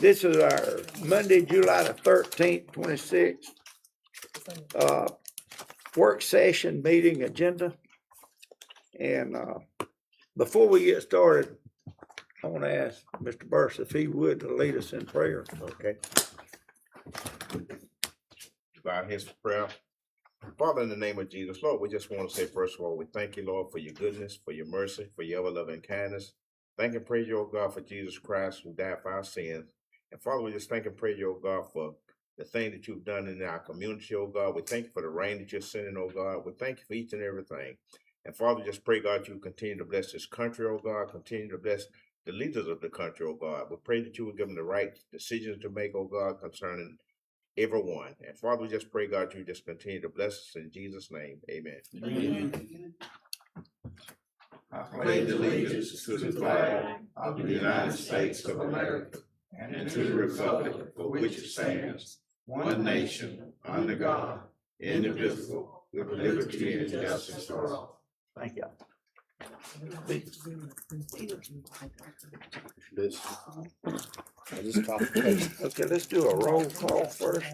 This is our Monday, July the 13th, 26th, work session meeting agenda. And before we get started, I want to ask Mr. Burris if he would to lead us in prayer. Okay. Bow heads for prayer. Father, in the name of Jesus, Lord, we just want to say, first of all, we thank you, Lord, for your goodness, for your mercy, for your ever-loving kindness. Thank and praise you, O God, for Jesus Christ who died for our sins. And Father, we just thank and praise you, O God, for the thing that you've done in our community, O God. We thank you for the rain that you're sending, O God. We thank you for each and everything. And Father, just pray, God, you continue to bless this country, O God. Continue to bless the leaders of the country, O God. We pray that you will give them the right decisions to make, O God, concerning everyone. And Father, we just pray, God, you just continue to bless us in Jesus' name. Amen. Amen. I pledge allegiance to the flag of the United States of America and to the republic for which it stands, one nation, under God, indivisible, with liberty and justice for all. Thank you. Okay, let's do a roll call first.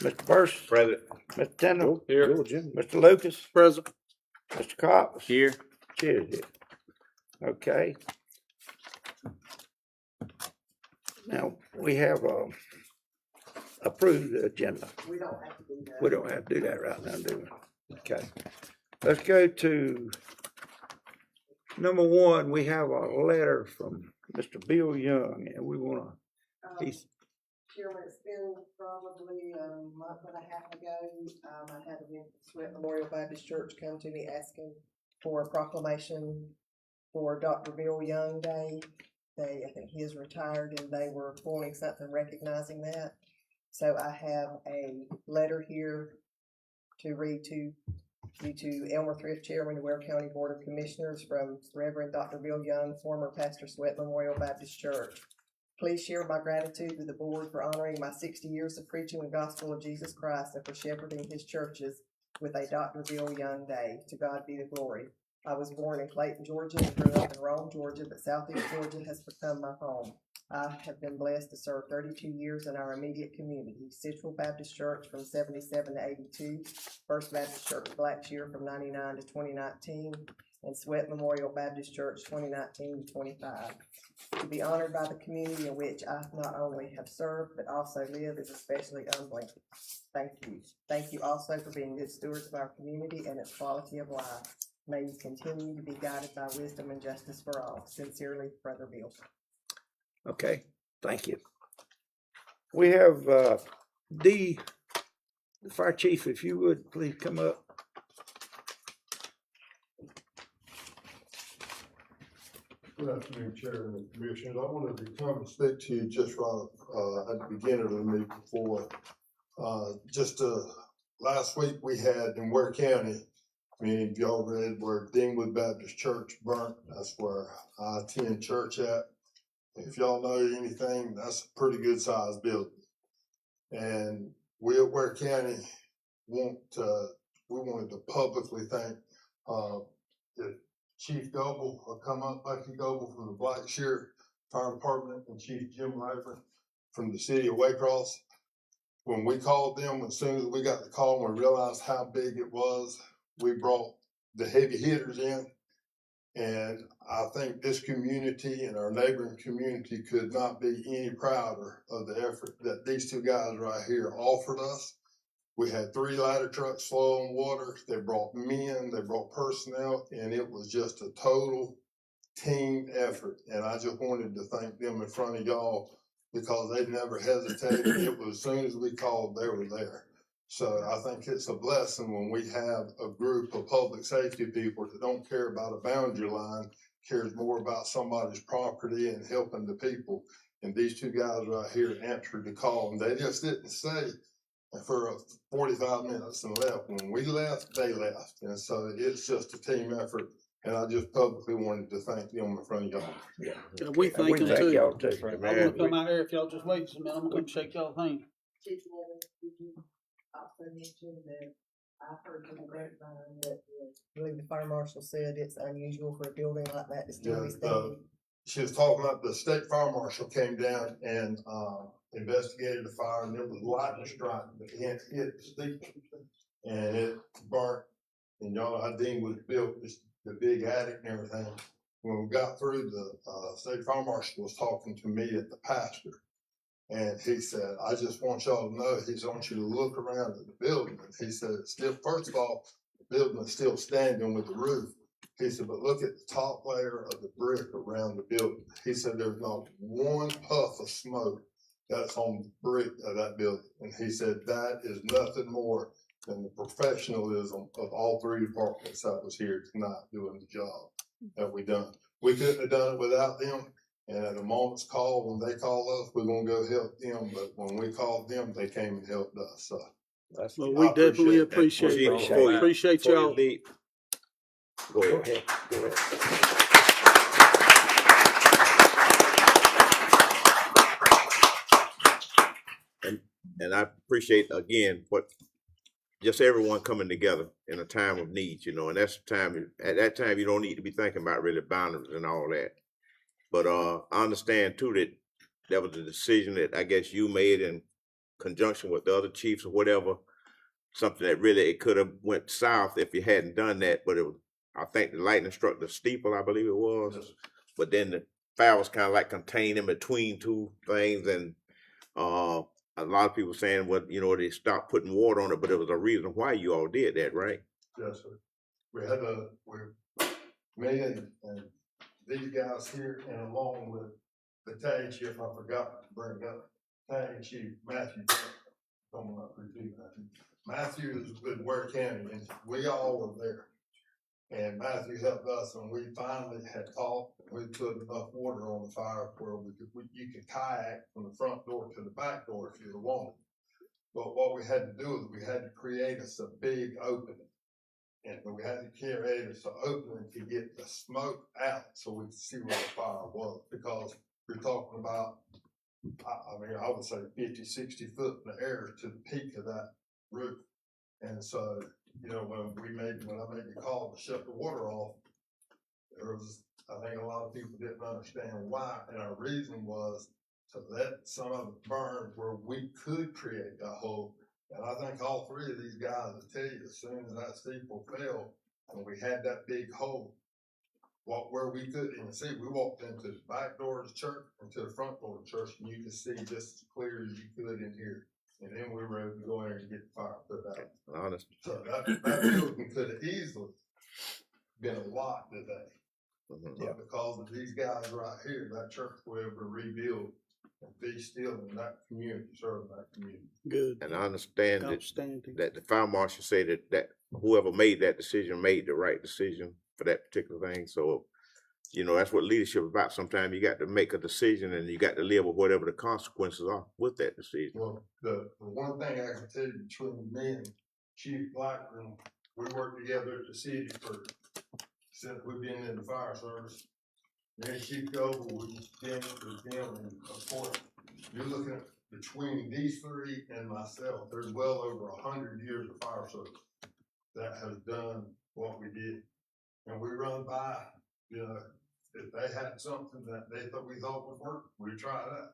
Mr. Burris. Present. Mr. Tindall. Here. Mr. Lucas. Present. Mr. Cox. Here. Cheers. Okay. Now, we have approved the agenda. We don't have to do that. We don't have to do that right now, do we? Okay. Let's go to number one. We have a letter from Mr. Bill Young, and we want to, Chairman, it's been probably a month and a half ago. I had a Sweat Memorial Baptist Church come to me asking for a proclamation for Dr. Bill Young Day. I think he is retired, and they were forming something recognizing that. So I have a letter here to read to Elmer Thrift, Chairman of Ware County Board of Commissioners, from Reverend Dr. Bill Young, former pastor, Sweat Memorial Baptist Church. Please share my gratitude with the board for honoring my 60 years of preaching the gospel of Jesus Christ and for shepherding his churches with a Dr. Bill Young Day. To God be the glory. I was born in Clayton, Georgia, and grew up in Rome, Georgia, but Southeast Georgia has become my home. I have been blessed to serve 32 years in our immediate community: Central Baptist Church from 77 to 82, First Baptist Church Blackshear from 99 to 2019, and Sweat Memorial Baptist Church 2019 to 25. To be honored by the community in which I not only have served, but also live is especially humbling. Thank you. Thank you also for being good stewards of our community and its quality of life. May you continue to be guided by wisdom and justice for all. Sincerely, Brother Bill. okay, thank you. We have the fire chief, if you would please come up. Good afternoon, Chairman and Commissioners. I wanted to come and speak to you just right at the beginning of the meeting before. Last week we had in Ware County, many of y'all read where Dingwood Baptist Church burnt. That's where I attend church at. If y'all know anything, that's a pretty good sized building. And we at Ware County wanted to publicly thank Chief Goble will come up, Bucky Goble from the Blackshear Fire Department, and Chief Jim Rayburn from the city of Waycross. When we called them, as soon as we got the call and we realized how big it was, we brought the heavy hitters in. And I think this community and our neighboring community could not be any prouder of the effort that these two guys right here offered us. We had 3 ladder trucks full on water. They brought men, they brought personnel, and it was just a total team effort. And I just wanted to thank them in front of y'all because they never hesitated. It was as soon as we called, they were there. So I think it's a blessing when we have a group of public safety people that don't care about a boundary line, cares more about somebody's property and helping the people. And these two guys right here answered the call, and they just didn't stay for 45 minutes and left. When we left, they left. And so it's just a team effort. And I just publicly wanted to thank them in front of y'all. Yeah. We thank them too. y'all too. I'm gonna come out here if y'all just wait a minute. I'm gonna shake y'all's hand. Chief Nevin, did you also mention that I heard from the grapevine that I believe the fire marshal said it's unusual for a building like that to still be standing? she was talking about the state fire marshal came down and, investigated the fire, and it was lightning strike, but it hit the steeple, and it burnt. And y'all know how Dean was built, the big attic and everything. When we got through, the state fire marshal was talking to me at the pastor. And he said, I just want y'all to know, he wants you to look around at the building. And he said, still, first of all, the building is still standing with the roof. He said, but look at the top layer of the brick around the building. He said, there's not one puff of smoke that's on the brick of that building. And he said, that is nothing more than the professionalism of all three departments that was here tonight doing the job that we done. We couldn't have done it without them. And at a moment's call, when they call us, we're gonna go help them. But when we called them, they came and helped us. So That's Well, good. we I definitely appreciate appreciate that. it. Before you- Appreciate Before you y'all. leave, Go Go ahead. ahead, go ahead. And I appreciate again what just everyone coming together in a time of need, and that's the time. At that time, you don't need to be thinking about really boundaries and all that. But I understand too that that was a decision that I guess you made in conjunction with the other chiefs or whatever. Something that really it could have went south if you hadn't done that. But it was, I think the lightning struck the steeple, I believe it was. Yes. But then the fire was kind of like contained in between two things, and a lot of people saying, well, they stopped putting water on it, but it was a reason why you all did that, right? yes, sir. We had me and these guys here, and along with the tag chief, I forgot to bring up tag chief Matthew. Coming up here too, Matthew. Matthew is with Ware County, and we all were there. And Matthew helped us, and we finally had talked. We put enough water on the fire where you could kayak from the front door to the back door if you wanted. But what we had to do is we had to create us a big opening. And we had to create us an opening to get the smoke out so we could see where the fire was. Because we're talking about, I would say 50, 60 foot in the air to the peak of that roof. And so, when I made the call to shut the water off, I think a lot of people didn't understand why. And our reason was to let some of it burn where we could create that hole. And I think all three of these guys will tell you, as soon as that steeple fell and we had that big hole, where we couldn't even see, we walked into the back door of the church and to the front door of the church, and you could see just as clear as you could in here. And then we were able to go in there and get the fire put out. Honest. So that building could have easily been a lot today. But because of these guys right here, that church will be able to rebuild and be still in that community, serving that community. Good. And I understand Outstanding. that the fire marshal said that whoever made that decision made the right decision for that particular thing. So, that's what leadership is about. Sometimes you got to make a decision and you got to live with whatever the consequences are with that decision. Well, the one thing I can tell you between me and Chief Blackburn, we worked together at the city since we've been in the fire service. Then Chief Goble, we've been with them, and of course, you're looking at between these three and myself, there's well over 100 years of fire service that has done what we did. And we run by, if they had something that we thought would work, we try that.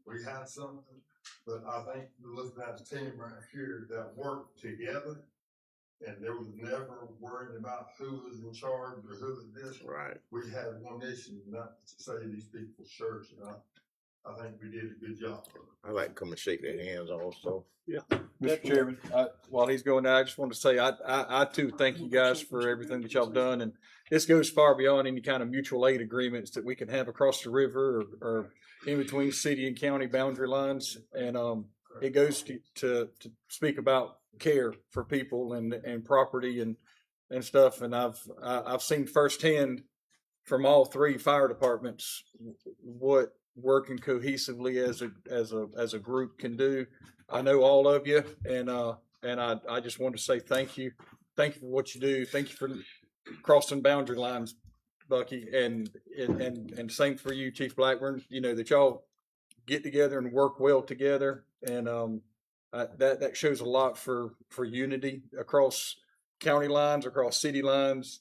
We had something, but I think we're looking at a team right here that worked together, and there was never worrying about who was in charge or who was this. Right. We had one issue, and that was to save these people's shirts, and I think we did a good job. I like to come and shake their hands also. Mr. Chairman, while he's going there, I just want to say I too thank you guys for everything that y'all done, and this goes far beyond any kind of mutual aid agreements that we can have across the river or in between city and county boundary lines, and it goes to speak about care for people and property and stuff, and I've seen firsthand from all three fire departments what working cohesively as a group can do. I know all of you, and I just want to say thank you for what you do. Thank you for crossing boundary lines, Bucky, and same for you, Chief Blackburn. That y'all get together and work well together, and that shows a lot for unity across county lines, across city lines,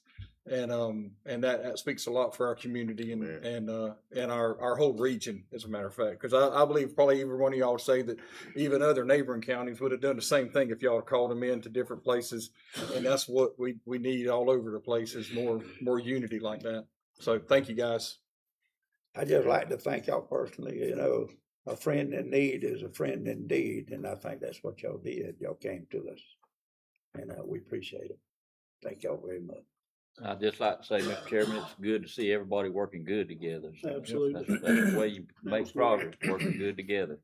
And that speaks a lot for our community Man. and our whole region, as a matter of fact. Because I believe probably every one of y'all would say that even other neighboring counties would have done the same thing if y'all had called them in to different places. And that's what we need all over the place, is more unity like that. So thank you, guys. I just like to thank y'all personally. You know, a friend in need is a friend indeed, and I think that's what y'all did. Y'all came to us, and we appreciate it. Thank y'all very much. I'd just like to say, Mr. Chairman, it's good to see everybody working good together. So Absolutely. That's the way you make progress, working good together.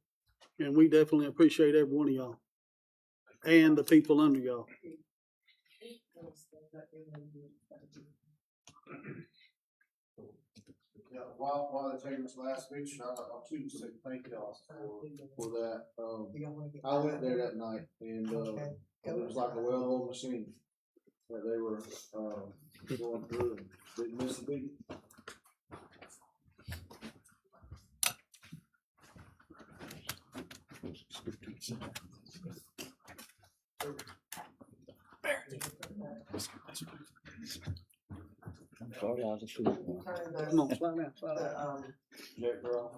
And we definitely appreciate every one of y'all and the people under y'all. Yeah, while the chambers last week, I too say thank y'all for that. I went there that night and, it was like a well-oiled machine that they were, going through and didn't miss a beat. I'm sorry, I was a fool. Come on, slide down, slide down. Jack Burrow.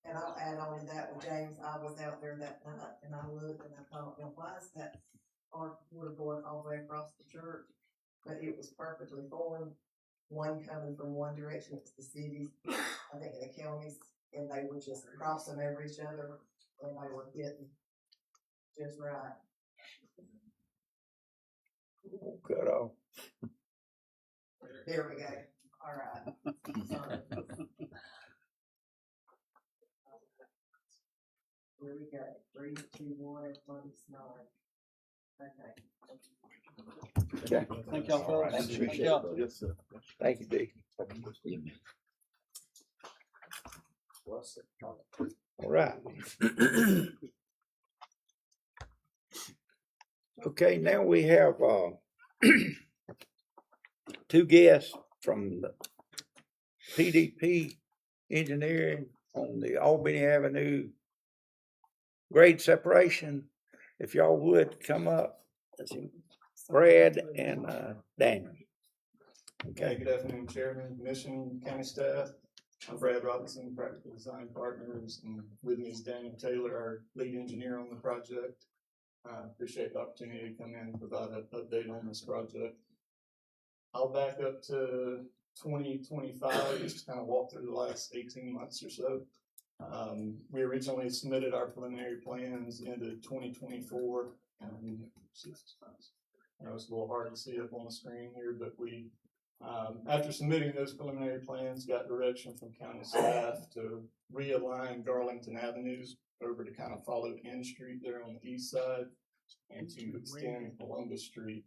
And I'll add on to that with James, I was out there that night and I looked and I thought, well, why is that arc water going all the way across the church? But it was perfectly formed, one coming from one direction, it's the cities, I think the counties, and they were just crossing over each other and they were hitting just right. Cut off. There we go, all right. Sorry. Here we go, 3, 2, 1, everybody's nodding. Okay. Okay. Thank y'all, fellas. Thank you. Thank y'all. Yes, sir. Thank you, D. All right. Okay, now we have two guests from the PDP Engineering on the Albany Avenue grade separation. If y'all would come up, Brad and Daniel. Okay, good afternoon, Chairman, Commission, County staff. I'm Brad Robinson, Practical Design Partners, and with me is Daniel Taylor, our lead engineer on the project. Appreciate the opportunity to come in and provide an update on this project. I'll back up to 2025, just kind of walk through the last 18 months or so. We originally submitted our preliminary plans into 2024. I know it's a little hard to see up on the screen here, but we, after submitting those preliminary plans, got direction from county staff to realign Garlington Avenues over to kind of follow N Street there on the east side and to extend Columbus Street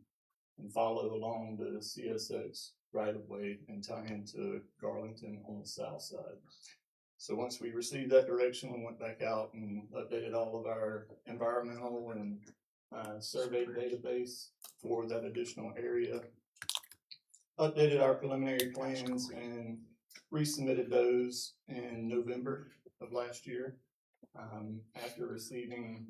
and follow along the CSX right of way and tie into Garlington on the south side. So once we received that direction, we went back out and updated all of our environmental and survey database for that additional area. Updated our preliminary plans and resubmitted those in November of last year. After receiving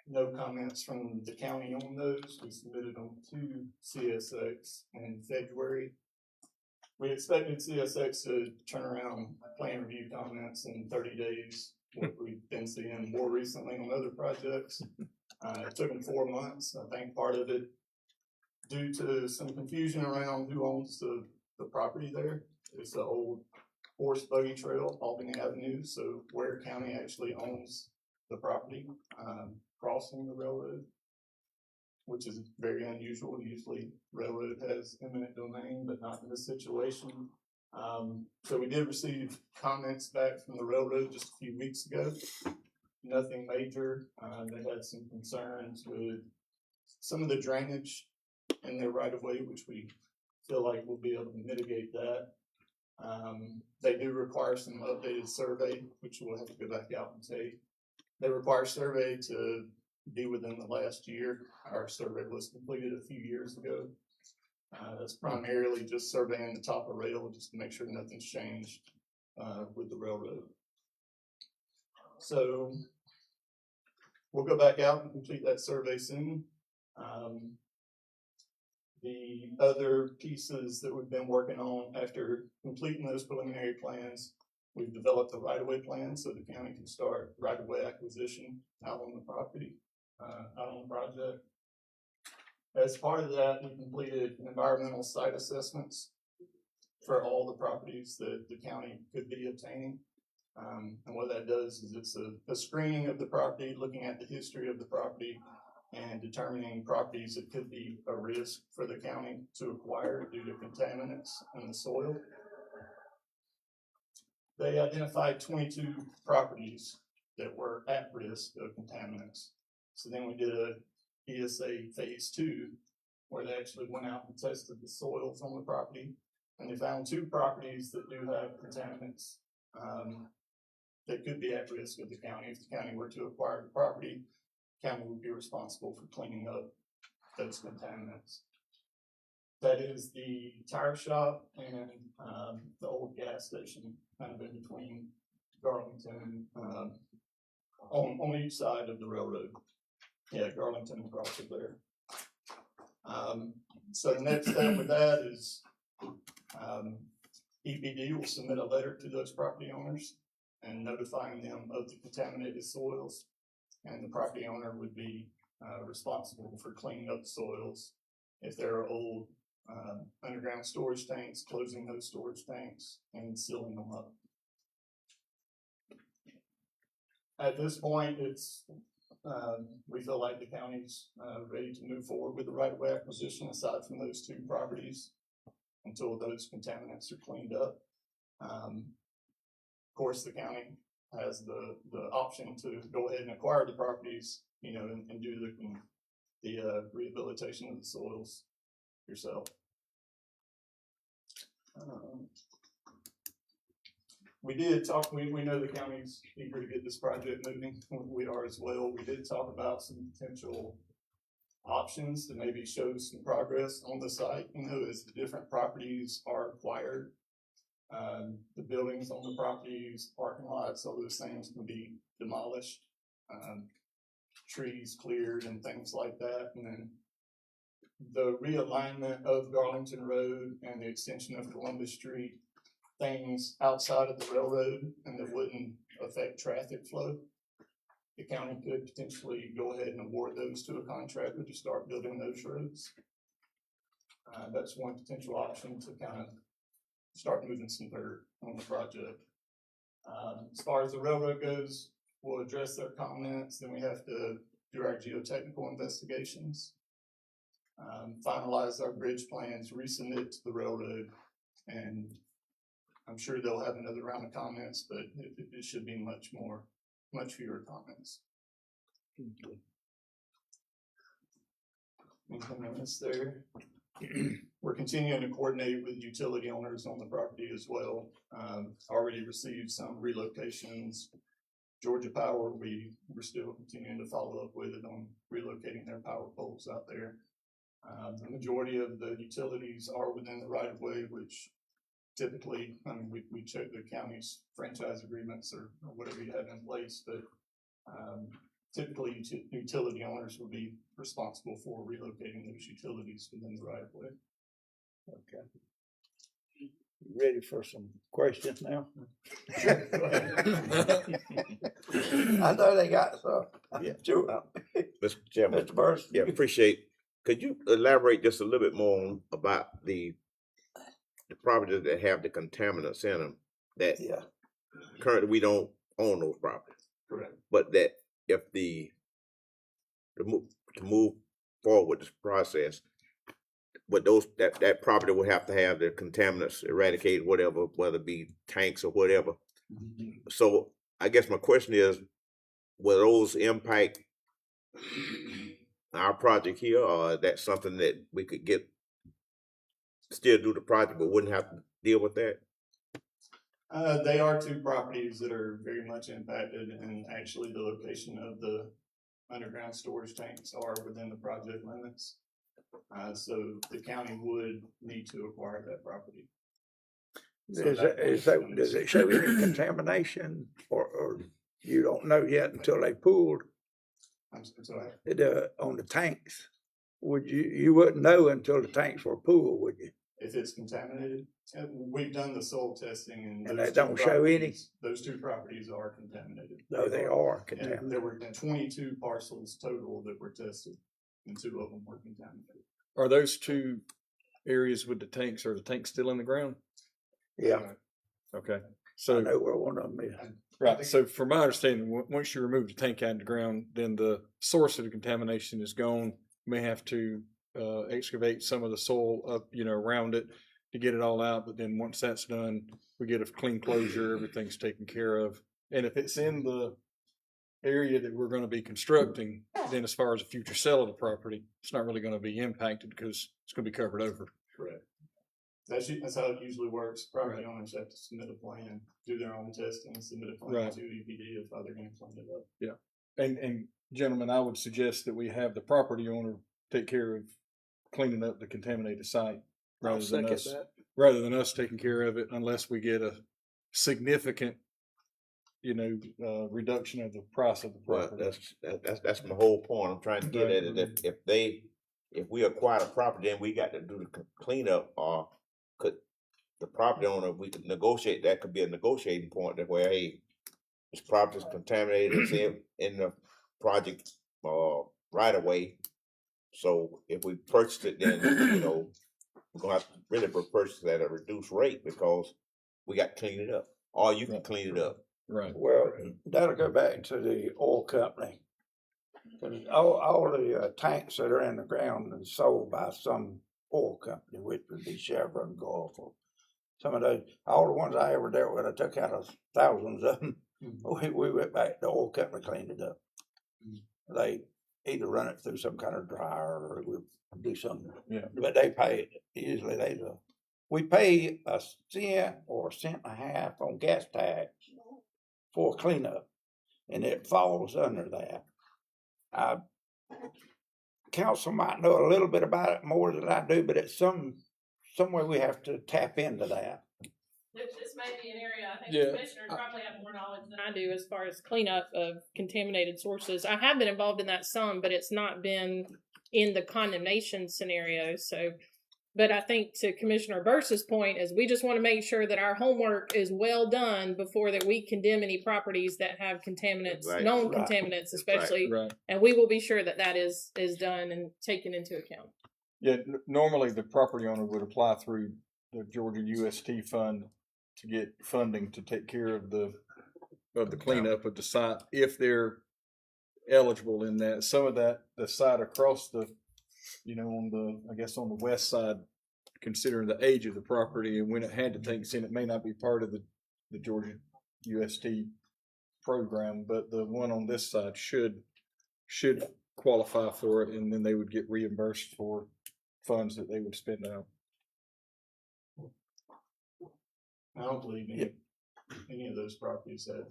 no comments from the county on those, we submitted them to CSX in February. We expected CSX to turn around plan review comments in 30 days, what we've been seeing more recently on other projects. It took them 4 months. I think part of it due to some confusion around who owns the property there. It's the old horse buggy trail, Albany Avenue, so Ware County actually owns the property crossing the railroad, which is very unusual. Usually railroad has eminent domain, but not in this situation. So we did receive comments back from the railroad just a few weeks ago. Nothing major. They had some concerns with some of the drainage in their right of way, which we feel like we'll be able to mitigate that. They do require some updated survey, which we'll have to go back out and take. They require survey to be within the last year. Our survey was completed a few years ago. That's primarily just surveying the top of rail, just to make sure nothing's changed, with the railroad. So we'll go back out and complete that survey soon. The other pieces that we've been working on after completing those preliminary plans, we've developed a right-of-way plan so the county can start right-of-way acquisition out on the property, out on the project. As part of that, we completed environmental site assessments for all the properties that the county could be obtaining. And what that does is it's a screening of the property, looking at the history of the property, and determining properties that could be a risk for the county to acquire due to contaminants in the soil. They identified 22 properties that were at risk of contaminants. So then we did a ESA phase 2, where they actually went out and tested the soils on the property, and they found 2 properties that do have contaminants that could be at risk of the county. If the county were to acquire the property, the county would be responsible for cleaning up those contaminants. That is the tire shop and the old gas station, kind of in between Garlington, on each side of the railroad. Yeah, Garlington across it there. So the next step with that is EPD will submit a letter to those property owners and notifying them of the contaminated soils, and the property owner would be responsible for cleaning up the soils. If there are old underground storage tanks, closing those storage tanks and sealing them up. At this point, it's we feel like the county's ready to move forward with the right-of-way acquisition aside from those 2 properties until those contaminants are cleaned up. Of course, the county has the option to go ahead and acquire the properties, you know, and do the rehabilitation of the soils yourself. We did talk, we know the county's eager to get this project moving. We are as well. We did talk about some potential options to maybe show some progress on the site, you know, as the different properties are acquired. The buildings on the properties, parking lots, all those things can be demolished, trees cleared and things like that. And then the realignment of Garlington Road and the extension of Columbus Street, things outside of the railroad and that wouldn't affect traffic flow. The county could potentially go ahead and award those to a contractor to start building those roads. That's one potential option to kind of start moving some dirt on the project. As far as the railroad goes, we'll address their comments, then we have to do our geotechnical investigations, finalize our bridge plans, resubmit to the railroad, and I'm sure they'll have another round of comments, but it should be much fewer comments. Anything on this there? We're continuing to coordinate with utility owners on the property as well. Already received some relocations. Georgia Power, we're still continuing to follow up with it on relocating their power poles out there. The majority of the utilities are within the right of way, which typically, I mean, we check the county's franchise agreements or whatever you have in place, but typically utility owners will be responsible for relocating those utilities within the right of way. Okay. Ready for some questions now? I know they got some. Yeah. Sure. Mr. Chairman, Mr. Burris? yeah, appreciate. Could you elaborate just a little bit more about the properties that have the contaminants in them that Yeah. currently we don't own those properties? Correct. But that if to move forward with this process, but that property would have to have the contaminants eradicated, whatever, whether it be tanks or whatever. So I guess my question is, will those impact our project here, or is that something that we could still do the project but wouldn't have to deal with that? They are 2 properties that are very much impacted, and actually the location of the underground storage tanks are within the project limits. So the county would need to acquire that property. So Does it show any contamination or you don't know yet until they pulled I'm sorry. on the tanks? You wouldn't know until the tanks were pulled, would you? If it's contaminated, we've done the soil testing and. And those they two don't show any? properties- Those two properties are contaminated. No, they are And contaminated. there were 22 parcels total that were tested, and 2 of them were contaminated. Are those two areas with the tanks, are the tanks still in the ground? Yeah, Okay, I so, know where one of them is. right, so from my understanding, once you remove the tank out of the ground, then the source of the contamination is gone. You may have to excavate some of the soil up, around it to get it all out, but then once that's done, we get a clean closure, everything's taken care of. And if it's in the area that we're gonna be constructing, then as far as the future sale of the property, it's not really gonna be impacted because it's gonna be covered over. Correct. That's how it usually works. Property owners have to submit a plan, do their own testing, submit a plan Right. to EPD of how they're gonna clean it up. And gentlemen, I would suggest that we have the property owner take care of cleaning up the contaminated site I'll rather than second us, that. rather than us taking care of it unless we get a significant, reduction of the price of the Well, property. that's my whole point. I'm trying to get at it. If we acquire the property, then we got to do the cleanup, or could the property owner, if we could negotiate, that could be a negotiating point that where, hey, this property's contaminated, it's in the project, right away. So if we purchase it, then, we're gonna have to really purchase it at a reduced rate because we got to clean it up, or you can clean it up. Right. Well, that'll go back to the oil company. 'Cause all the tanks that are in the ground are sold by some oil company, which would be Chevron, Gulf, or some of those. All the ones I ever dealt with, I took out thousands of them. We went back, the oil company cleaned it up. They either run it through some kind of dryer or we do something. Yeah. But they pay, usually we pay a cent or a cent and a half on gas tax for cleanup, and it falls under that. Council might know a little bit about it more than I do, but it's some way we have to tap into that. This may be an area, I think Yeah. the commissioners probably have more knowledge than I do as far as cleanup of contaminated sources. I have been involved in that some, but it's not been in the condemnation scenario, so. But I think to Commissioner Burse's point is we just want to make sure that our homework is well done before that we condemn any properties that have contaminants, Right. known Right. contaminants especially. Right. And we will be sure that that is done and taken into account. Yeah, normally the property owner would apply through the Georgia UST fund to get funding to take care of the cleanup of the site if they're eligible in that. Some of that, the site across the, on the west side, considering the age of the property and when it had the tanks in, it may not be part of the Georgia UST program, but the one on this side should qualify for it, and then they would get reimbursed for funds that they would spend out. I don't believe any of those properties have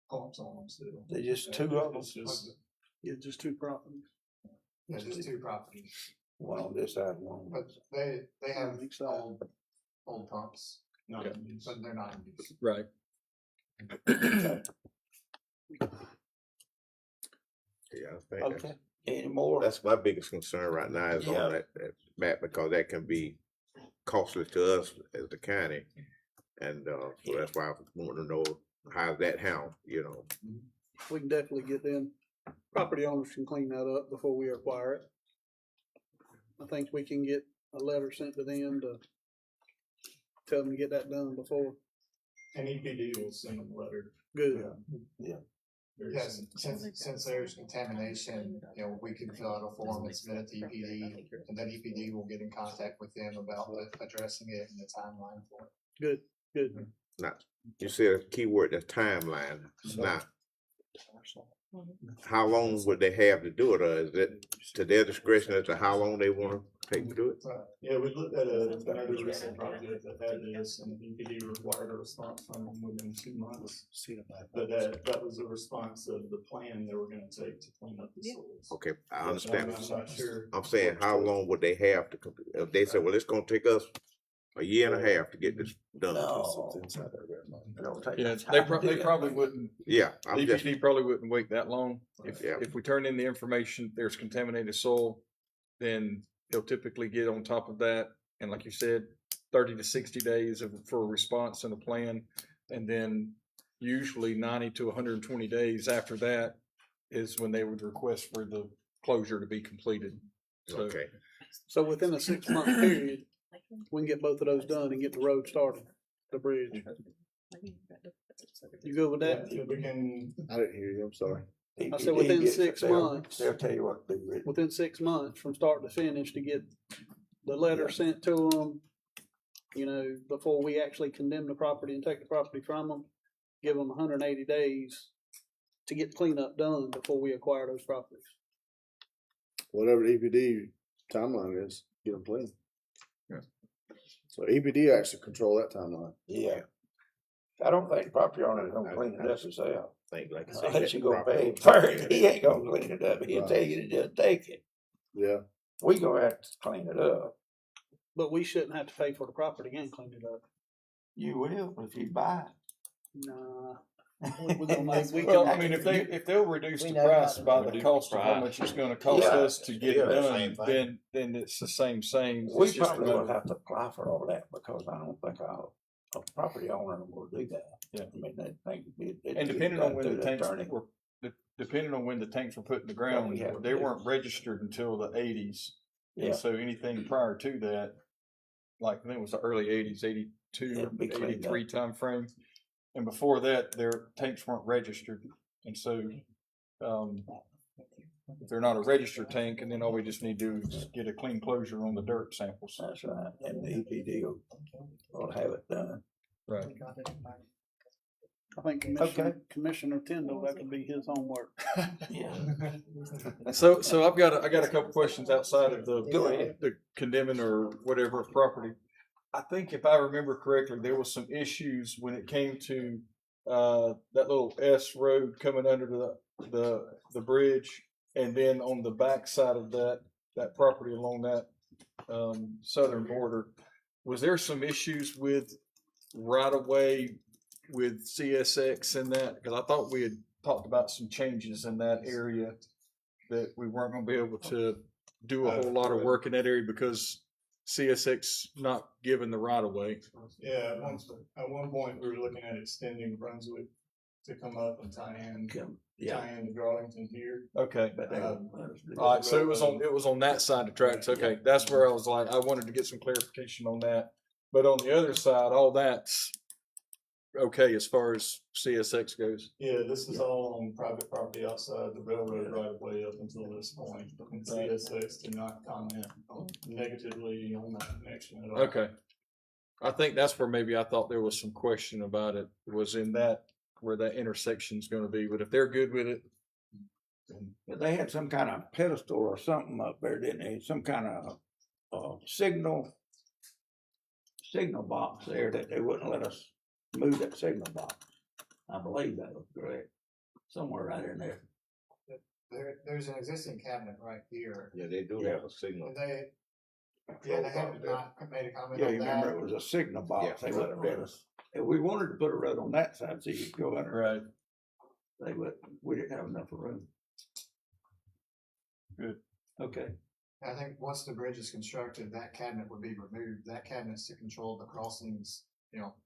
pumps on them still. They're just two of them. It's just, Yeah, just 2 properties. There's just 2 properties, One on this side, one on but they have Each side. old pumps, not in use. but they're not in use. Right. Yeah, I think Okay. Any more? that's my biggest concern right now is Yeah. on that map, because that can be costly to us as the county. And, so that's why I want to know how's that handled, We can definitely get them. Property owners can clean that up before we acquire it. I think we can get a letter sent to them to tell them to get that done before. And EPD will send them a letter. Good. very Yes, soon. since there's contamination, we can fill out a form and submit it to EPD, and then EPD will get in contact with them about addressing it and the timeline for it. Good. Not, you said a key word, the timeline. It's not How long would they have to do it, or is it to their discretion as to how long they wanna take to do it? Yeah, we looked at another recent project that had this, and EPD required a response from them within 2 months. But that was a response of the plan they were gonna take to clean up the soils. Okay, I So understand. I'm not sure. I'm saying, how long would they have to complete? If they said, well, it's gonna take us a year and a half to get this done. No. It'll take Yeah, time they to do that. probably wouldn't, Yeah, I'm just, EPD probably wouldn't wait that long. Yeah. If we turn in the information, there's contaminated soil, then they'll typically get on top of that. And like you said, 30 to 60 days for a response and a plan. And then usually 90 to 120 days after that is when they would request for the closure to be completed. So, okay. So within a 6-month period, we can get both of those done and get the road started, the bridge. You go with that? Yeah, we can, I didn't hear you, I'm sorry. I said within He gets 6 it, they'll- months. They'll tell you what to do with it. Within 6 months from start to finish to get the letter sent to them, you know, before we actually condemn the property and take the property from them, give them 180 days to get cleanup done before we acquire those properties. Whatever the EPD timeline is, get them clean. Yeah. So EPD actually control that timeline. Yeah. I don't think property owner is gonna clean it up himself. Think like I said, Unless you that go property pay owner- him first, he ain't gonna clean it up. He'll Right. tell you to just take it. Yeah. We gonna have to clean it up. But we shouldn't have to pay for the property and clean it up. You will if you buy Nah. We're gonna make, we well, can, I mean, if they'll reduce We the know price that. by the Reduce cost the of how price. much it's gonna cost Yeah. us to get Yeah, it that's the done, same thing. then it's the same. We It's just probably will another- have to apply for all that because I don't think a property owner will do that. Yeah. I mean, they think. And depending on when the tanks were, depending on when the tanks were put in the ground, we have to they do. weren't registered until the 80s. Yeah. And so anything prior to that, like I think it was the early 80s, 82, It'll be cleaned 83 timeframe. And before that, their tanks weren't registered. And so, if they're not a registered tank, and then all we just need to do is get a clean closure on the dirt samples. That's right. And the EPD will have it done. Right. I think Commissioner Tyndall, that could be his homework. Yeah. So I got a couple questions outside of Go ahead. the condemning or whatever property. I think if I remember correctly, there was some issues when it came to that little S road coming under the bridge, and then on the back side of that property along that southern border. Was there some issues with right of way with CSX and that? Because I thought we had talked about some changes in that area that we weren't going to be able to do a whole lot of work in that area because CSX not given the right of way. yeah, at one point, we were looking at extending Brunswick to come up and tie in to Darlington here. Okay. But they won't let us do All right, that. so it was on that side of tracks. Okay, that's where I was like, I wanted to get some clarification on that. But on the other side, all that's okay as far as CSX goes. Yeah, this is all on private property outside the railroad right of way up until this point. And CSX did not comment negatively on that connection at all. Okay. I think that's where maybe I thought there was some question about it, was in that, where that intersection's gonna be, but if they're good with it. But they had some kind of pedestal or something up there, didn't they? Some kind of signal box there that they wouldn't let us move that signal box. I believe that was correct. Somewhere right in there. There's an existing cabinet right here. Yeah, they do have a signal. And they haven't not made a comment Yeah, on you that. remember it was a signal box. Yeah. They wouldn't let us. And we wanted to put a road on that side so you could go under. Right. They would, we didn't have enough room. Good. Okay. I think once the bridge is constructed, that cabinet would be removed. That cabinet's to control the crossings,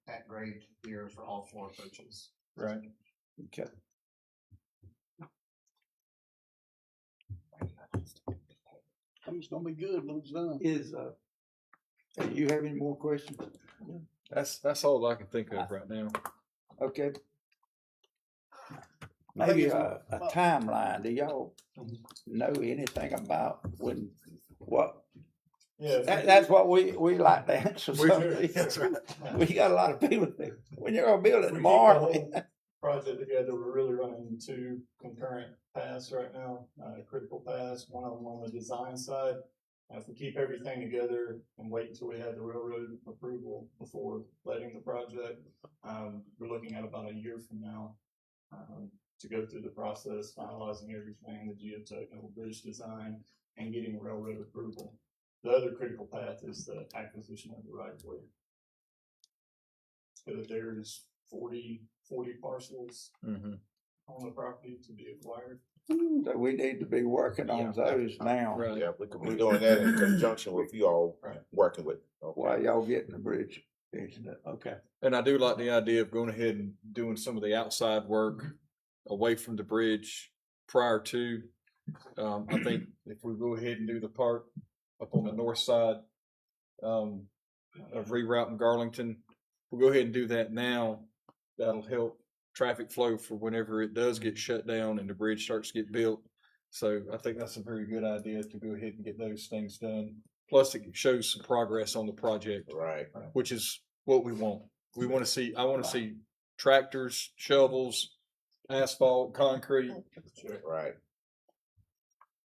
at grade here for all 4 approaches. Right. Okay. It's gonna be good when it's done. Do you have any more questions? That's all I can think of right now. Okay. I think Maybe it's a timeline. Do y'all know anything about what? Yeah. That's what we like to answer. We- some of these. that's right. We got a lot of people think, when you're gonna build it We keep the tomorrow. whole project together, we're really running two concurrent paths right now, critical paths, one of them on the design side. If we keep everything together and wait until we have the railroad approval before letting the project, we're looking at about a year from now, to go through the process, finalizing everything, the geotechnical bridge design, and getting railroad approval. The other critical path is the acquisition of the right of way. So there's 40 parcels on the property to be acquired. So we need to be working on those now. Right. Yeah, we could be doing that in conjunction with you all working with. While y'all getting the bridge fixed up. Okay. And I do like the idea of going ahead and doing some of the outside work away from the bridge prior to. I think if we go ahead and do the part up on the north side of rerouting Garlington, we'll go ahead and do that now. That'll help traffic flow for whenever it does get shut down and the bridge starts to get built. So I think that's a very good idea to go ahead and get those things done. Plus it shows some progress on the project, Right. which is what we want. We want to see, I want to see tractors, shovels, asphalt, concrete. Right.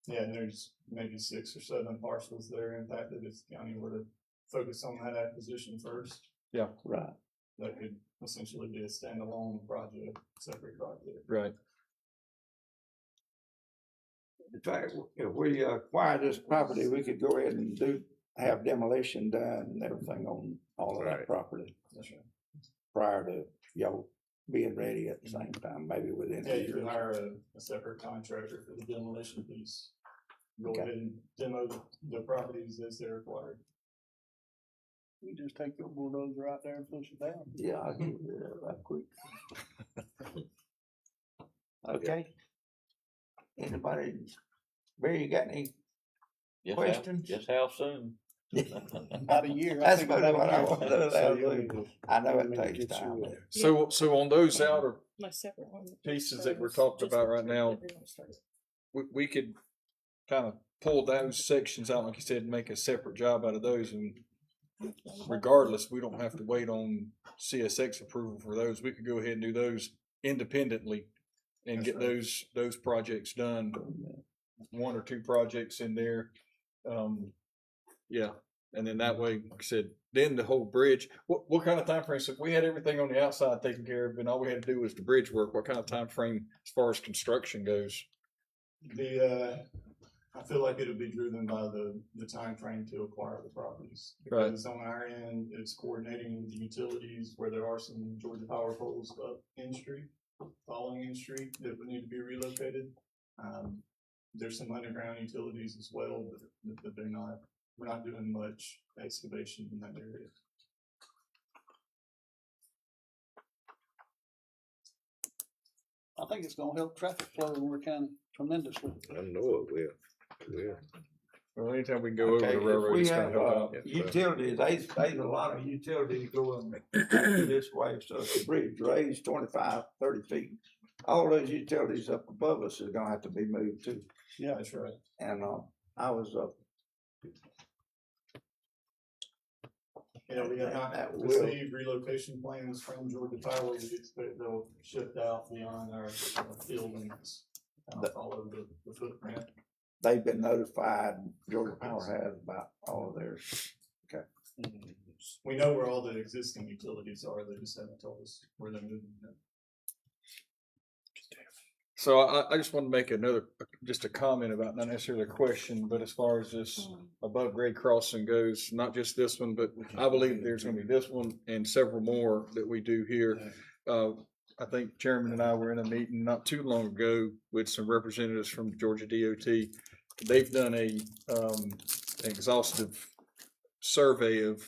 Yeah, and there's maybe 6 or 7 parcels that are impacted if the county were to focus on that acquisition first. Yeah. Right. That could essentially be a standalone project, separate project. Right. In fact, if we acquire this property, we could go ahead and have demolition done and everything on all of that Right. property That's right. prior to y'all being ready at the same time, maybe within Yeah, a you year. can hire a separate contractor for the demolition piece. Go Okay. ahead and demo the properties as they're required. You just take your bulldozer out there and push it down. Yeah, I'll give you that quick. Okay. Anybody, Barry, you got any? Just Questions? Just how soon? About a year. That's think about about what a I year. want to know. So That. I know it takes time. So on those outer My separate one. pieces that we're talking about right now, we could kind of pull those sections out, like you said, and make a separate job out of those. And regardless, we don't have to wait on CSX approval for those. We could go ahead and do those independently and get those projects done. 1 or 2 projects in there. Yeah. And then that way, like I said, then the whole bridge, what kind of time frame? So if we had everything on the outside taken care of and all we had to do was the bridge work, what kind of time frame as far as construction goes? I feel like it'll be driven by the time frame to acquire the properties. Right. Because on our end, it's coordinating the utilities where there are some Georgia Power poles up in street, following in street that would need to be relocated. There's some underground utilities as well, but we're not doing much excavation in that area. I think it's gonna help traffic flow in Ware County tremendously. I know it will. Well, anytime we can go over Okay, the if railroad, we it's have, gonna help out. utilities, there's a lot of utilities going this way, so if the bridge raised 25, 30 feet, all those utilities up above us is gonna have to be moved too. Yeah, that's right. And, I was, Yeah, we have not That will- received relocation plans from Georgia Power. We expect they'll shift out beyond our field limits. Follow the footprint. they've been notified, Georgia Power has about all of theirs. We know where all the existing utilities are, they just haven't told us where they're moving them. So I just want to make just a comment about, not necessarily a question, but as far as this above grade crossing goes, not just this one, but I believe there's going to be this one and several more that we do here. I think Chairman and I were in a meeting not too long ago with some representatives from Georgia DOT. They've done an exhaustive survey of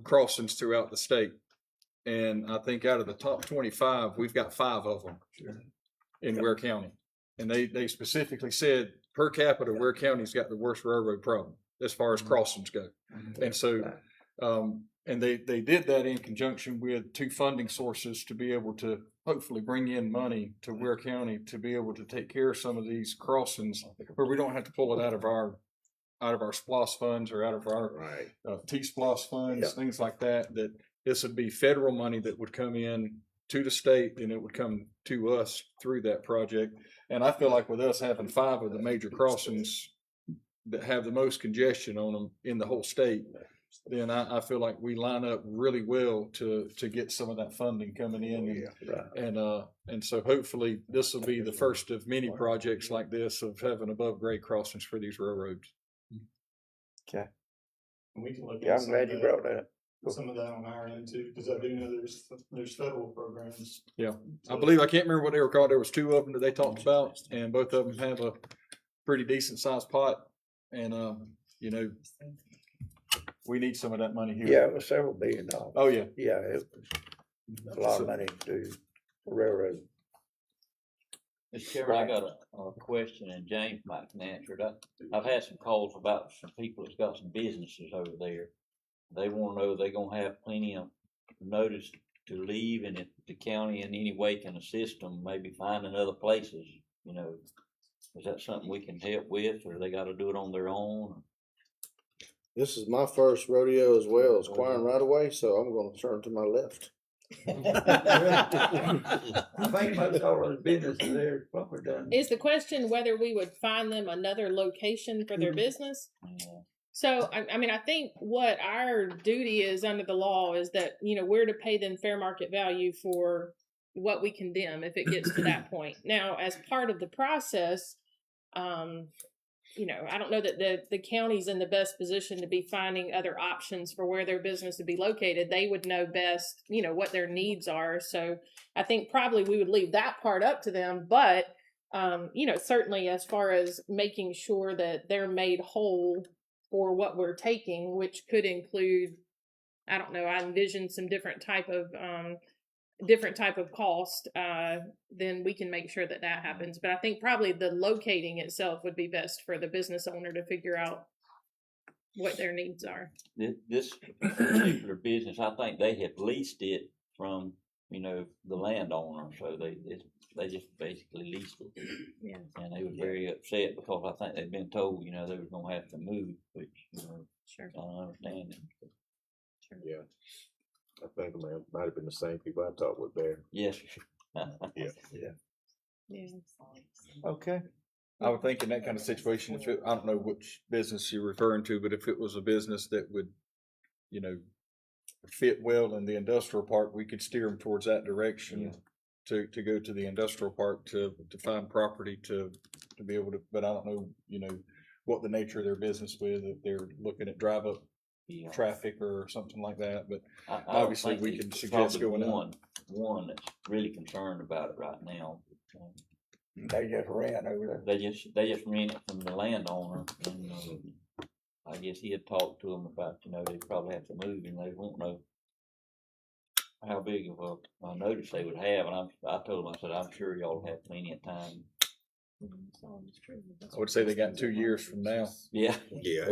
crossings throughout the state. And I think out of the top 25, we've got 5 of them in Ware County. And they specifically said per capita, Ware County's got the worst railroad problem as far as crossings go. And so, and they did that in conjunction with 2 funding sources to be able to hopefully bring in money to Ware County to be able to take care of some of these crossings where we don't have to pull it out of our SPLOS funds or out of our T-SPLOS funds, things like that, that this would be federal money that would come in to the state, then it would come to us through that project. And I feel like with us having 5 of the major crossings that have the most congestion on them in the whole state, then I feel like we line up really well to get some of that funding coming in. Right. And so hopefully this will be the first of many projects like this of having above grade crossings for these railroads. Okay. And we can look Yeah, at I'm some glad of you that, brought that up. some of that on our end too, because I do know there's federal programs. Yeah, I believe, I can't remember what they were called. There was 2 of them that they talked about, and both of them have a pretty decent sized pot. And, you know, we need some of that money here. Yeah, it was several $billion. Oh, yeah. Yeah, it was a lot of money to do for railroad. Mr. Chairman, I got a question, and James might can answer it. I've had some calls about some people that's got some businesses over there. They wanna know they're gonna have plenty of notice to leave, and if the county in any way can assist them, maybe finding other places, you know. Is that something we can help with, or they gotta do it on their own? This is my first rodeo as well as acquiring right away, so I'm gonna turn to my left. I think most all of the businesses there probably done. Is the question whether we would find them another location for their business? Yeah. So, I mean, I think what our duty is under the law is that, you know, we're to pay them fair market value for what we condemn if it gets to that point. Now, as part of the process, you know, I don't know that the county's in the best position to be finding other options for where their business would be located. They would know best, you know, what their needs are. So I think probably we would leave that part up to them. But, you know, certainly as far as making sure that they're made whole for what we're taking, which could include, I don't know, I envision some different type of cost, then we can make sure that that happens. But I think probably the locating itself would be best for the business owner to figure out what their needs are. This particular business, I think they have leased it from, you know, the landowner, so they just basically leased it. Yeah. And they were very upset because I think they've been told, you know, they were gonna have to move, which, you know, Sure. I don't understand it. Sure. Yeah. I think it might have been the same people I talked with there. Yes. Yeah. Yeah. Okay. I would think in that kind of situation, if it, I don't know which business you're referring to, but if it was a business that would, you know, fit well in the industrial park, we could steer them towards that direction to go to the industrial park to find property to be able to, but I don't know, you know, what the nature of their business with, if they're looking at drive up Yeah. traffic or something like that, but I obviously think we there's can suggest probably going out. one that's really concerned about it right now. They just ran over there. They just rent it from the landowner, and I guess he had talked to them about, you know, they probably have to move, and they won't know how big of a notice they would have. And I told them, I said, I'm sure y'all have plenty of time. I would say they got 2 years from now. Yeah. Yeah.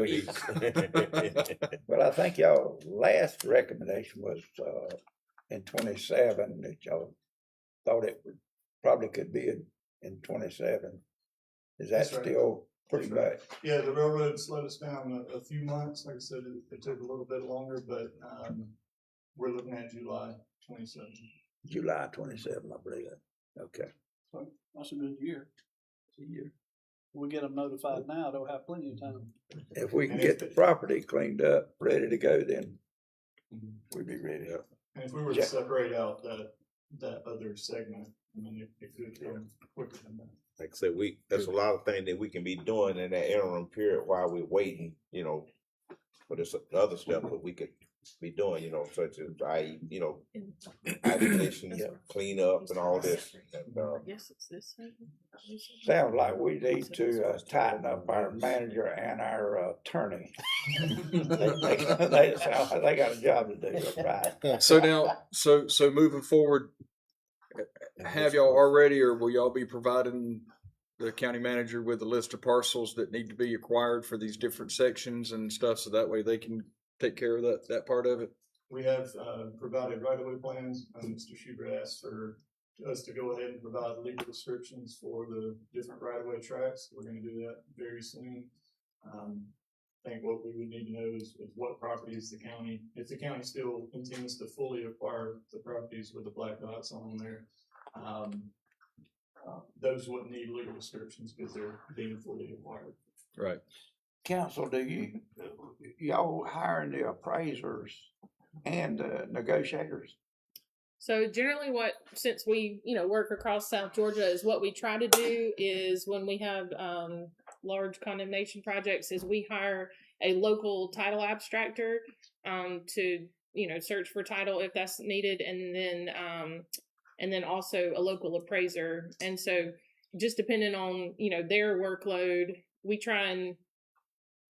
But I think y'all last recommendation was in 27 that y'all thought it would probably could be in 27. Is that That's right. still pretty That's right. much? Yeah, the railroad slowed us down a few months. Like I said, it took a little bit longer, but we're looking at July 27. July 27, I believe. Okay. So that's a good year. It's a year. We get them notified now, they'll have plenty of time. If we can get the property cleaned up, ready to go, then we'd be ready. And if we were to separate out that other segment, I mean, it could go quicker than that. Like I said, there's a lot of things that we can be doing in that interim period while we're waiting, you know, for this other stuff that we could be doing, you know, such as isolation, clean up and all this. And, Yes, it's this. Sounds like we need to tighten up our manager and our attorney. They sound like they got a job to do, right? So now, so moving forward, have y'all already, or will y'all be providing the county manager with a list of parcels that need to be acquired for these different sections and stuff, so that way they can take care of that part of it? We have provided right-of-way plans. Mr. Schubert asked for us to go ahead and provide legal descriptions for the different right-of-way tracks. We're going to do that very soon. think what we would need to know is what properties the county, if the county still intends to fully acquire the properties with the black dots on there, those wouldn't need legal descriptions because they're being fully acquired. Right. Council, y'all hiring the appraisers and the negotiators? So generally since we, work across South Georgia, is what we try to do is when we have large condemnation projects is we hire a local title abstractor to, search for title if that's needed, and then also a local appraiser. And so just depending on, their workload, we try and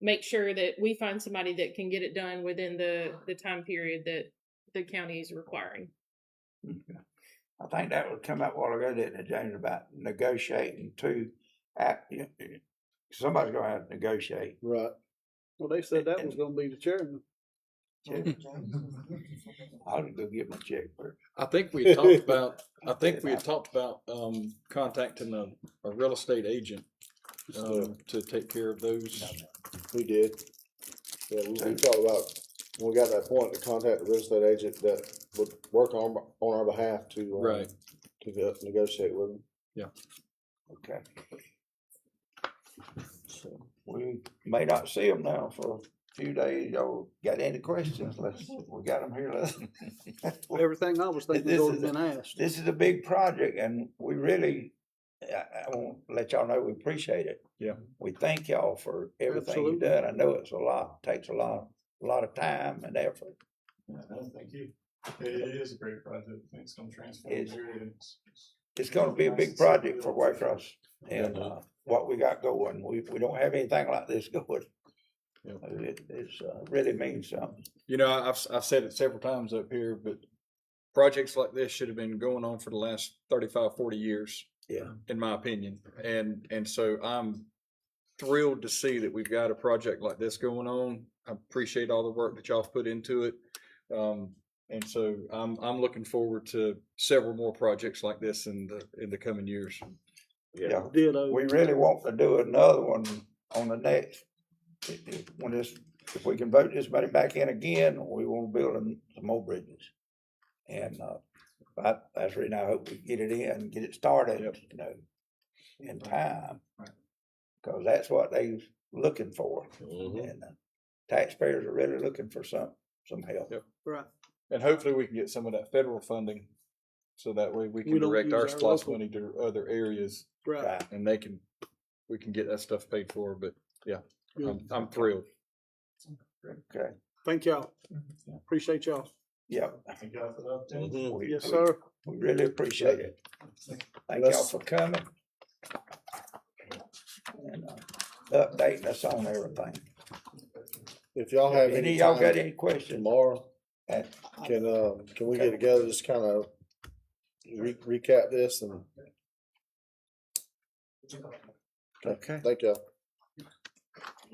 make sure that we find somebody that can get it done within the time period that the county is requiring. Okay. I think that would come up a while ago, didn't it, James, about negotiating to somebody's gonna have to negotiate. Right. Well, they said that was gonna be the chairman. I'll go get my check first. I think we had talked about contacting a real estate agent to take care of those. We did. Yeah, we talked about, when we got to that point, to contact the real estate agent that would work on our behalf to, Right. to negotiate with them. Yeah. Okay. So we may not see them now for a few days. Y'all got any questions? We got them here. Everything I was thinking has already been asked. This is a big project, and we really, I want to let y'all know we appreciate it. Yeah. We thank y'all for everything you've Absolutely. done. I know it's takes a lot of time and effort. Thank you. It is a great project. I think it's going to transform the area. It's gonna be a big project for Waycross, and, what we got going, we don't have anything like this going. Yeah. It's really means something. I've said it several times up here, but projects like this should have been going on for the last 35, 40 years. Yeah. In my opinion. And so I'm thrilled to see that we've got a project like this going on. I appreciate all the work that y'all have put into it. And so I'm looking forward to several more projects like this in the coming years. Yeah. Ditto. We really want to do another one on the next, if we can vote this money back in again, we want to build some more bridges. And, that's the reason I hope we get it in, get it started, in time. Cause that's what they looking for. And taxpayers are really looking for some help. Yep. Right. And hopefully we can get some of that federal funding so that way we can We don't direct use our our SPOS local. money to other areas Right. and we can get that stuff paid for. But yeah, Good. I'm thrilled. Okay. Thank y'all. Appreciate y'all. Yeah. Thank y'all for the opportunity. Yes, sir. We really appreciate it. Thank y'all for coming. And updating us on everything. If y'all have Any any of y'all got time any questions? tomorrow, And can we get together, just kind of recap this and Okay. thank y'all.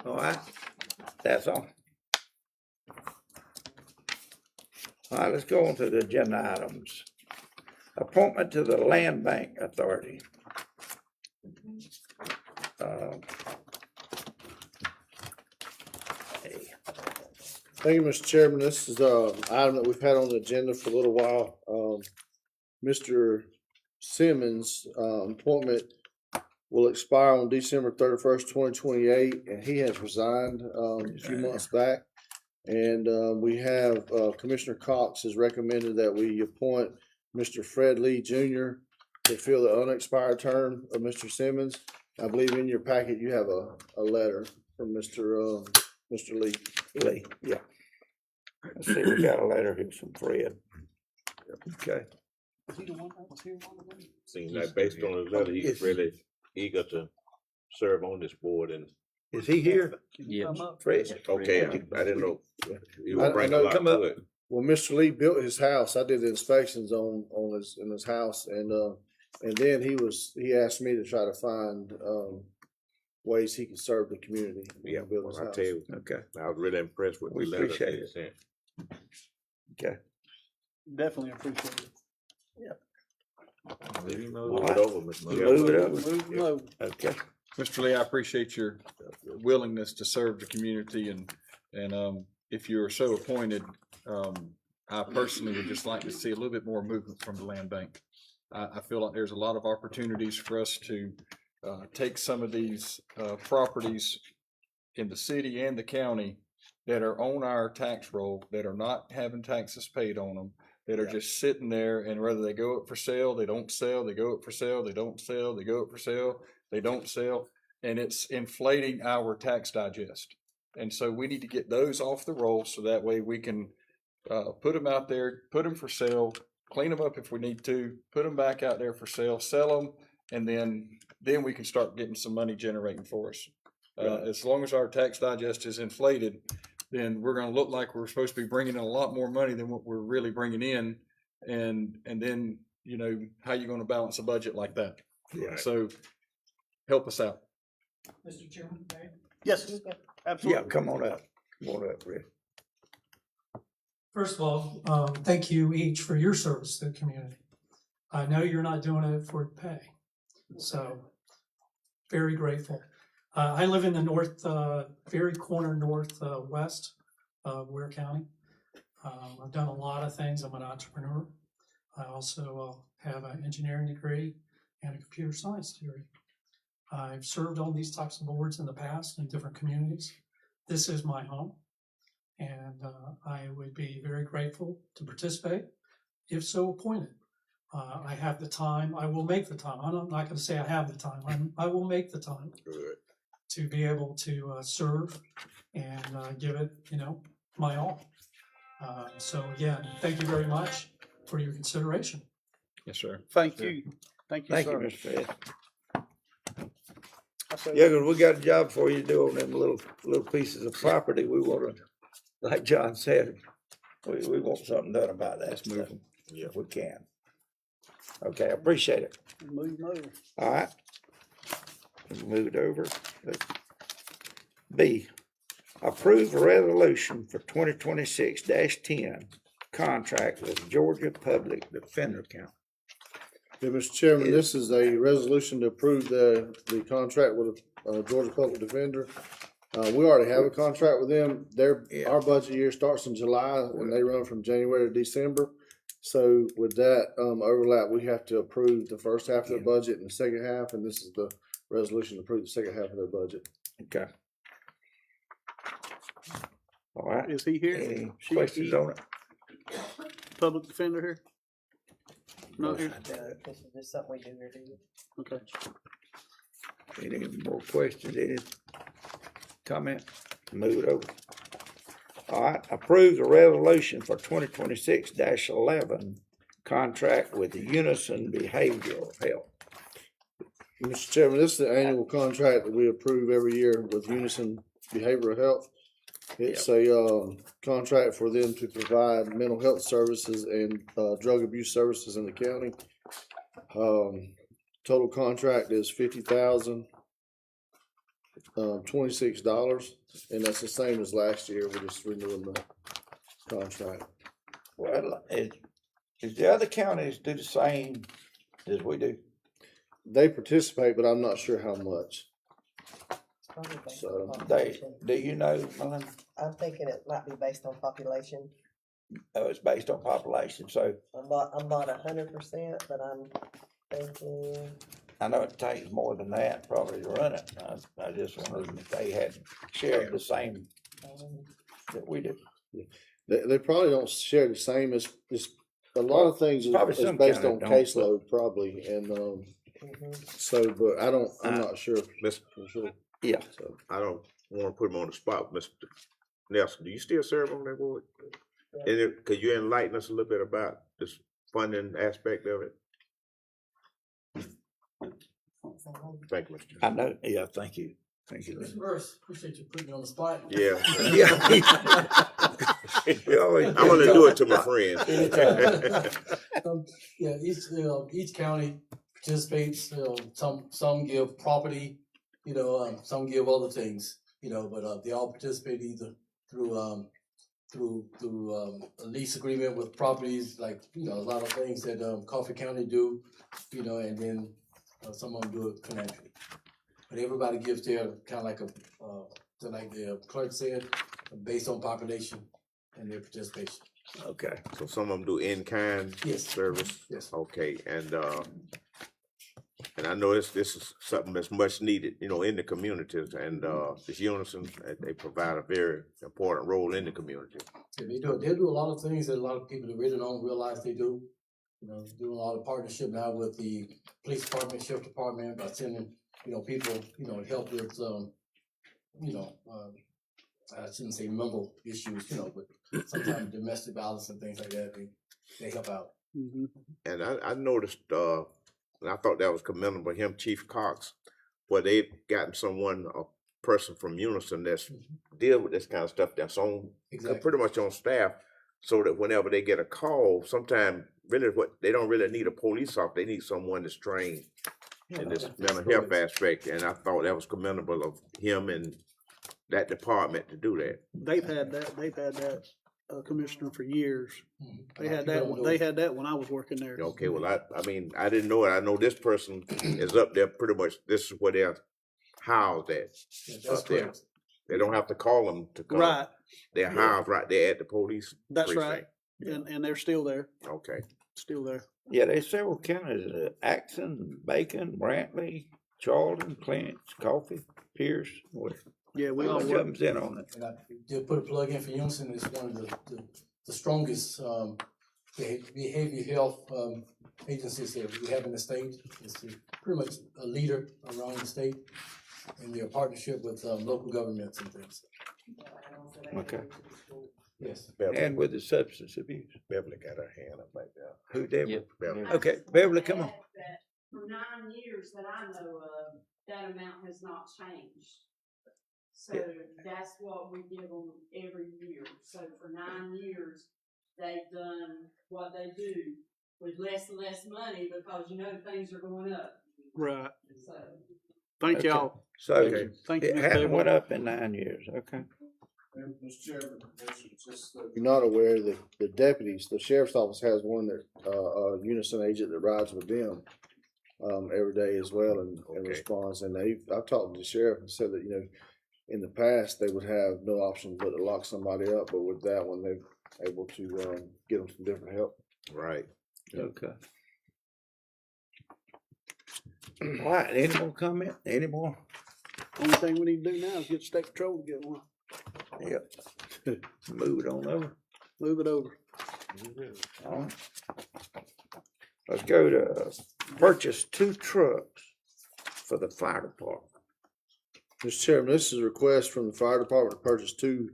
All right, that's all. All right, let's go on to the agenda items. Appointment to the Land Bank Authority. Thank you, Mr. Chairman. This is an item that we've had on the agenda for a little while. Mr. Simmons' appointment will expire on December 31st, 2028, and he has resigned a few months back. And we have Commissioner Cox has recommended that we appoint Mr. Fred Lee Jr. to fill the unexpired term of Mr. Simmons. I believe in your packet you have a letter from Mr. Lee. Lee, yeah. Let's see, we got a letter here from Fred. Okay. Seems like based on his letter, he's really eager to serve on this board and, Is he here? Yeah. Fred? okay, I didn't know. You I were bringing a know- lot come to up. it. Well, Mr. Lee built his house. I did the inspections in his house, and then he asked me to try to find ways he could serve the community. Yeah, build his well, I house. tell you, Okay, I was really impressed with the We letter appreciate he it. sent. okay. Definitely appreciate it. Move it over, Mr. Move Chairman. it over. Move it over. Okay. Mr. Lee, I appreciate your willingness to serve the community and if you're so appointed, I personally would just like to see a little bit more movement from the land bank. I feel like there's a lot of opportunities for us to take some of these properties in the city and the county that are on our tax roll, that are not having taxes paid on them, that are just sitting there, and whether they go up for sale, they don't sell, they go up for sale, they don't sell, they go up for sale, they don't sell, and it's inflating our tax digest. And so we need to get those off the roll so that way we can put them out there, put them for sale, clean them up if we need to, put them back out there for sale, sell them, and then we can start getting some money generating for us. As long as our tax digest is inflated, then we're going to look like we're supposed to be bringing in a lot more money than what we're really bringing in, and then how you going to balance a budget like that? Yeah. So help us out. Mr. Chairman, may I? Yes, absolutely. Yeah, come on up, Rick. First of all, thank you each for your service to the community. I know you're not doing it for pay, so very grateful. I live in the north, very corner northwest of Ware County. I've done a lot of things. I'm an entrepreneur. I also have an engineering degree and a computer science degree. I've served on these types of boards in the past in different communities. This is my home, and I would be very grateful to participate if so appointed. I have the time. I will make the time. I'm not going to say I have the time. I will make the time to be able to serve and give it, my all. So again, thank you very much for your consideration. Yes, sir. Thank you. Thank you, Thank you, sir. Mr. Fred. I say- Yeah, 'cause we got a job for you to do on them little pieces of property. We want to, like John said, we want something done about that. Let's move them if we can. Okay, I appreciate it. Move over. All right. Move it over. B, approve a resolution for 2026-10 contract with Georgia Public Defender Council. Yeah, Mr. Chairman, this is a resolution to approve the contract with Georgia Public Defender. We already have a contract with them. Our budget year starts in July and they run from January to December. So with that overlap, we have to approve the first half of their budget and the second half, and this is the resolution to approve the second half of their budget. Okay. All right. Is he here? Any She- questions on it? Public defender here? Not here? This is just something we do every year. Okay. Any more questions, any comment? Move it over. All right, approve the resolution for 2026-11 contract with Unison Behavioral Health. Mr. Chairman, this is the annual contract that we approve every year with Unison Behavioral Health. It's a contract for them to provide mental health services and drug abuse services in the county. Total contract is $50,026, and that's the same as last year. We're just renewing the contract. Well, is the other counties do the same as we do? They participate, but I'm not sure how much. Probably based So, on They, population. do you know, Melanie? I'm thinking it might be based on population. Oh, it's based on population, so I'm not 100%, but I'm thinking, I know it takes more than that probably to run it. I just wondered if they had shared the same that we do. They probably don't share the same as a lot of things Probably is some based counties on don't, caseload probably, and so, but I'm not sure Miss, for sure. Yeah. So I don't want to put him on the spot, Mr. Nelson. Do you still serve on that board? And could you enlighten us a little bit about this funding aspect of it? Thank you, Mr. I know, yeah, thank you. Thank you. Mr. Burris, appreciate you putting me on the spot. Yeah. Yeah. I'm gonna do it to my friends. Yeah, each county participates, some give property, some give other things, but they all participate either through a lease agreement with properties, like, a lot of things that Coffee County do, and then some of them do it financially. but everybody gives their, kind of like like the clerk said, based on population and their participation. Okay. So some of them do in-kind Yes. service? Yes. Okay, and I know this is something that's much needed, you know, in the communities, and this Unison, they provide a very important role in the community. Yeah, they do a lot of things that a lot of people that really don't realize they do. You know, doing a lot of partnership now with the police department, sheriff department, by sending, you know, people, you know, to help with, you know, I shouldn't say mental issues, you know, but sometimes domestic violence and things like that, they help out. Mm-hmm. And I noticed, and I thought that was commendable, him, Chief Cox, where they've gotten a person from Unison that's deal with this kind of stuff that's on, pretty much on staff, so that whenever they get a call, sometimes really they don't really need a police officer, they need someone that's trained in this mental health aspect, and I thought that was commendable of him and that department to do that. They've had that commissioner for years. Mm-hmm. They had that when I was working there. Okay, well, I mean, I didn't know it. I know this person is up there pretty much, this is where they're housed at. That's up there. correct. They don't have to call them to come. Right. They're housed right there at the police That's precinct. right. And they're still there. Okay. Still there. Yeah, there's several counties, Axon, Bacon, Brantley, Charlton, Clinch, Coffee, Pierce. Yeah, we all Most of work. them's in on it. And I did put a plug in for Unison. It's one of the strongest behavioral health agencies that we have in the state. It's pretty much a leader around the state in their partnership with local governments and things. Okay. Yes. And with the substance abuse. Beverly got her hand up like that. Who, Deborah? Beverly. Okay, Beverly, come on. That for 9 years that I know of, that amount has not changed. So that's what we give them every year. So for 9 years, they've done what they do with less and less money because, you know, things are going up. Right. So. Thank y'all. So Thank you, it Ms. hasn't Beverly. went up in 9 years, okay. Mr. Chairman, just so you're not aware that the deputies, the sheriff's office has one that, a Unison agent that rides with them every day as well and responds. And I've talked to the sheriff and said that, you know, in the past, they would have no option but to lock somebody up, but with that one, they're able to get them some different help. Right. Okay. All right, any more comment? Any more? Only thing we need to do now is get state patrol to get one. Yep. Move it on over. Move it over. All right. Let's go to purchase 2 trucks for the fire department. Mr. Chairman, this is a request from the fire department to purchase 2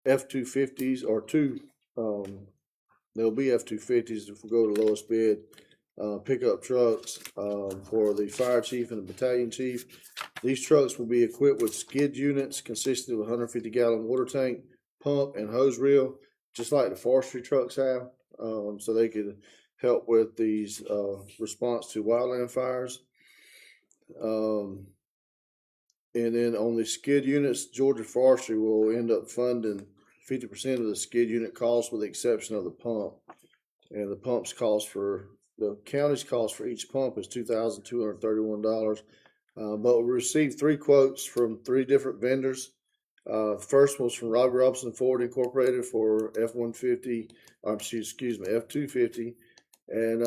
F-250s or 2, there'll be F-250s if we go to the lowest bid, pickup trucks for the fire chief and the battalion chief. These trucks will be equipped with skid units consisting of a 150-gallon water tank, pump, and hose reel, just like the forestry trucks have, so they could help with these response to wildland fires. And then on the skid units, Georgia Forestry will end up funding 50% of the skid unit cost with the exception of the pump. And the pump's cost the county's cost for each pump is $2,231. But we received 3 quotes from 3 different vendors. First was from Robbie Robinson Ford Incorporated for F-250, and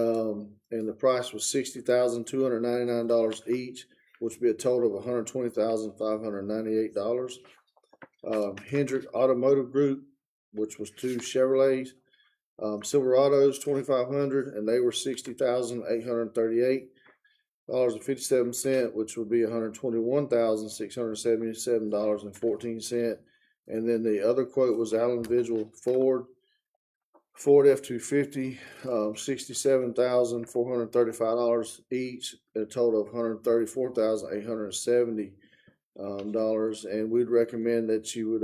the price was $60,299 each, which would be a total of $120,598. Hendrick Automotive Group, which was 2 Chevrolets, Silverados 2,500, and they were $60,838.57, which would be $121,677.14. And then the other quote was Allen Vigil Ford F-250, $67,435 each, a total of $134,870. And we'd recommend that you would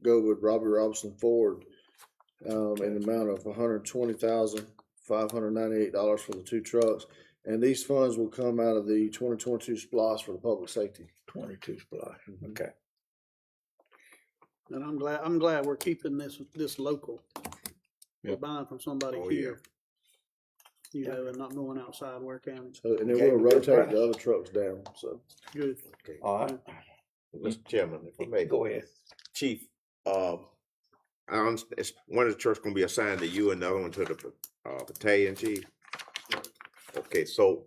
go with Robbie Robinson Ford in the amount of $120,598 for the 2 trucks. And these funds will come out of the 2022 SPLOST for the public safety. 22 splash. Okay. And I'm glad we're keeping this local. We're buying from somebody here. you know, and not going outside Ware County. So, and then Gave we'll a good rotate price. the other trucks down, so. Good. All right, Mr. Chairman, if I may. go ahead. Chief, it's one of the trucks gonna be assigned to you and the other one to the, battalion chief. Okay, so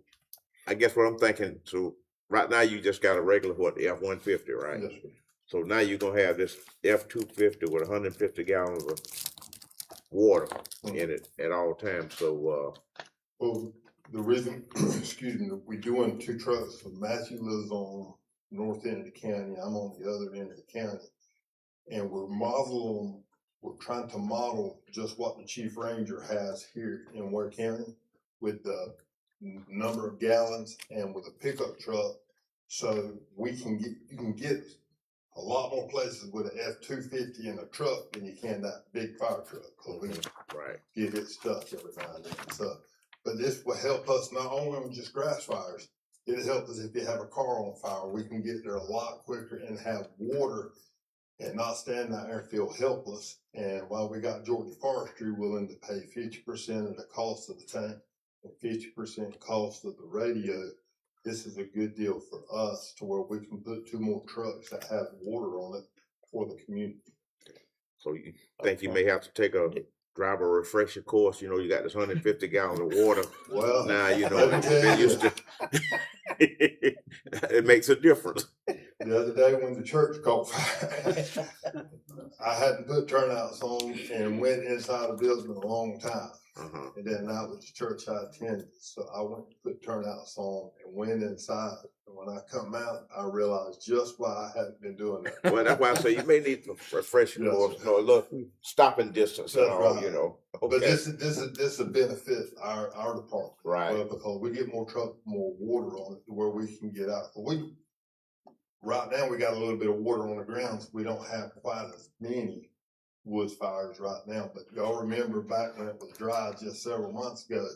I guess what I'm thinking, so right now you just got a regular, what, the F-150, right? Yes, sir. So now you're gonna have this F-250 with 150 gallons of water in it at all times, so, Well, the reason, excuse me, we're doing two trucks, so Matthew lives on north end of the county, I'm on the other end of the county. And we're trying to model just what the chief ranger has here in Ware County with the number of gallons and with a pickup truck. So you can get a lot more places with an F-250 in a truck than you can that big fire truck. Cause we can right. get it stuck every now and then. So, but this will help us not only on just grass fires, it'll help us if you have a car on fire, we can get there a lot quicker and have water and not stand out there and feel helpless. And while we got Georgia Forestry willing to pay 50% of the cost of the tank and 50% cost of the radio, this is a good deal for us to where we can put two more trucks that have water on it for the community. So you think you may have to take a driver refresher course, you know, you got this 150 gallons of water. Well, Now, you know, let me tell been you, used to, it makes a difference. the other day when the church caught fire, I hadn't put turnouts on and went inside the building a long time. Uh-huh. And then that was the church I attended. So I went to put turnouts on and went inside. And when I come out, I realized just why I hadn't been doing that. Well, that's why I say you may need a refresher Yes, course, sir. no, look, stopping distance and That's all, right. you know. But Okay. this will benefit our department. Right. Well, because we get more water on it to where we can get out. Right now we got a little bit of water on the ground, so we don't have quite as many woods fires right now. But y'all remember back when it was dry just several months ago,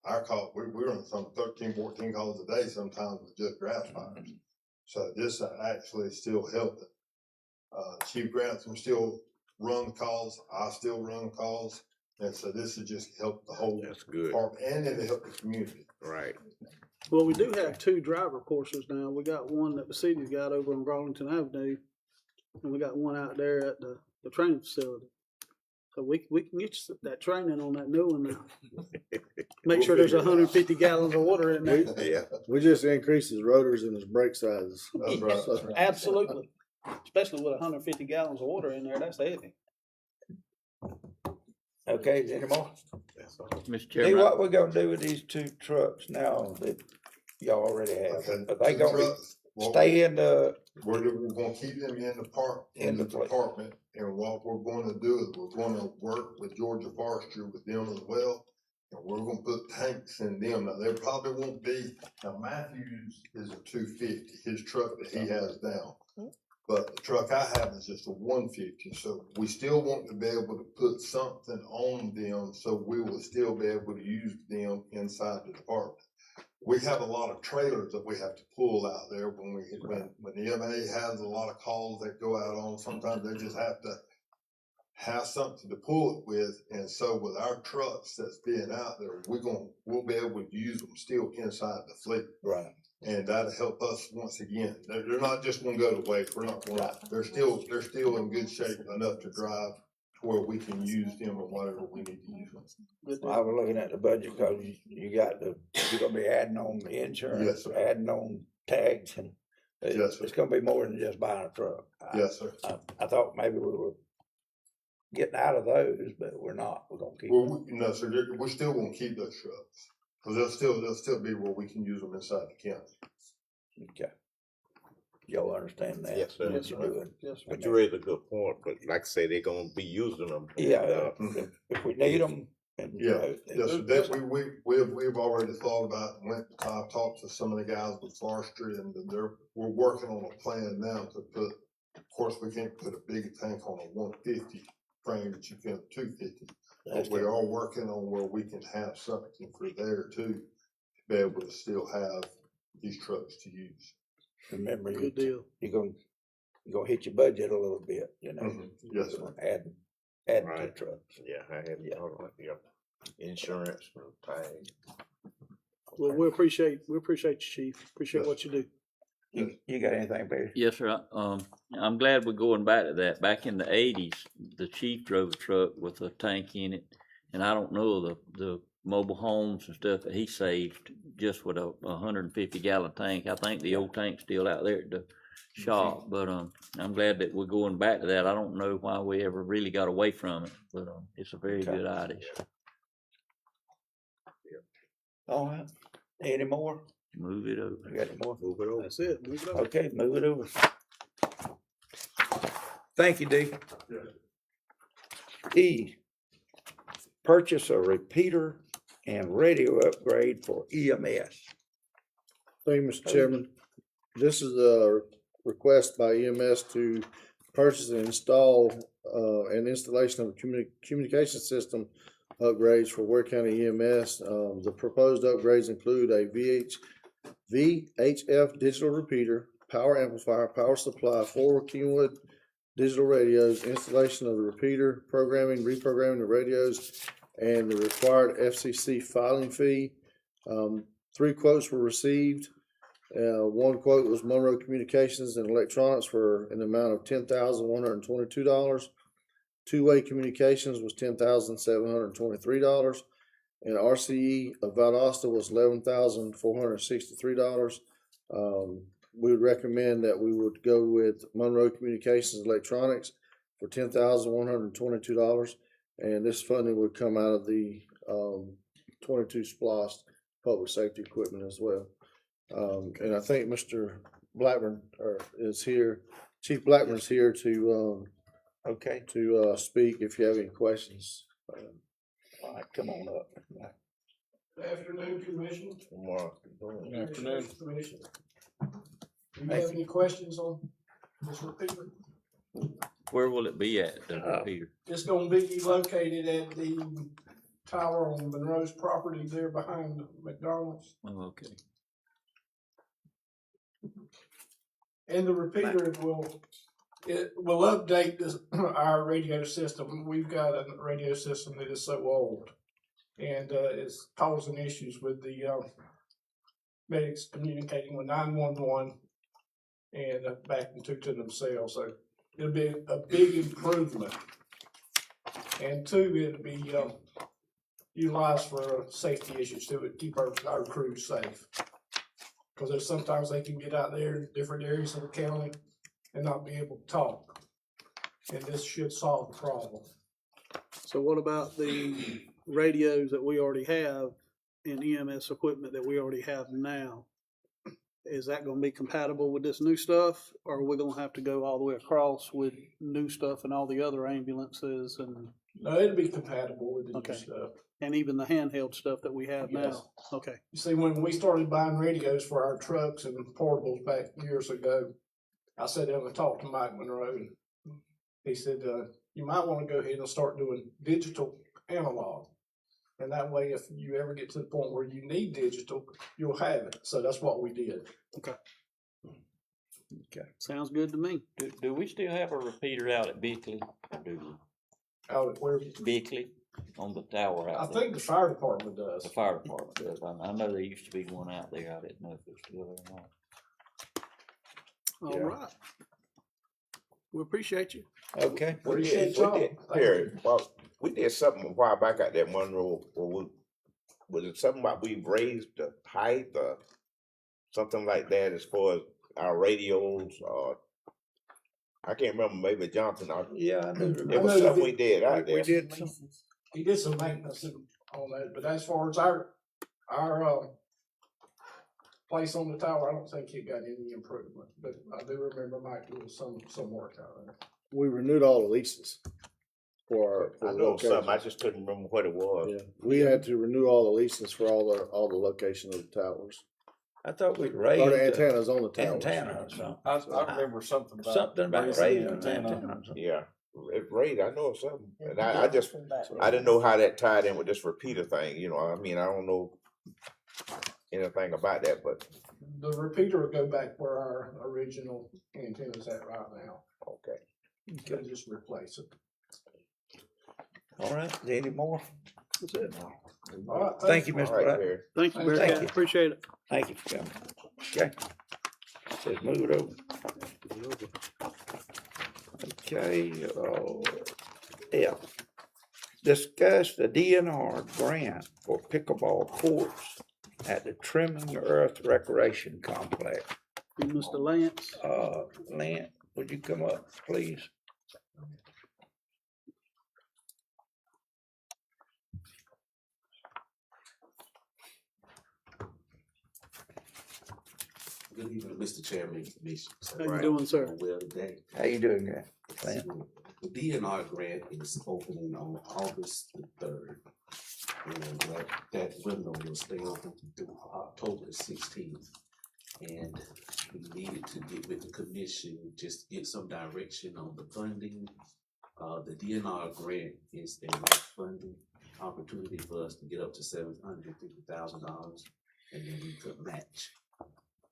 our call, we were on some 13, 14 calls a day sometimes with just grass fires. So this actually still helping. Chief Grantham still run the calls, I still run the calls. And so this has just helped the whole That's good. department and it'll help the community. Right. Well, we do have two driver courses now. We got one that the city's got over on Garlington Avenue, and we got one out there at the training facility. So we can get you that training on that new one now. Make sure there's 150 gallons of water in there. Yeah. We just increased his rotors and his brake sizes. That's right. So- Absolutely. Especially with 150 gallons of water in there, that's heavy. Okay, any more? Mr. See Chairman, what we're gonna do with these two trucks now that y'all already have? Okay. Are they Two gonna trucks, stay in the, we're gonna keep them in the place. department, and what we're gonna do is we're gonna work with Georgia Forestry with them as well. And we're gonna put tanks in them. Now, there probably won't be, now Matthews is a 250, his truck that he has now. But the truck I have is just a 150, so we still want to be able to put something on them, so we will still be able to use them inside the department. We have a lot of trailers that we have to pull out there when EMA has a lot of calls that go out on, sometimes they just have to have something to pull it with. And so with our trucks that's being out there, we'll be able to use them still inside the fleet. right, And that'll help us once again. They're not just gonna go to waste. We're not gonna, they're still in good shape enough to drive to where we can use them or whatever we need to use them. I was looking at the budget, cause you're gonna be adding on the insurance, Yes, sir. adding on tags and Yes, sir. it's gonna be more than just buying a truck. Yes, sir. I thought maybe we were getting out of those, but we're not. We're gonna keep. Well, no, sir, we're still gonna keep those trucks. Cause they'll still be where we can use them inside the county. Okay. Y'all understand that? Yes, sir. What you're doing? Yes, sir. But you raised a good point, but like I say, they're gonna be using them. Yeah, if we need them. And, Yeah, yes, sir. That we've already thought about, I've talked to some of the guys with forestry and we're working on a plan now to put, of course, we can't put a big tank on a 150 frame that you can 250. But we are working on where we can have something for there too, to be able to still have these trucks to use. Remember, Good deal. you're gonna hit your budget a little bit, you know. Mhm. Yes, sir. Adding to Right. trucks. Yeah, I had, Yeah. all right, yeah. insurance, tag. Well, we appreciate you, Chief. Appreciate what you do. You got anything, Barry? Yes, sir. I'm glad we're going back to that. Back in the '80s, the chief drove a truck with a tank in it, and I don't know the mobile homes and stuff that he saved just with a 150-gallon tank. I think the old tank's still out there at the shop, but I'm glad that we're going back to that. I don't know why we ever really got away from it, but it's a very good idea. All right. Any more? Move it over. You got any more? Move it over. That's it. Move it over. Okay, move it over. Thank you, D. E, purchase a repeater and radio upgrade for EMS. Thank you, Mr. Chairman. This is a request by EMS to purchase and install an installation of a communication system upgrades for Ware County EMS. The proposed upgrades include a VHF digital repeater, power amplifier, power supply, 4 Kingwood digital radios, installation of the repeater, programming, reprogramming the radios, and the required FCC filing fee. 3 quotes were received. One quote was Monroe Communications and Electronics for an amount of $10,122. Two-way communications was $10,723, and RCE of Valdosta was $11,463. We would recommend that we would go with Monroe Communications Electronics for $10,122, and this funding would come out of the 22 SPLOST public safety equipment as well. And I think Mr. Blackburn is here. Chief Blackburn is here to speak if you have any questions. All right, come on up. Good afternoon, Commission. Good afternoon. Commission. Do you have any questions on this repeater? Where will it be at, the repeater? It's gonna be located at the tower on Monroe's property there behind McDonald's. Oh, okay. And the repeater it will update this, our radio system. We've got a radio system that is so old, and it's causing issues with the medics communicating with 911 and back into to themselves. So it'll be a big improvement. And 2, it'll be utilized for safety issues too. It keep our crews safe. Because there's sometimes they can get out there in different areas of the county and not be able to talk. And this should solve the problem. So what about the radios that we already have and EMS equipment that we already have now? Is that gonna be compatible with this new stuff, or are we gonna have to go all the way across with new stuff and all the other ambulances and? No, it'll be compatible with the new Okay. stuff. And even the handheld stuff that we have Yes. now? Okay. You see, when we started buying radios for our trucks and portables back years ago, I sat down and talked to Mike Monroe, and he said, you might want to go ahead and start doing digital analog. And that way, if you ever get to the point where you need digital, you'll have it. So that's what we did. Okay. Sounds good to me. Do we still have a repeater out at Bickley? Or do we? Out at where? Bickley, on the tower out I there. think the fire department does. The fire department does. I know there used to be one out there. I didn't know if it's still there or not. All right. We appreciate you. Okay. We did, we did something a while back out there, Monroe. Was it something about we raised the height or something like that as far as our radios? I can't remember. Maybe Johnson. Yeah, I do remember. It was something we did out there. We did some. He did some maintenance on that, but as far as our place on the tower, I don't think it got any improvement. But I do remember Mike doing some work out there. We renewed all the leases for I the know something. I locations. just couldn't remember what it was. Yeah, we had to renew all the leases for all the location of the towers. I thought we'd raised Or the antennas on the towers. antenna or something. I remember something about raising raising the antenna. antenna. Yeah, it raised. I know something, and I just I didn't know how that tied in with this repeater thing. You know, I mean, I don't know anything about that, but The repeater will go back where our original antenna's at right now. okay. You can just replace it. All right, any more? That's it. All right, Thank you, All Mr. right, Black. Terry. Thank you, Thank Barry. you. Appreciate it. Thank you for coming. Okay. Let's move it over. Okay, yeah. Discuss the DNR grant for pickleball courts at the Trimming Earth Recreation Complex. Mr. Lance. Lance, would you come up, please? Good evening, Mr. Chairman and Commission. How you doing, sir? Well today. How you doing, Lance? The DNR grant is opening on August the 3rd. And that window will stay open through October 16th. And we needed to get with the commission, just get some direction on the funding. The DNR grant is a funding opportunity for us to get up to $750,000, and then we could match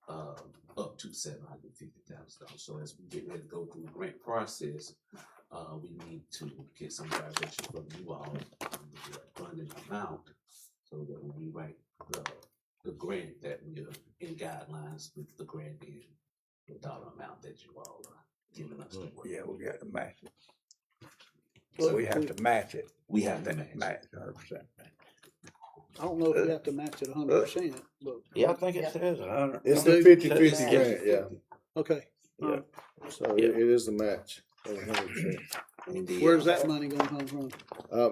up to $750,000. So as we get ready to go through the grant process, we need to get some direction from you all on the funding amount, so that when we write the grant, that we're in guidelines with the grant and the dollar amount that you all are giving us. Yeah, we got to match it. So we have to match it. We have to match 100%. I don't know if we have to match it 100%, but. Yeah, I think it says 100. It's the 50-50 grant, yeah. Okay. Yeah. So it is a match. 100%. Where's that money gonna come from?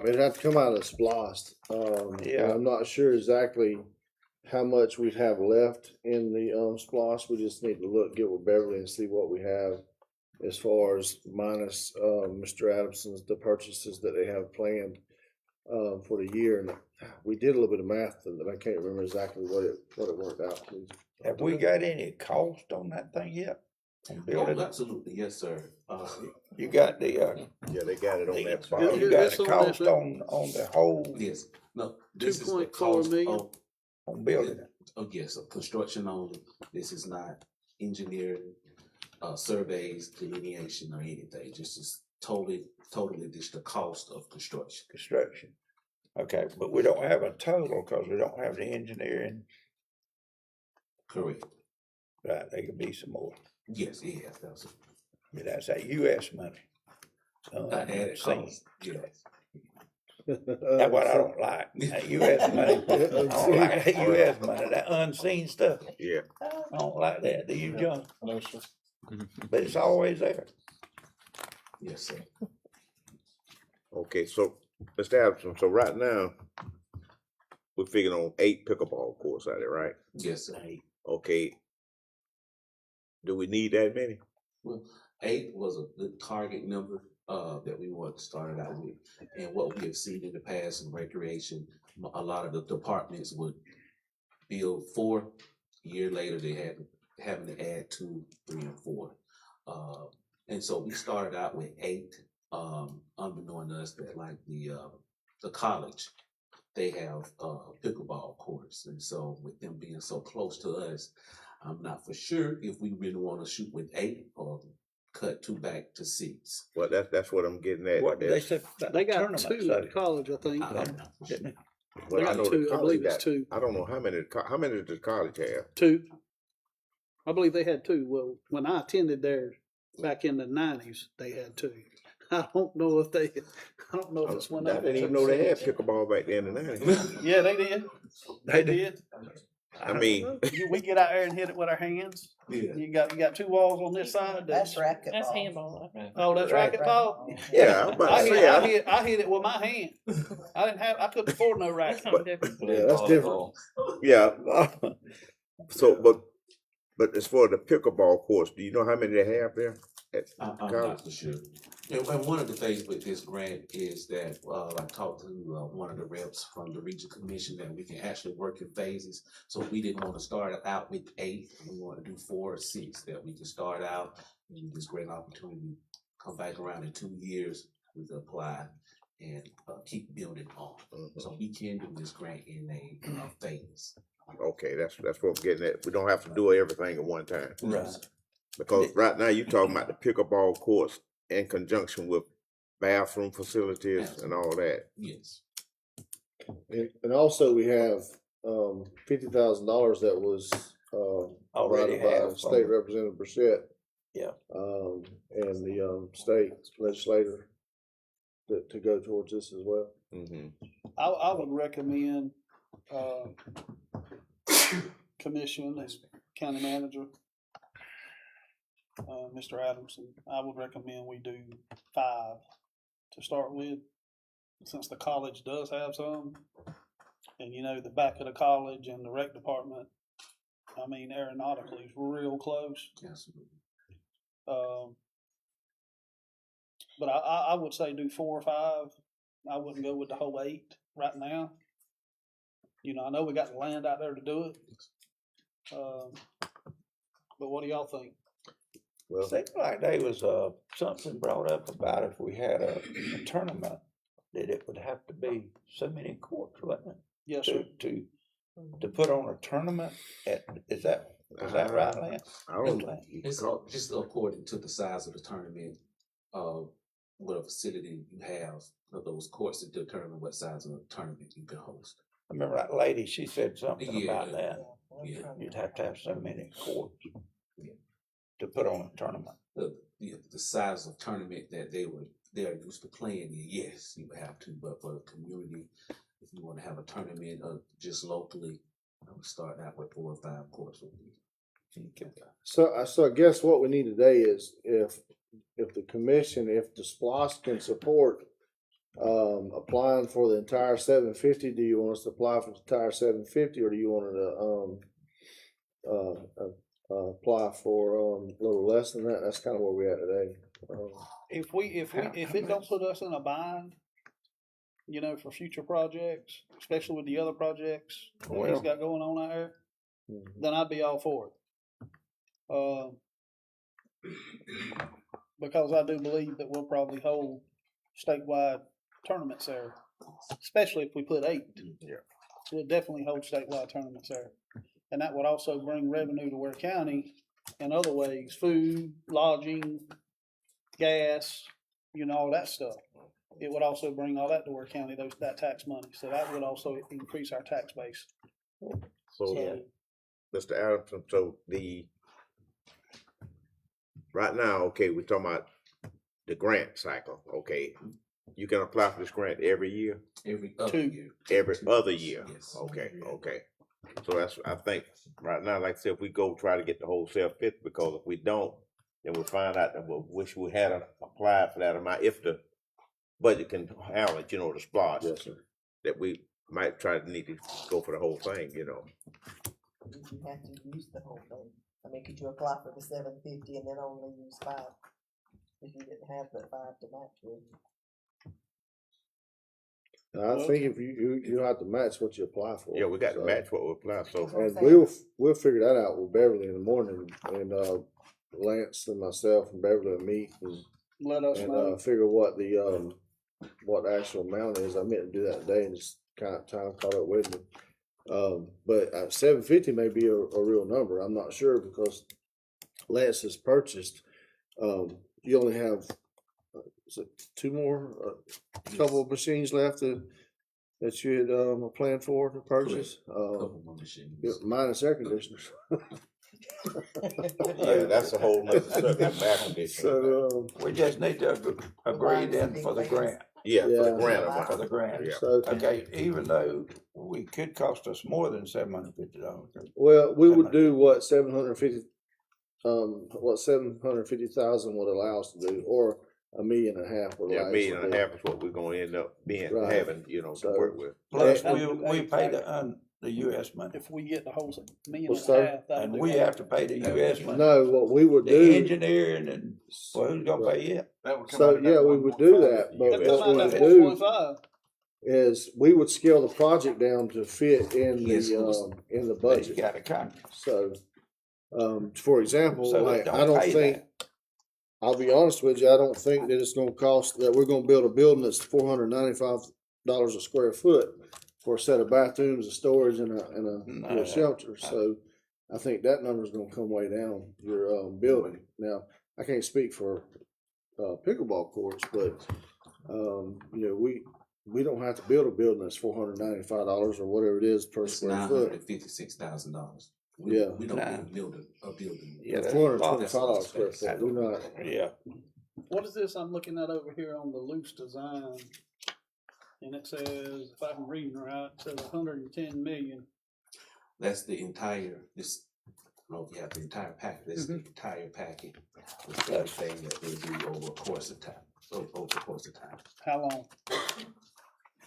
It'd have to come out of SPLOST. Yeah. I'm not sure exactly how much we'd have left in the SPLOST. We just need to get with Beverly and see what we have as far as minus Mr. Adamson's, the purchases that they have planned for the year. And we did a little bit of math, and I can't remember exactly what it worked out to. Have we got any cost on that thing yet? Oh, absolutely, yes, sir. You got the Yeah, they got it on that file. you got the cost on the whole Yes, no, this is the 2.4 cost million? on building it. Oh, yes, so construction only. This is not engineering, surveys, delineation, or anything. This is totally just the cost of construction. Construction. Okay, but we don't have a total because we don't have the engineering. Correct. Right, there could be some more. Yes, yes, that's it. But that's that US money. Added Seen. cost, yes. That's what I don't like. That US money. I don't like that US money, that unseen stuff. Yeah. I don't like that. Do you, John? No, sir. But it's always there. Yes, sir. Okay, so Mr. Adamson, so right now, we're figuring on 8 pickleball courts out there, right? Yes, sir. Okay. Do we need that many? Well, 8 was a good target number that we wanted to start it out with. And what we have seen in the past in recreation, a lot of the departments would build 4. A year later, they had having to add 2, 3, and 4. And so we started out with 8, unbeknown to us that like the college, they have pickleball courts. And so with them being so close to us, I'm not for sure if we really want to shoot with 8 or cut 2 back to 6. Well, that's what I'm getting at. What they said? They got 2 at the college, I think. Didn't they? Well, They I got know 2, the I believe college it's got, 2. I don't know how many does the college have? 2. I believe they had 2. Well, when I attended there back in the 90s, they had 2. I don't know if it's one I of didn't even know they had pickleball back then in the 90s. Yeah, they did. They did. I mean, We get out there and hit it with our hands. Yeah. You got 2 walls on this side. That's racquetball. That's handball. Oh, that's racquetball. yeah, I'm about to say, I hit it with my hand. I couldn't afford no racket. Something different. Yeah, that's different. yeah. So, but as far as the pickleball courts, do you know how many they have there at I'm college? not for sure. And one of the things with this grant is that I talked to one of the reps from the Region Commission that we can actually work in phases. So we didn't want to start out with 8. We want to do 4 or 6 that we can start out and this great opportunity come back around in 2 years. We can apply and keep building on. So we can do this grant in a phase. Okay, that's what I'm getting at. We don't have to do everything at one time. Right. Because right now you're talking about the pickleball courts in conjunction with bathroom facilities and all that. Yes. And also we have, $50,000 that was, Already provided by have State from- Representative Burchett. Yeah. And the, state legislator to go towards this as well. Mm-hmm. I would recommend, commission as county manager, Mr. Adamson, I would recommend we do 5 to start with, since the college does have some. And you know, the back of the college and the rec department, I mean, aeronautically is real close. Absolutely. But I would say do 4 or 5. I wouldn't go with the whole 8 right now. You know, I know we got the land out there to do it. But what do y'all think? Well, seemed like there was something brought up about if we had a tournament, that it would have to be so many courts, wasn't it? Yes, sir. To put on a tournament, is that right, Lance? I don't. It's just according to the size of the tournament, what a facility you have of those courts to determine what size of tournament you can host. I remember that lady, she said something Yeah. about that. Yeah. You'd have to have so many courts to put on a tournament. The size of tournament that they're used to playing in, yes, you would have to, but for the community, if you want to have a tournament just locally, I would start out with 4 or 5 courts. So I guess what we need today is if the commission, if the SPLOST can support applying for the entire 750, do you want us to apply for the entire 750, or do you want to apply for a little less than that? That's kind of where we're at today. If it don't put us in a bind, you know, for future projects, especially with the other projects that he's got going on out there, then I'd be all for it. Because I do believe that we'll probably hold statewide tournaments there, especially if we put 8. Yeah. We'll definitely hold statewide tournaments there. And that would also bring revenue to Ware County in other ways, food, lodging, gas, you know, all that stuff. It would also bring all that to Ware County, that tax money. So that would also increase our tax base. So, Mr. Adamson, so right now, okay, we're talking about the grant cycle, okay? You can apply for this grant every year? Every other 2. year. Every other year? Yes. Okay. So that's, I think, right now, like I said, if we go try to get the whole 750, because if we don't, then we'll find out that we wish we had applied for that amount, if the budget can handle it, you know, the SPLOST. Yes, sir. That we might try to need to go for the whole thing, you know. You have to use the whole thing. I mean, could you apply for the 750 and then only use 5 if you didn't have the 5 to match with? I think if you have to match what you apply for. Yeah, we got to match what we apply, so. And we'll figure that out with Beverly in the morning, and Lance and myself and Beverly will meet Let us know. figure what the actual amount is. I meant to do that today, and just kind of time caught up with me. But 750 may be a real number. I'm not sure, because Lance has purchased. You only have is it 2 more, a couple of machines left that you had planned for to purchase. Couple more machines. Minus air conditioners. Yeah, that's a whole nother subject, air conditioning. So We just need to agree then for the grant. Yeah, for the Yeah. grant amount. For the grant. Yeah. So Okay, even though we could cost us more than $750. well, we would do what 750. What 750,000 would allow us to do, or $1.5 million would Yeah, allow us $1.5 million to do. is what we're gonna end up Right. having, you know, to So- work with. Plus, Hey, we pay the US money. If we get the whole $1.5 million, What's that? that'd And do we it. have to pay the US money. No, what we would The do. engineering and, well, who's gonna pay it? That would come So out of that yeah, we would do 1.5. that, but That'd come what out we of would that do 1.5. is we would scale the project down to fit in Yes, the They budget. got a contract. So, for example, So like they I don't pay think. that. I'll be honest with you, I don't think that it's gonna cost, that we're gonna build a building that's $495 a square foot for a set of bathrooms, a storage, and a shelter. So I think that number's gonna come way down your building. Now, I can't speak for pickleball courts, but you know, we don't have to build a building that's $495 or whatever it is per It's square foot. $956,000. Yeah. We don't need a building. Yeah, that's $425 square foot. We're not. Yeah. What is this I'm looking at over here on the loose design? And it says, if I'm reading right, it says 110 million. That's the entire, this, I don't know if you have the entire packet, this is the entire packet. It's everything that they do over a course of time, over the course of time. How long?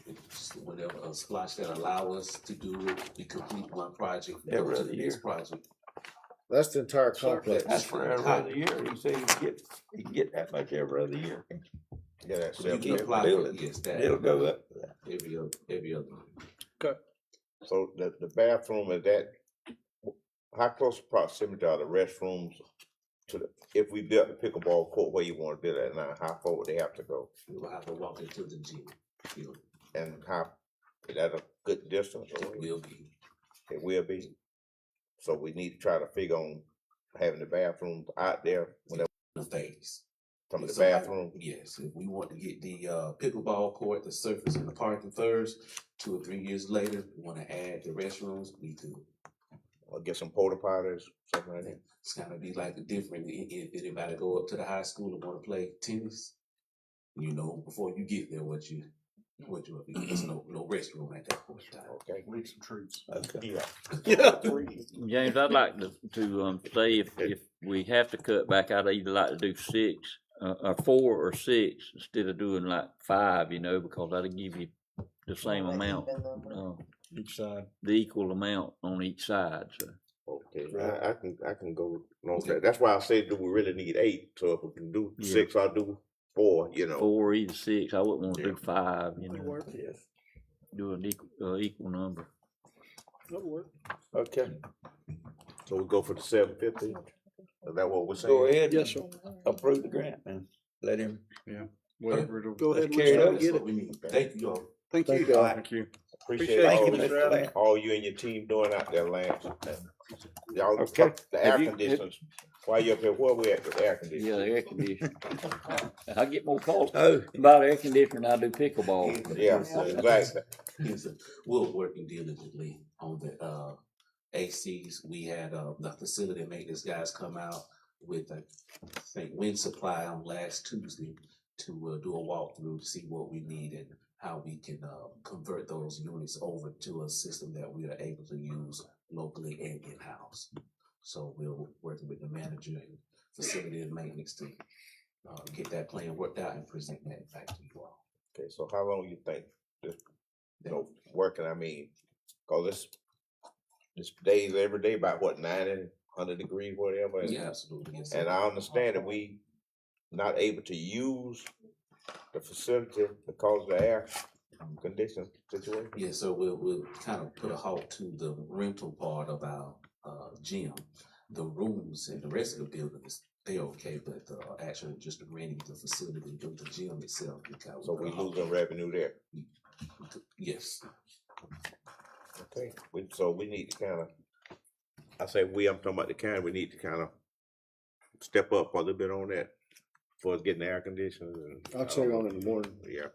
It's whatever, a splash that allow us to do it, we complete one project, we go Every to other the next year. project. That's the entire complex. That's for every other year. He said he can get that much every other year. Yeah, that's You can apply for it, yes, that. It'll go up. Every other. Okay. So the bathroom is that, how close proximity are the restrooms to the, if we built the pickleball court where you wanna build it now, how far would they have to go? We will have to walk into the gym. And how, is that a good distance? It will be. It will be. So we need to try to figure on having the bathrooms out there whenever. The phase. From the If somebody- bathroom? Yes, if we want to get the pickleball court, the surface and the parking first, 2 or 3 years later, we wanna add the restrooms, we could. Or get some porta potties, something like that. It's gonna be like the different, if anybody go up to the high school and wanna play tennis, you know, before you get there, what you, there's no restroom at that point in time. Okay. Leave some trees. Okay. Yeah. James, I'd like to say if we have to cut back, I'd either like to do 6 or 4 or 6 instead of doing like 5, you know, because that'll give you the same amount, Each side. the equal amount on each side, so. Okay, I can go along with that. That's why I say, do we really need 8? So if we can do 6, I'll do 4, you know. 4, either 6, I wouldn't want to do 5, you That'll know, work. Yes. do an equal number. That'll work. Okay. So we go for the 750? Is that what we're saying? Go ahead. Yes, sir. Approve the grant, man. Let him. Whatever it'll. Go ahead and Carry let's it go up. get That's it. what we need. Thank you all. Thank you. Thank you. Appreciate Thank all, you, Mr. Adams. all you and your team doing out there, Lance. Y'all, Okay. the air Have you- conditioners. While you up here, where we at with the air Yeah, conditioners? the air conditioner. I get more calls Oh, about air conditioner than I do pickleball. Yeah, exactly. Yes, sir. We're working diligently on the ACs. We had the facility maintenance guys come out with I think wind supply on last Tuesday to do a walkthrough to see what we need and how we can convert those units over to a system that we are able to use locally and in-house. So we're working with the manager and facility and maintenance to get that plan worked out and present that back to you all. Okay, so how long you think this, working, I mean, cause this days every day about what, 90, 100 degrees, whatever? And- Yeah, absolutely. Yes, sir. And I understand that we not able to use the facility because of the air condition situation. Yeah, so we'll kind of put a halt to the rental part of our gym. The rooms and the rest of the building they're okay, but actually just renting the facility, the gym itself. So we losing revenue there. Yes. Okay, so we need to kind of, I'm talking about the county, we need to kind of step up a little bit on that for getting the air conditioners. And, I'll check on it in the morning. Yeah.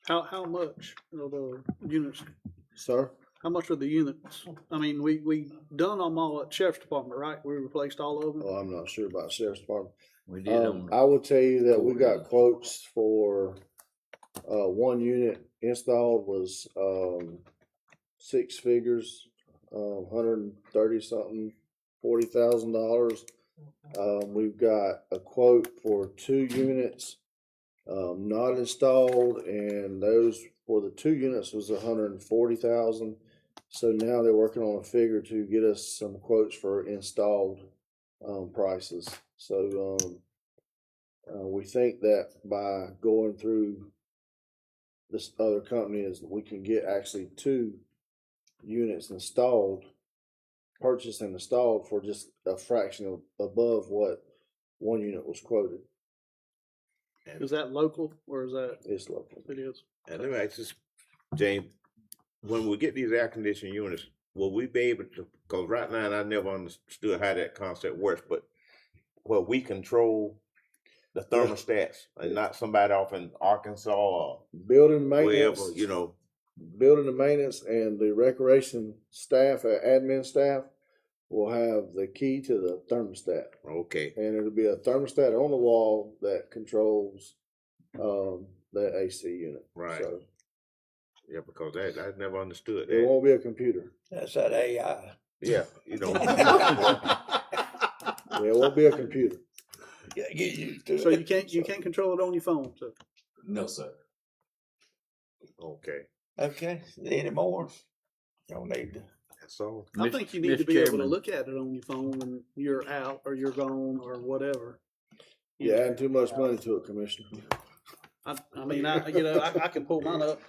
How much are the units? Sir? How much are the units? I mean, we done them all at Sheriff's Department, right? We replaced all of them? Oh, I'm not sure about Sheriff's Department. We did on I will tell you that we got quotes for one unit installed was 6 figures, 130 something, $40,000. We've got a quote for 2 units not installed, and those for the 2 units was 140,000. So now they're working on a figure to get us some quotes for installed prices. So we think that by going through this other company is we can get actually 2 units installed, purchased and installed for just a fraction of above what 1 unit was quoted. Is that local or is that? It's local. It is. And let me ask this, James, when we get these air conditioning units, will we be able to, because right now I never understood how that concept works, but will we control the thermostats, and not somebody off in Arkansas or Building wherever, maintenance, you know. building and maintenance and the recreation staff, admin staff will have the key to the thermostat. Okay. And it'll be a thermostat on the wall that controls, the AC unit. Right. So Yeah, because I never understood it that. won't be a computer. That's that AI. Yeah, you know. Yeah, it won't be a computer. Get used to So it. you can't control it on your phone, so. No, sir. Okay. Okay, any more? Y'all need to. That's all. I think you need to Mr. be able to Chairman. look at it on your phone when you're out or you're gone or whatever. You're adding too much money to it, Commissioner. I mean, I can pull mine up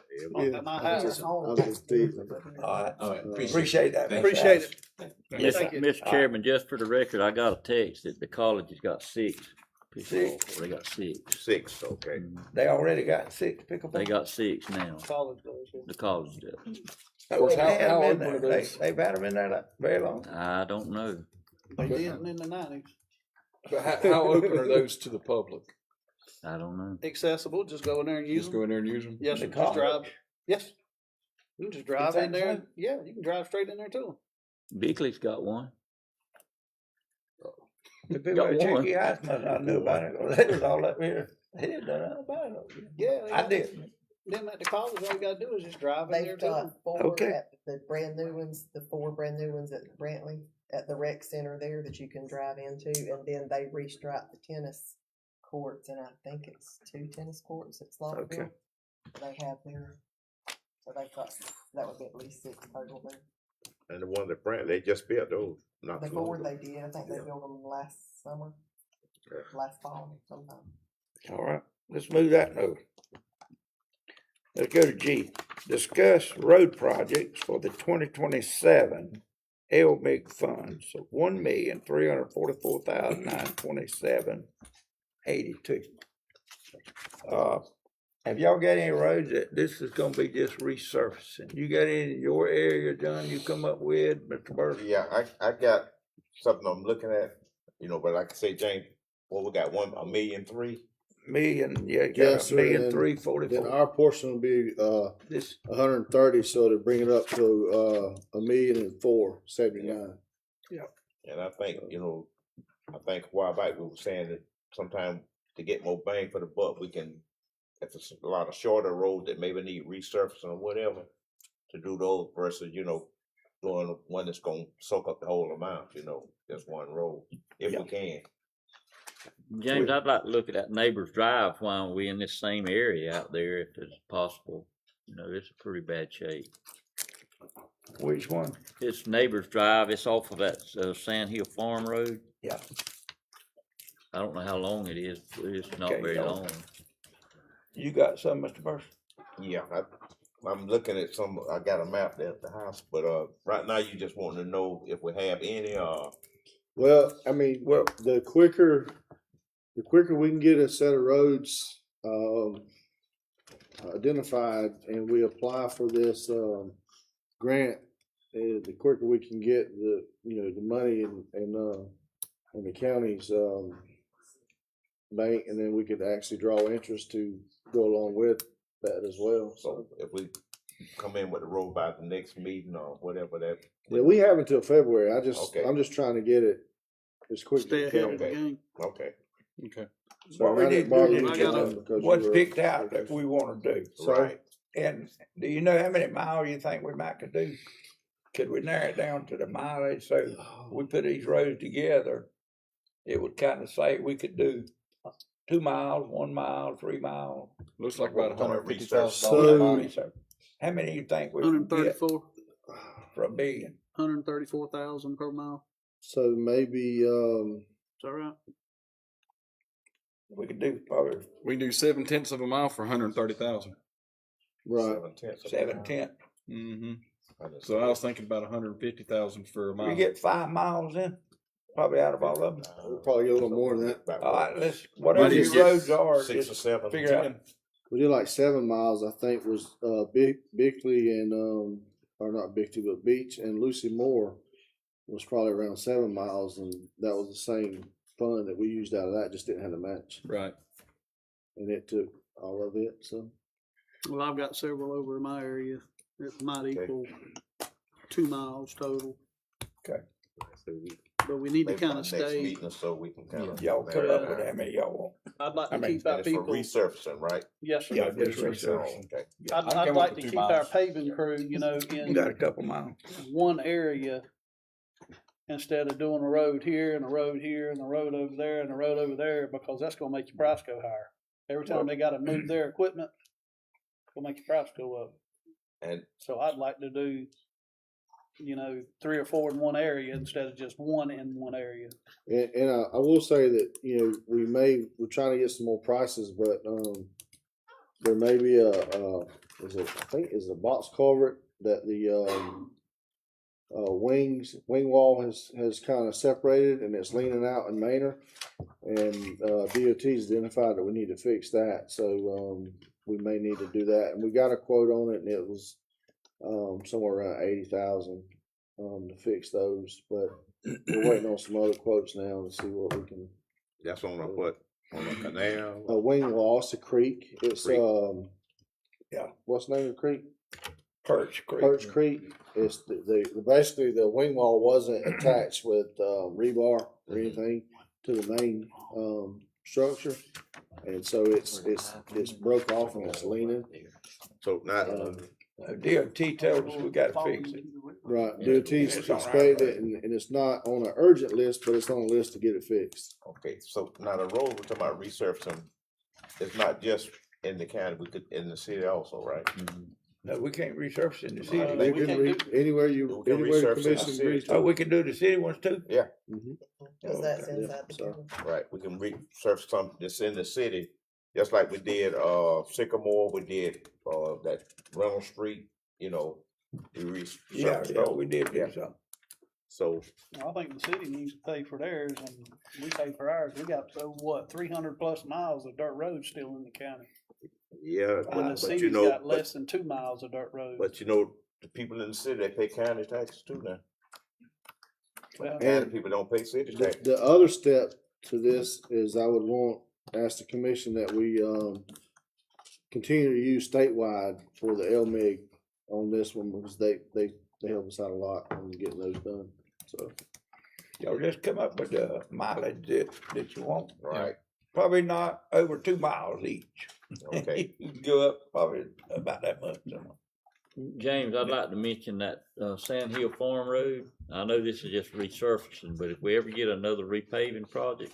at my house. I'm just teasing. All right. All right. Appreciate that. Appreciate it. Yes, Thank you. Mr. Chairman, just for the record, I got a text that the college has got 6 pickleball. Six? They got 6. 6, okay. They already got 6 pickleball. They got 6 now. College does, yeah. The college does. Oh, they How had 'em in open there. are those? They've had them in there that very long. I don't know. They did in the 90s. But how open are those to the public? I don't know. Accessible, just go in there and use Just them. go in there and use them? Yes, The sir, just drive. college? Yes. You can just drive think in there. so? Yeah, you can drive straight in there too. Bickley's got one. The people Got at one. Cherokee Heights must not know about it, 'cause they was all up here. They didn't know nothing about it. Yeah. I did. Them at the college, all you gotta do is just drive in there They've too. got 4 Okay. at the brand new ones, the 4 brand new ones at Brantley, at the rec center there that you can drive into, and then they restriped the tennis courts, and I think it's 2 tennis courts at Slaughterville. They have there, so they've got, that would be at least 6 total there. And the one that Brent, they just built those. Not The too long 4 ago. they did, I think they built them last summer, last fall sometime. All right, let's move that over. Let's go to G. Discuss road projects for the 2027 LMIG funds of $1,344,927.82. Have y'all got any roads that this is gonna be just resurfacing? You got any in your area, John, you come up with, Mr. Burke? Yeah, I got something I'm looking at, you know, but like I say, James, well, we got 1,000,003. Million, yeah, you Yes, got sir, $1,344,000. then- Then 44. our portion will be, This, 130, so to bring it up to, 1,004,079. And I think, you know, I think a while back we were saying that sometime to get more bang for the buck, we can, if it's a lot of shorter roads that maybe need resurfacing or whatever, to do those versus, you know, doing one that's gonna soak up the whole amount, you know, just one road, if we can. James, I'd like to look at that Neighbors Drive while we in this same area out there, if it's possible. You know, it's a pretty bad shape. which one? It's Neighbors Drive. It's off of that Sand Hill Farm Road. Yeah. I don't know how long it is. But it's not Okay, very no. long. You got some, Mr. Burke? Yeah, I'm looking at some, I got a map there at the house, but, right now you just want to know if we have any, Well, I mean, Well, the quicker we can get a set of roads, identified and we apply for this, grant, the quicker we can get the, you know, the money and the county's, bank, and then we could actually draw interest to go along with that as well. so if we come in with the road by the next meeting or whatever that. Yeah, we have until February. Okay. I'm just trying to get it as quick Stay as we ahead can. of the Okay. game. Okay. Okay. So What we I need didn't to bother do you is John, get because you what's were- picked out that we wanna do. Right. And do you know how many miles you think we might could do? Could we narrow it down to the mileage, so we put these roads together? It would kinda say we could do 2 miles, 1 mile, 3 miles. Looks like about We're talking $150,000. So- How many you think we can get 134, for $1 billion? 134,000 per mile. So maybe, Is that right? We could do probably We can do 7/10 of a mile for 130,000. right. 7/10. Mm-hmm. So I was thinking about 150,000 for a mile. We get 5 miles in, probably out of all of them. We'll probably get a little more than that. All right, let's, whatever Might these even get roads are, 6 or just 7. figure out. We did like 7 miles, I think, was Bickley and or not Bickley, but Beach and Lucy Moore was probably around 7 miles, and that was the same fund that we used out of that just didn't have the match. Right. And it took all of it, so. Well, I've got several over in my area that might equal 2 miles total. Okay. So we- But we need to maybe kind by of next stay. meeting or so we can kind of. Y'all come up with how many y'all want. I'd like I to mean, keep our And it's for people. resurfacing, right? Yes, sir. Yeah, For just resurfacing. research. Okay. I'd like to keep our paving crew, you know, You got a in couple miles. one area instead of doing a road here and a road here and a road over there and a road over there, because that's gonna make your price go higher. Every time they gotta move their equipment, it's gonna make your price go up. And So I'd like to do, you know, 3 or 4 in one area instead of just one in one area. And I will say that, you know, we're trying to get some more prices, but, there may be is a box culvert that the, wing wall has kind of separated and it's leaning out in Manor. And, DOT's identified that we need to fix that, so, we may need to do that. And we got a quote on it and it was, somewhere around 80,000, to fix those, but we're waiting on some other quotes now to see what we can. that's on a what? On a canal? A wing wall, it's a creek, it's, Creek. Yeah. What's the name of the creek? Perch Creek. Perch Creek. It's basically the wing wall wasn't attached with rebar or anything to the main structure, and so it's broke off and it's leaning. So not, DOT told us we gotta fix it. Right, DOT's It's on our inspected list. and it's not on an urgent list, but it's on a list to get it fixed. okay, so now the road we're talking about resurfacing, it's not just in the county, we could, in the city also, right? No, we can't resurface in the city. They we can can't anywhere We you, can anywhere the resurface in the commission city. agrees Oh, to. we can do the city ones too? Yeah, Cause that's Okay. inside the So- county. right, we can resurface something that's in the city, just like we did, Sycamore, we did, that Reynolds Street, you know, we Yeah, resurfaced yeah, those. we did do Yeah. something. So, I think the city needs to pay for theirs and we pay for ours. We got, 300 plus miles of dirt road still in the county. yeah, When the but you city's know, got less than 2 miles of dirt road. but you know, the people in the city, they pay county taxes too now. Well, County And people don't pay city The, taxes. the other step to this is I would ask the commission that we, continue to use statewide for the LMIG on this one, because they help us out a lot on getting those done, so. Y'all just come up with the mileage that you want. Right, Probably not over 2 miles each. okay. You can go up probably about that much. James, I'd like to mention that Sand Hill Farm Road. I know this is just resurfacing, but if we ever get another repaving project,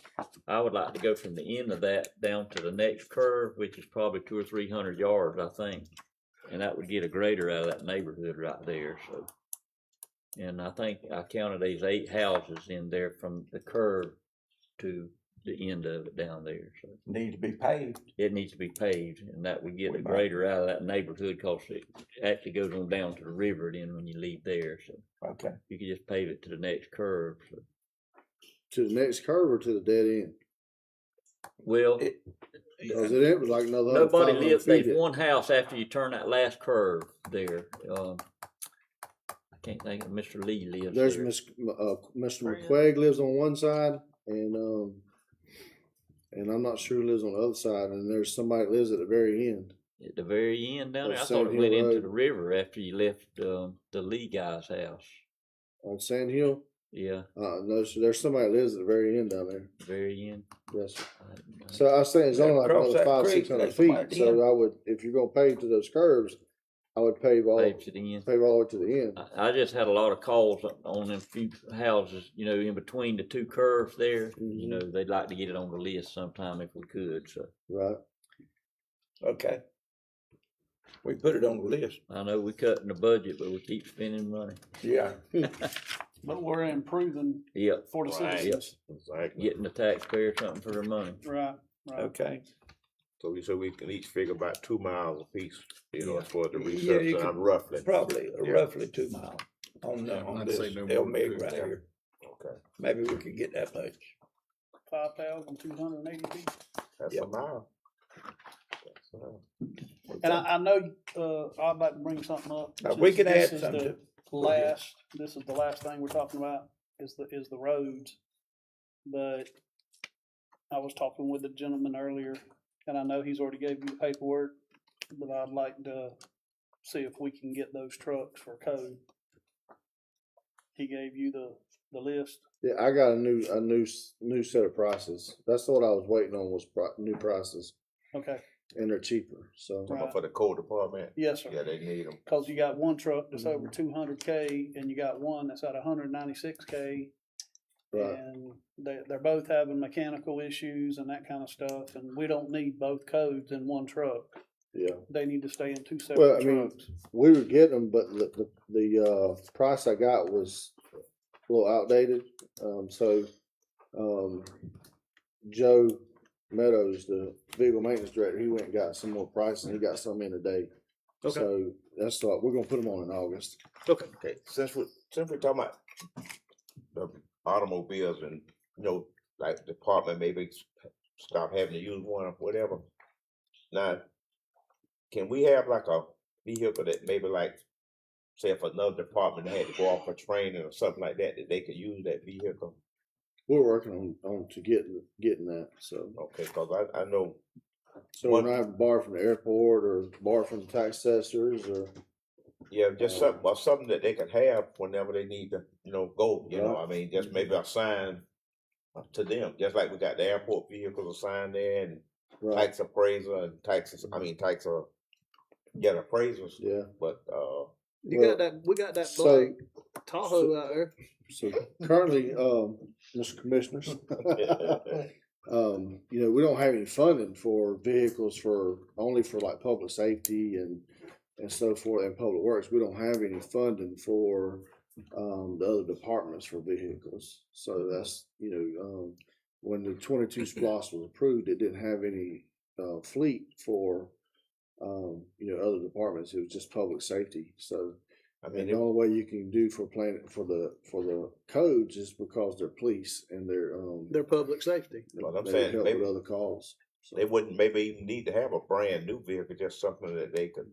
I would like to go from the end of that down to the next curve, which is probably 200 or 300 yards, I think. And that would get a grader out of that neighborhood right there, so. And I think I counted these 8 houses in there from the curve to the end of it down there, so. Need to be paved. It needs to be paved, and that would get a grader out of that neighborhood, cause it actually goes on down to the river then when you leave there, so. Okay. You could just pave it to the next curve, so. To the next curve or to the dead end? Well, Cause it was like another. nobody 500 lives, feet. there's one house after you turn that last curve there, I can't think of, Mr. Lee lives There's there. Mr. McQuaig lives on one side and I'm not sure who lives on the other side, and there's somebody that lives at the very end. At the very end down there, I Of thought Sand it went Hill into Road. the river after you left, the Lee guy's house. On Sand Hill? Yeah, No, so there's somebody that lives at the very end down there. very end. Yes, sir. So I was saying it's only like Across another that 500-600 creek, that's about feet, the end. so I would, if you're gonna pave to those curves, I would pave all Pave to the end. the way to the end. I just had a lot of calls on them few houses, you know, in between the 2 curves there. You know, they'd like to get it on the list sometime if we could, so. Right. Okay. We put it on the list. I know we cutting the budget, but we keep spending money. Yeah. But we're improving Yep. for the Right. citizens. Exactly. Getting the taxpayer something for their money. Right, right. Okay. So we can each figure about 2 miles apiece, you know, Yeah. as far as the Yeah, you resurfacing, could I'm roughly. Probably Yeah. roughly 2 miles on I'd this say no more than LMIG 2. right here. Okay, Maybe we could get that much. 5,280 feet. that's Yep. a mile. And I know, I'd like to bring something up. We can This add is something the to. This is the last thing we're talking about, is the roads. But I was talking with the gentleman earlier, and I know he's already gave you the paperwork, but I'd like to see if we can get those trucks for code. He gave you the list. Yeah, I got a new set of prices. That's what I was waiting on was new prices, Okay. and they're cheaper. So Right. For the code department? Yes, sir. Yeah, they need them. Cause you got one truck that's over 200K and you got one that's at 196K. Right. And they're both having mechanical issues and that kind of stuff, and we don't need both codes in one truck. yeah. They need to stay in two separate Well, I mean, trucks. we were getting them, but the price I got was a little outdated. Joe Meadows, the vehicle maintenance director, he went and got some more prices. He got some in today. Okay. So that's what we're gonna put them on in August. Okay. Okay, since we're talking about the automobiles and, like the department maybe stop having to use one or whatever. Now, can we have like a vehicle that maybe like, say if another department had to go off for training or something like that, that they could use that vehicle? We're working on to getting that. So Okay, cause I know. So we're not having to borrow from the airport or borrow from the tax assessors or. Yeah, just something that they can have whenever they need to, go, I mean, just maybe a sign to them, just like we got the airport vehicles assigned there and tax appraiser and taxes, appraisers. Yeah. But, we got that black Tahoe out there. So currently, Mr. Commissioners, we don't have any funding for vehicles only for like public safety and so forth and public works. We don't have any funding for the other departments for vehicles. So that's, when the 22 SPLOST was approved, it didn't have any fleet for, other departments. It was just public safety. So the only way you can do for the codes is because they're police and they're public safety. Well, I'm they saying help maybe with other calls. So. they wouldn't maybe even need to have a brand new vehicle, just something that they could,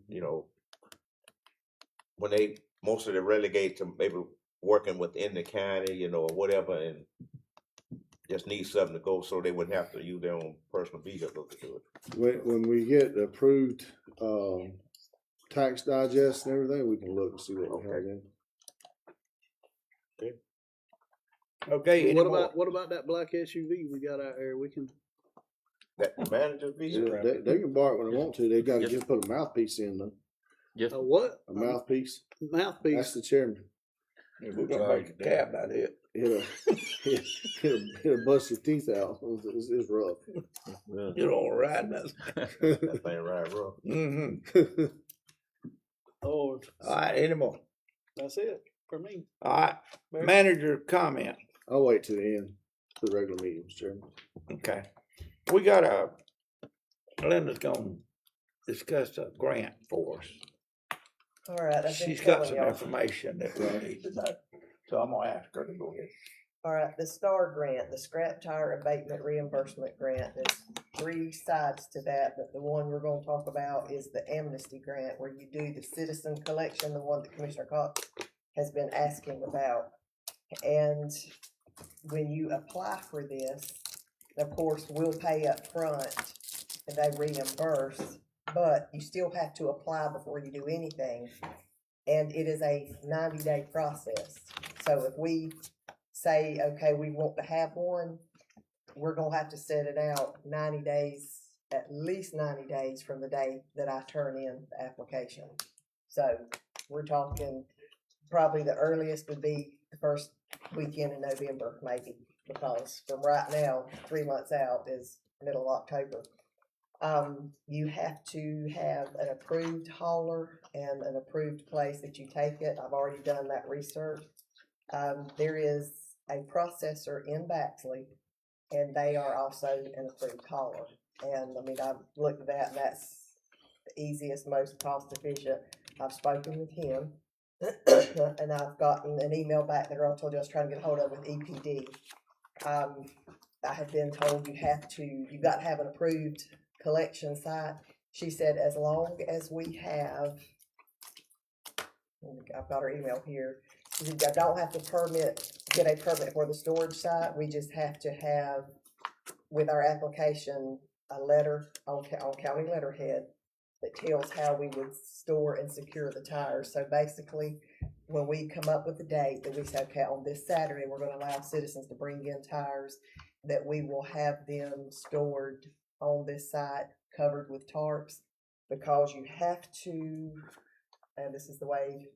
when they mostly relegate to maybe working within the county, or whatever, and just need something to go so they wouldn't have to use their own personal vehicle to do it. When we get approved tax digest and everything, we can look and see what we have in. Okay. Okay. What about that black SUV we got out there? We can. That manager's vehicle? Yeah, they can borrow it when they want to. They got to just put a mouthpiece in though. A what? A mouthpiece. Mouthpiece. That's the chairman. We're gonna make a cab out of it. It'll bust your teeth out. It's rough. You don't ride nothing. That thing ride rough. Mm-hmm. Oh. All right, any more? That's it for me. All right, manager comment. I'll wait till the end for the regular meeting, Mr. Chairman. Okay, we got Linda's gonna discuss a grant for us. All right. She's got some information that we need to know, so I'm gonna ask her to go ahead. All right, the STAR grant, the scrap tire abatement reimbursement grant, there's 3 sides to that, but the one we're gonna talk about is the amnesty grant, where you do the citizen collection, the one that Commissioner Cox has been asking about. And when you apply for this, of course, we'll pay up front and they reimburse, but you still have to apply before you do anything. And it is a 90-day process. So if we say, okay, we want to have one, we're gonna have to set it out 90 days, at least 90 days from the day that I turn in the application. So we're talking probably the earliest would be the first weekend in November, maybe, because from right now, 3 months out is middle of October. You have to have an approved hauler and an approved place that you take it. I've already done that research. There is a processor in Baxley, and they are also an approved hauler. And I mean, I've looked at that, and that's the easiest, most cost efficient. I've spoken with him, and I've gotten an email back that I told you I was trying to get a hold of with EPD. I have been told you've got to have an approved collection site. She said as long as we have, I've got her email here. She said I don't have to get a permit for the storage site. We just have to have with our application, a letter on county letterhead that tells how we would store and secure the tires. So basically, when we come up with a date that we say, okay, on this Saturday, we're gonna allow citizens to bring in tires, that we will have them stored on this site, covered with tarps, because you have to, and this is the way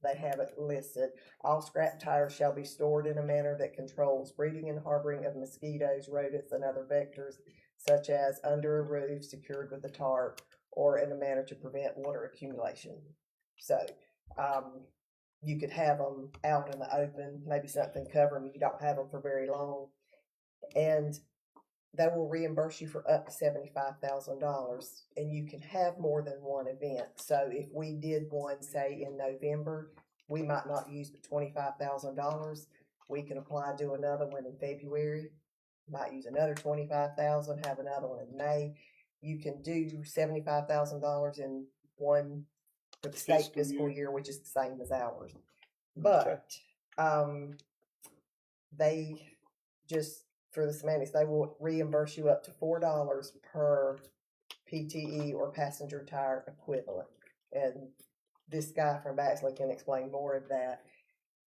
they have it listed, all scrap tires shall be stored in a manner that controls breeding and harboring of mosquitoes, rodents, and other vectors, such as under a roof secured with a tarp, or in a manner to prevent water accumulation. So, you could have them out in the open, maybe something cover them, you don't have them for very long, and they will reimburse you for up to $75,000, and you can have more than one event. So if we did one, say in November, we might not use the $25,000. We can apply to another one in February. Might use another $25,000. Have another one in May. You can do $75,000 in one for the state fiscal year, which is the same as ours. But they just, for the semantics, they will reimburse you up to $4 per PTE or passenger tire equivalent. And this guy from Baxley can explain more of that.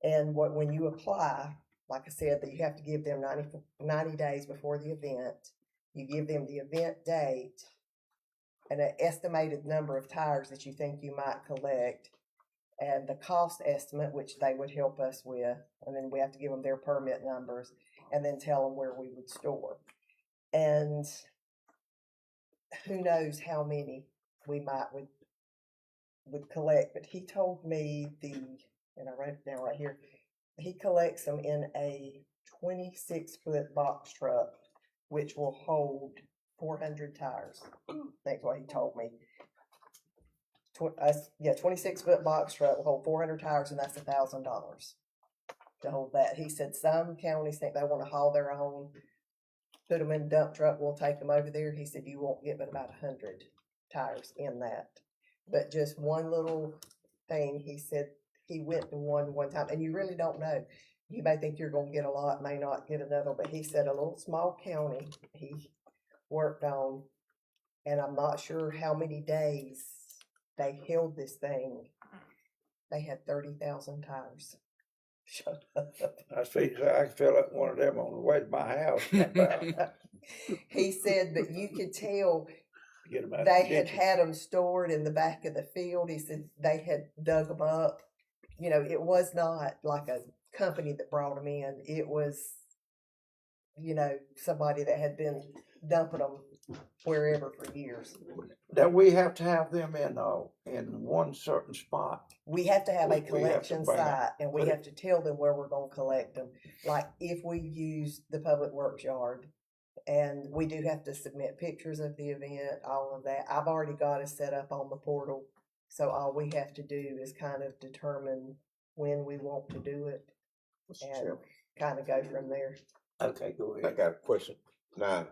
And when you apply, like I said, that you have to give them 90 days before the event. You give them the event date and an estimated number of tires that you think you might collect, and the cost estimate, which they would help us with, and then we have to give them their permit numbers, and then tell them where we would store. And who knows how many we might would collect, but he told me and I wrote it down right here, he collects them in a 26-foot box truck, which will hold 400 tires. That's what he told me. 26-foot box truck will hold 400 tires, and that's $1,000 to hold that. He said some counties think they want to haul their own, put them in a dump truck, we'll take them over there. He said you won't get but about 100 tires in that. But just one little thing, he said he went to one time, and you really don't know. You may think you're going to get a lot, may not get another, but he said a little small county he worked on, and I'm not sure how many days they held this thing. They had 30,000 tires. Shut up. I can fill up one of them on the way to my house. He said, but you could tell they had them stored in the back of the field. He said they had dug them up. You know, it was not like a company that brought them in. It was, you know, somebody that had been dumping them wherever for years. That we have to have them in one certain spot. We have to have a collection site, and we have to tell them where we're going to collect them. Like if we use the public works yard, and we do have to submit pictures of the event, all of that. I've already got it set up on the portal, so all we have to do is kind of determine when we want to do it, and kind of go from there. Okay, go ahead. I got a question. Now,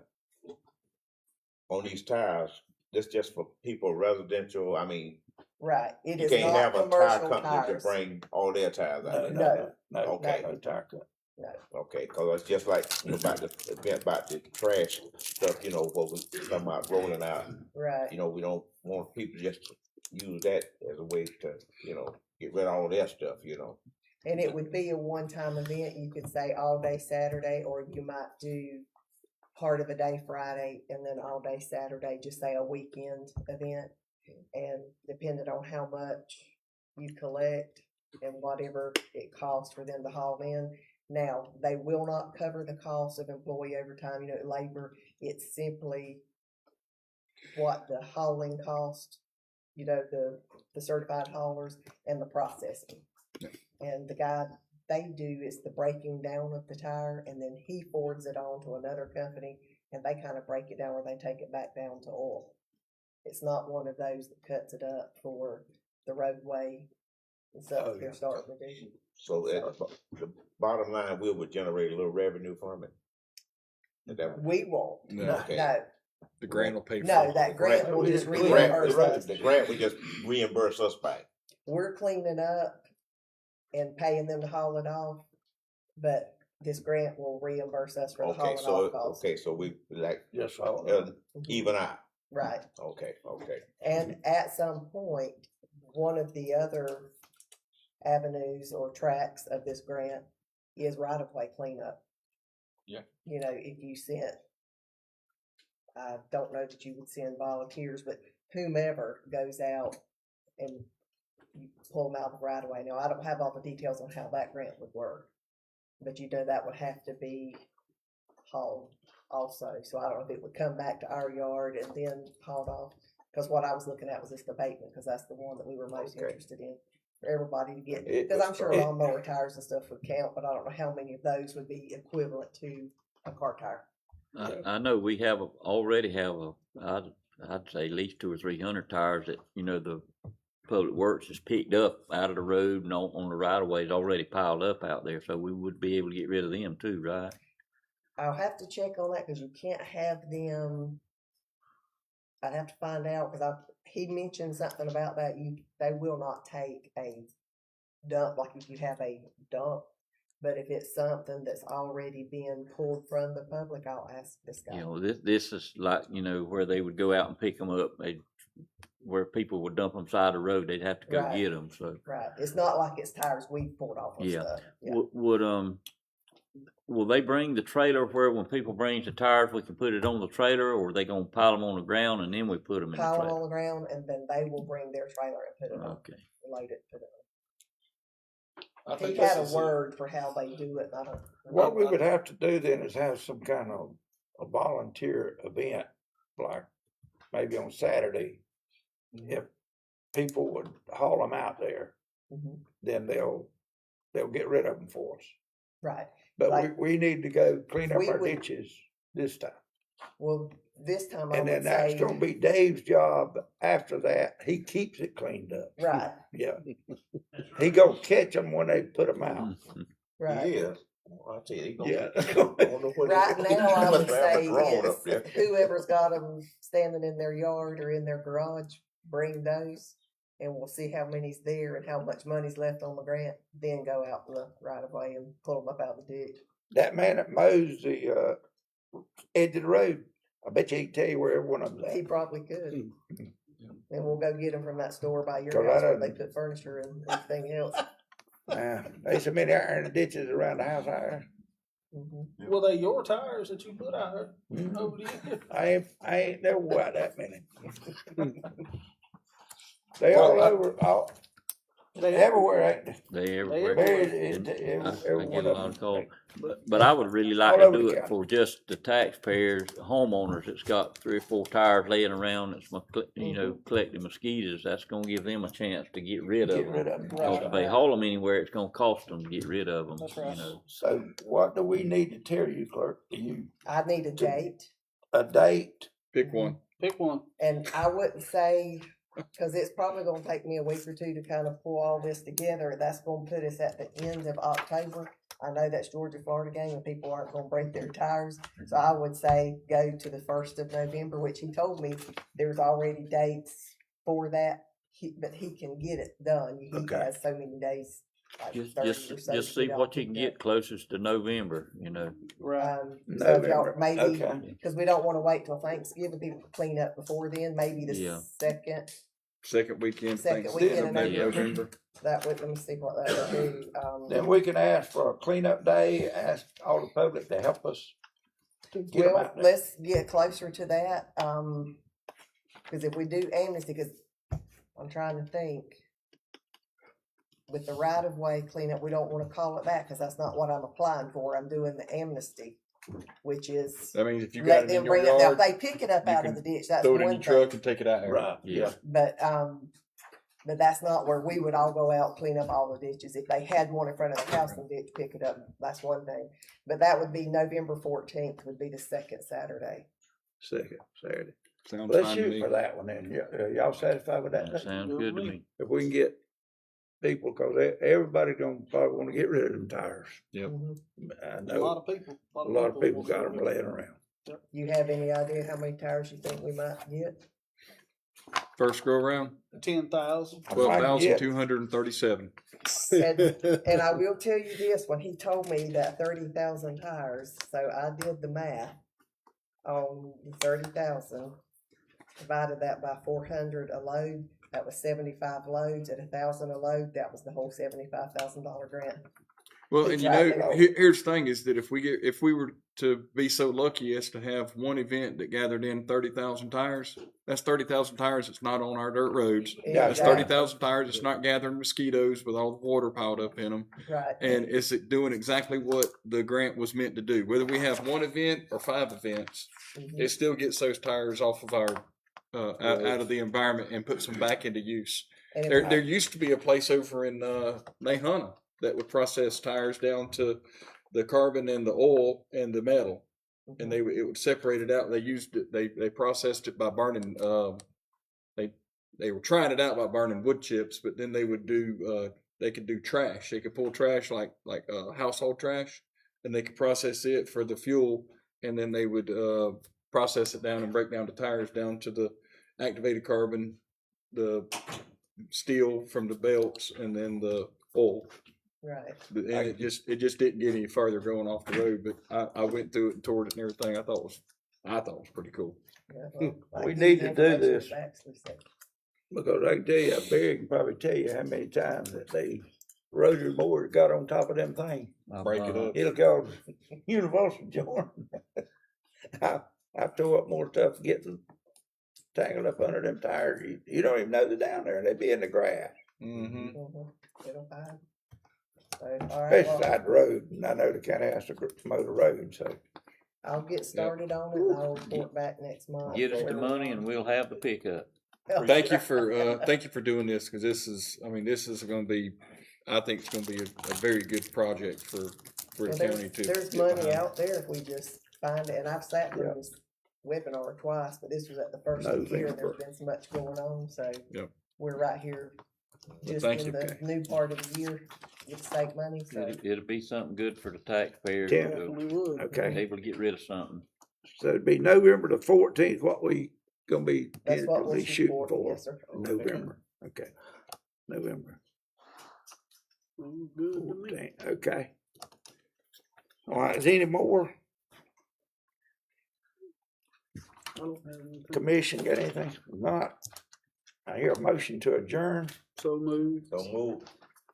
on these tires, this just for people residential, I mean. Right, it you is can't not have a tire commercial company tires. to bring all their tires out. No, Okay. no tire company. No. Okay, cause it's just like about the event about the trash stuff, you know, what we talking about rolling out. Right. You know, we don't want people just to use that as a way to, you know, get rid of all their stuff, you know. And it would be a one-time event. You could say all day Saturday, or you might do part of a day Friday and then all day Saturday, just say a weekend event. And depending on how much you collect and whatever it costs for them to haul in. Now, they will not cover the cost of employee overtime, you know, labor. It's simply what the hauling cost, you know, the certified haulers and the processing. And the guy they do is the breaking down of the tire, and then he forwards it on to another company, and they kind of break it down where they take it back down to oil. It's not one of those that cuts it up for the roadway and stuff they're starting to do. So at the bottom line, we would generate a little revenue from it. We won't. No. Okay. No. The grant will pay for No, it. that grant will just The reimburse us. The grant will just reimburse us back. We're cleaning up and paying them to haul it off, but this grant will reimburse us for the Okay, hauling so, off costs. okay, so we like, Yes, all. even out. Right. Okay, okay. And at some point, one of the other avenues or tracks of this grant is right-of-way cleanup. Yeah. You know, if you sent, I don't know that you would send volunteers, but whomever goes out and you pull them out of the right-of-way. Now, I don't have all the details on how that grant would work, but you know that would have to be hauled also. So I don't know if it would come back to our yard and then hauled off. Because what I was looking at was this abatement, because that's the one that we were most interested in for everybody to get. Because I'm sure lawnmower tires and stuff would count, but I don't know how many of those would be equivalent to a car tire. I know we already have I'd say at least 200 or 300 tires that, you know, the Public Works has picked up out of the road and on the right of ways already piled up out there, so we would be able to get rid of them too, right? I'll have to check on that because you can't have them. I'd have to find out because he mentioned something about that. They will not take a dump like if you have a dump, but if it's something that's already been pulled from the public, I'll ask this guy. You know, this is like, you know, where they would go out and pick them up. Where people would dump them side of the road, they'd have to go get them. So right, it's not like it's tires we pulled off of stuff. Yeah. Will they bring the trailer where when people brings the tires, we can put it on the trailer, or are they gonna pile them on the ground and then we put them in the Pile trailer? them on the ground, and then they will bring their trailer and put it on. Okay. Load it, put it I on. think He had this a is word for how they do it. I don't. What we would have to do then is have some kind of a volunteer event, like maybe on Saturday. If people would haul them out there, then they'll get rid of them for us. Right. But like, we need to go clean up our ditches this time. Well, this time I and would then that's say, gonna be Dave's job after that. He keeps it cleaned up. Right. Yeah. He gonna catch them when they put them out. Right. He is. Well, I tell you, he gonna Yeah. Right now, I would say up there. whoever's got them standing in their yard or in their garage, bring those, and we'll see how many's there and how much money's left on the grant. Then go out the right of way and pull them up out of the ditch. That man that mows the edge of the road, I bet you he can tell you where every one of them He at. probably could. And we'll go get them from that store by your Cause house I where they don't- put furniture and everything else. There's so many out there in the ditches around the house there. Well, they your tires that you put out there over there. I ain't never got that many. They all over, they everywhere, ain't they? They everywhere. Buried And in I every get one a of lot of them. calls. But I would really like All to over do the it county. for just the taxpayers, homeowners that's got 3 or 4 tires laying around that's, you know, collecting mosquitoes. That's gonna give them a chance to get rid of Get them. rid of them. Because if they haul them anywhere, it's gonna cost them to get rid of them, That's right. you know. So what do we need to tell you, clerk? I need a date. A date? Pick one. Pick one. And I wouldn't say, because it's probably gonna take me a week or two to kind of pull all this together. That's gonna put us at the end of October. I know that's Georgia-Florida game and people aren't gonna break their tires. So I would say go to the 1st of November, which he told me there's already dates for that. But he can get it done. He has so many days. Like 30 or so Just to see get all what you can picked up. get closest to November, you know. Right. So if y'all November. maybe, Okay. because we don't want to wait till Thanksgiving, people to clean up before then, maybe the Yeah. second weekend, weekend Thanksgiving, in maybe November. November. That would, let me see what that would do. Then we can ask for a cleanup day, ask all the public to help us to get them Well, out there. let's get closer to that, because if we do amnesty, because I'm trying to think. With the right of way cleanup, we don't want to call it that, because that's not what I'm applying for. I'm doing the amnesty, which is That means if you let got it them in your bring it. Now, yard, if they pick it up you out of can the ditch, that's throw it in one your thing. truck and take it out there. Right. Yeah. But that's not where we would all go out, clean up all the ditches. If they had one in front of the house and ditch, pick it up, that's one thing. But that would be November 14th would be the second Saturday. Second Saturday. Sounds Let's fine to shoot me. for that one then. Y'all satisfied with that? That sounds good to me. If we can get people, cause everybody's gonna probably wanna get rid of them tires. Yep. I A lot know of people. a lot of people got them laying around. You have any idea how many tires you think we might get? First go around, 10,000. I might get- 12,237. And I will tell you this, when he told me that 30,000 tires, so I did the math on the 30,000, divided that by 400 a load, that was 75 loads at 1,000 a load, that was the whole $75,000 grant. Well, and you know, Exactly. here's the thing: is that if we were to be so lucky as to have one event that gathered in 30,000 tires, that's 30,000 tires that's not on our dirt roads. Yeah, That's 30,000 tires that's not gathering mosquitoes with all the water piled up in them. Right. And it's doing exactly what the grant was meant to do. Whether we have one event or 5 events, it still gets those tires off of our out of the environment and puts them back into use. And There used to be a place over in Nahana that would process tires down to the carbon and the oil and the metal, and it would separate it out. They used it. They processed it by burning. They were trying it out by burning wood chips, but then they would do. They could do trash. They could pull trash like household trash, and they could process it for the fuel, and then they would process it down and break down the tires down to the activated carbon, the steel from the belts, and then the oil. Right. And it just didn't get any further going off the road. But I went through it and toured it and everything. I thought it was pretty cool. Yeah, well, I We give need you to do information this. that actually said- Because I can tell you, Barry can probably tell you how many times that they rotary mower got on top of them things. Break it up. It'll cause universal joint. I've tore up more stuff getting tangled up under them tires. You don't even know they're down there. They be in the grass. Mm-hmm. It'll find. So, all right, Especially well, side the road. And I know the county has to mow the road, so. I'll get started on it and I'll report back next month. Get us the money and we'll have the pickup. Thank you for doing this, because this is going to be, I think it's going to be a very good project for Well, the county too. There's get money behind. out there if we just find it, and I've sat through this webinar twice, but this was at the first of the year, and there's been so much going on, so Yep. we're right here just thank in you. the new part of the year, get state money, so. It'll be something good for the taxpayers. Yeah. We'll Okay. be able to get rid of something. So it'd be November the 14th, what we gonna be That's what we'll tentatively shoot shooting for, for. yes, sir. November, okay. November Good to me. 14th, okay. All right, is any more I don't have anything. commission got anything? Not. I hear a motion to adjourn. So moved. Don't move.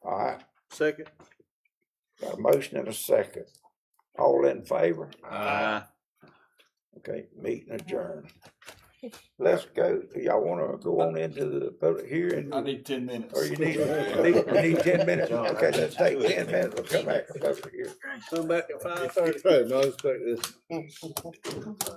All right, Second. got a motion and a second. All in favor? Okay, meeting adjourned. Let's go. Y'all wanna go on into the public hearing? I need 10 minutes. Or you need 10 minutes? Okay, let's take 10 minutes. We'll come back to public hearing. Come back at 5:30. Hey, no, expect this. Okay.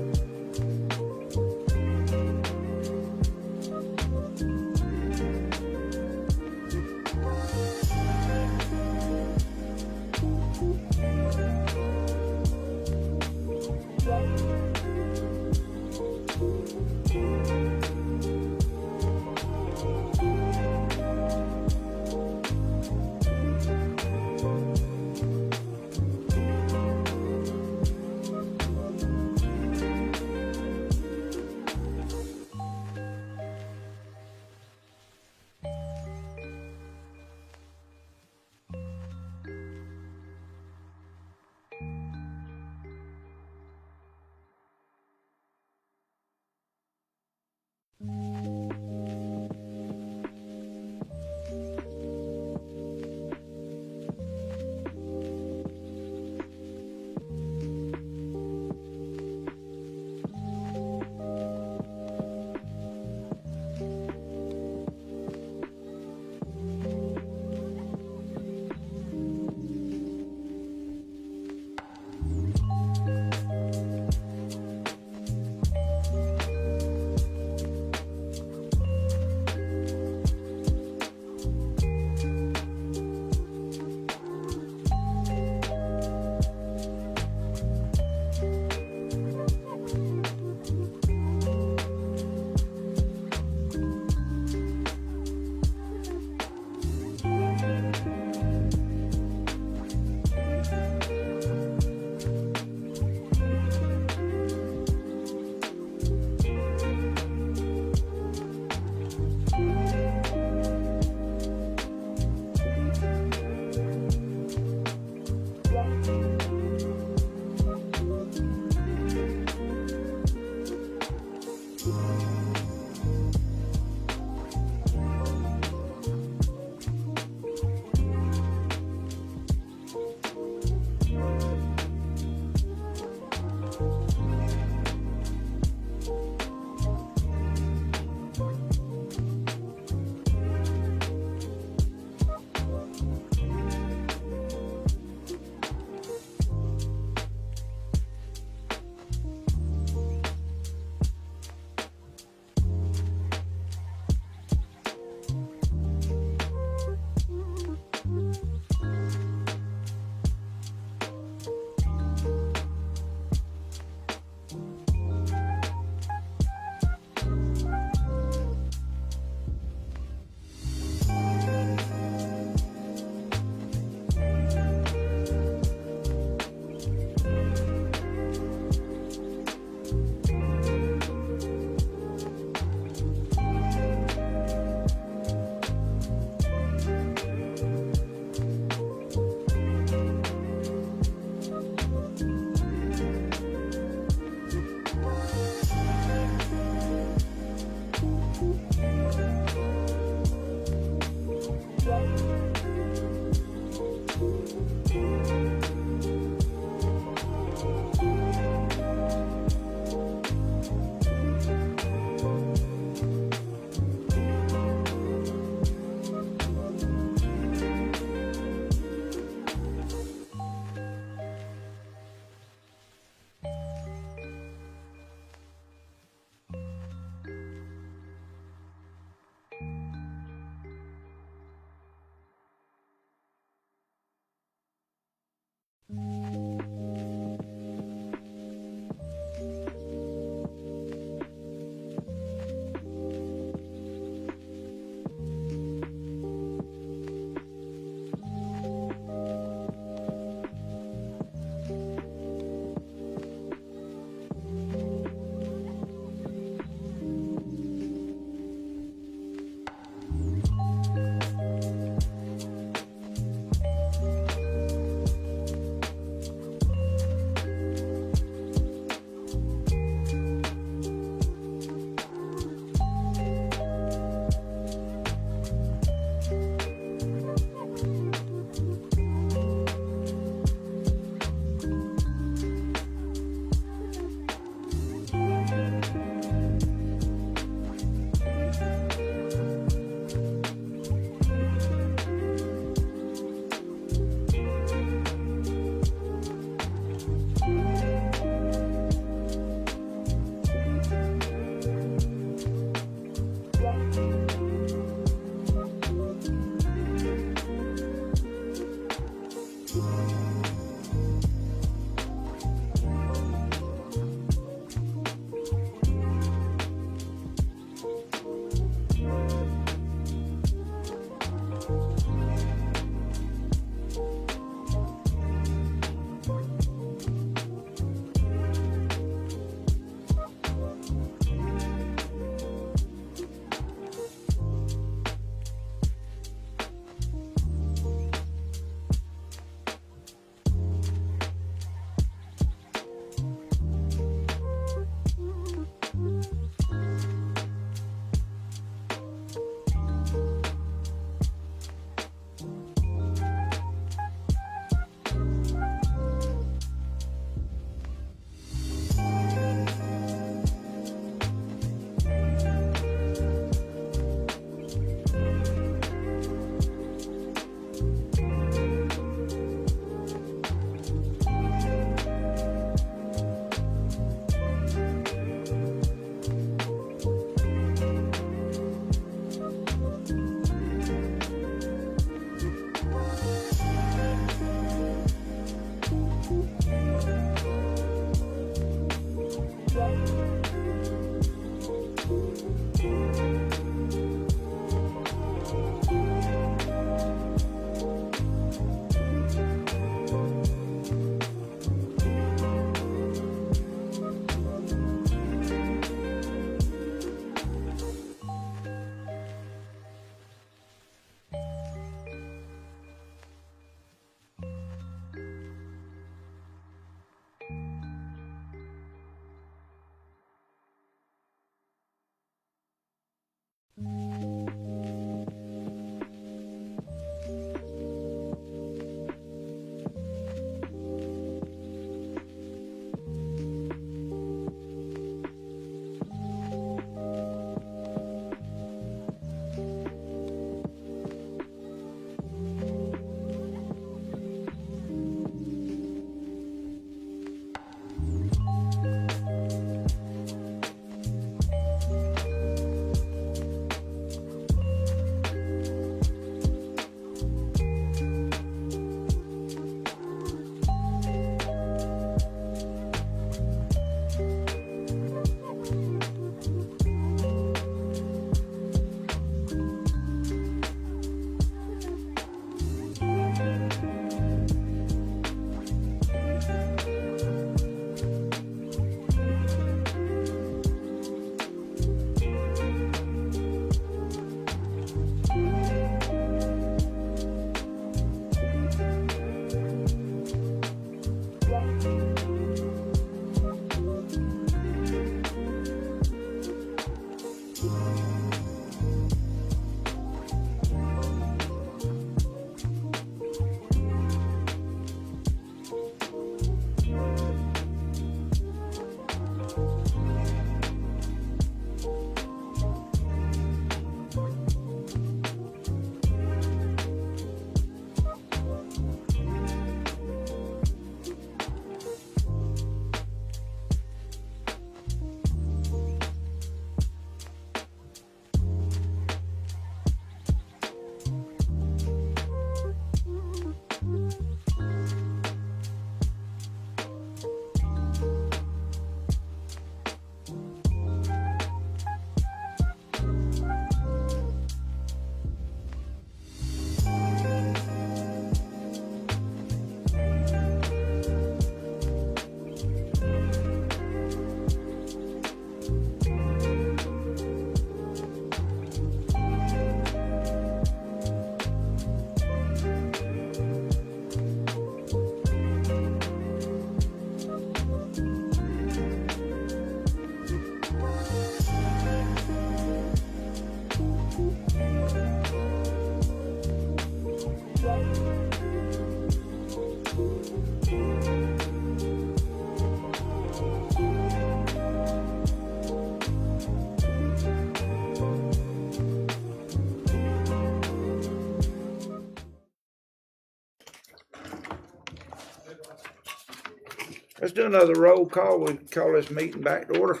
Let's do another roll call. We call this meeting back to order.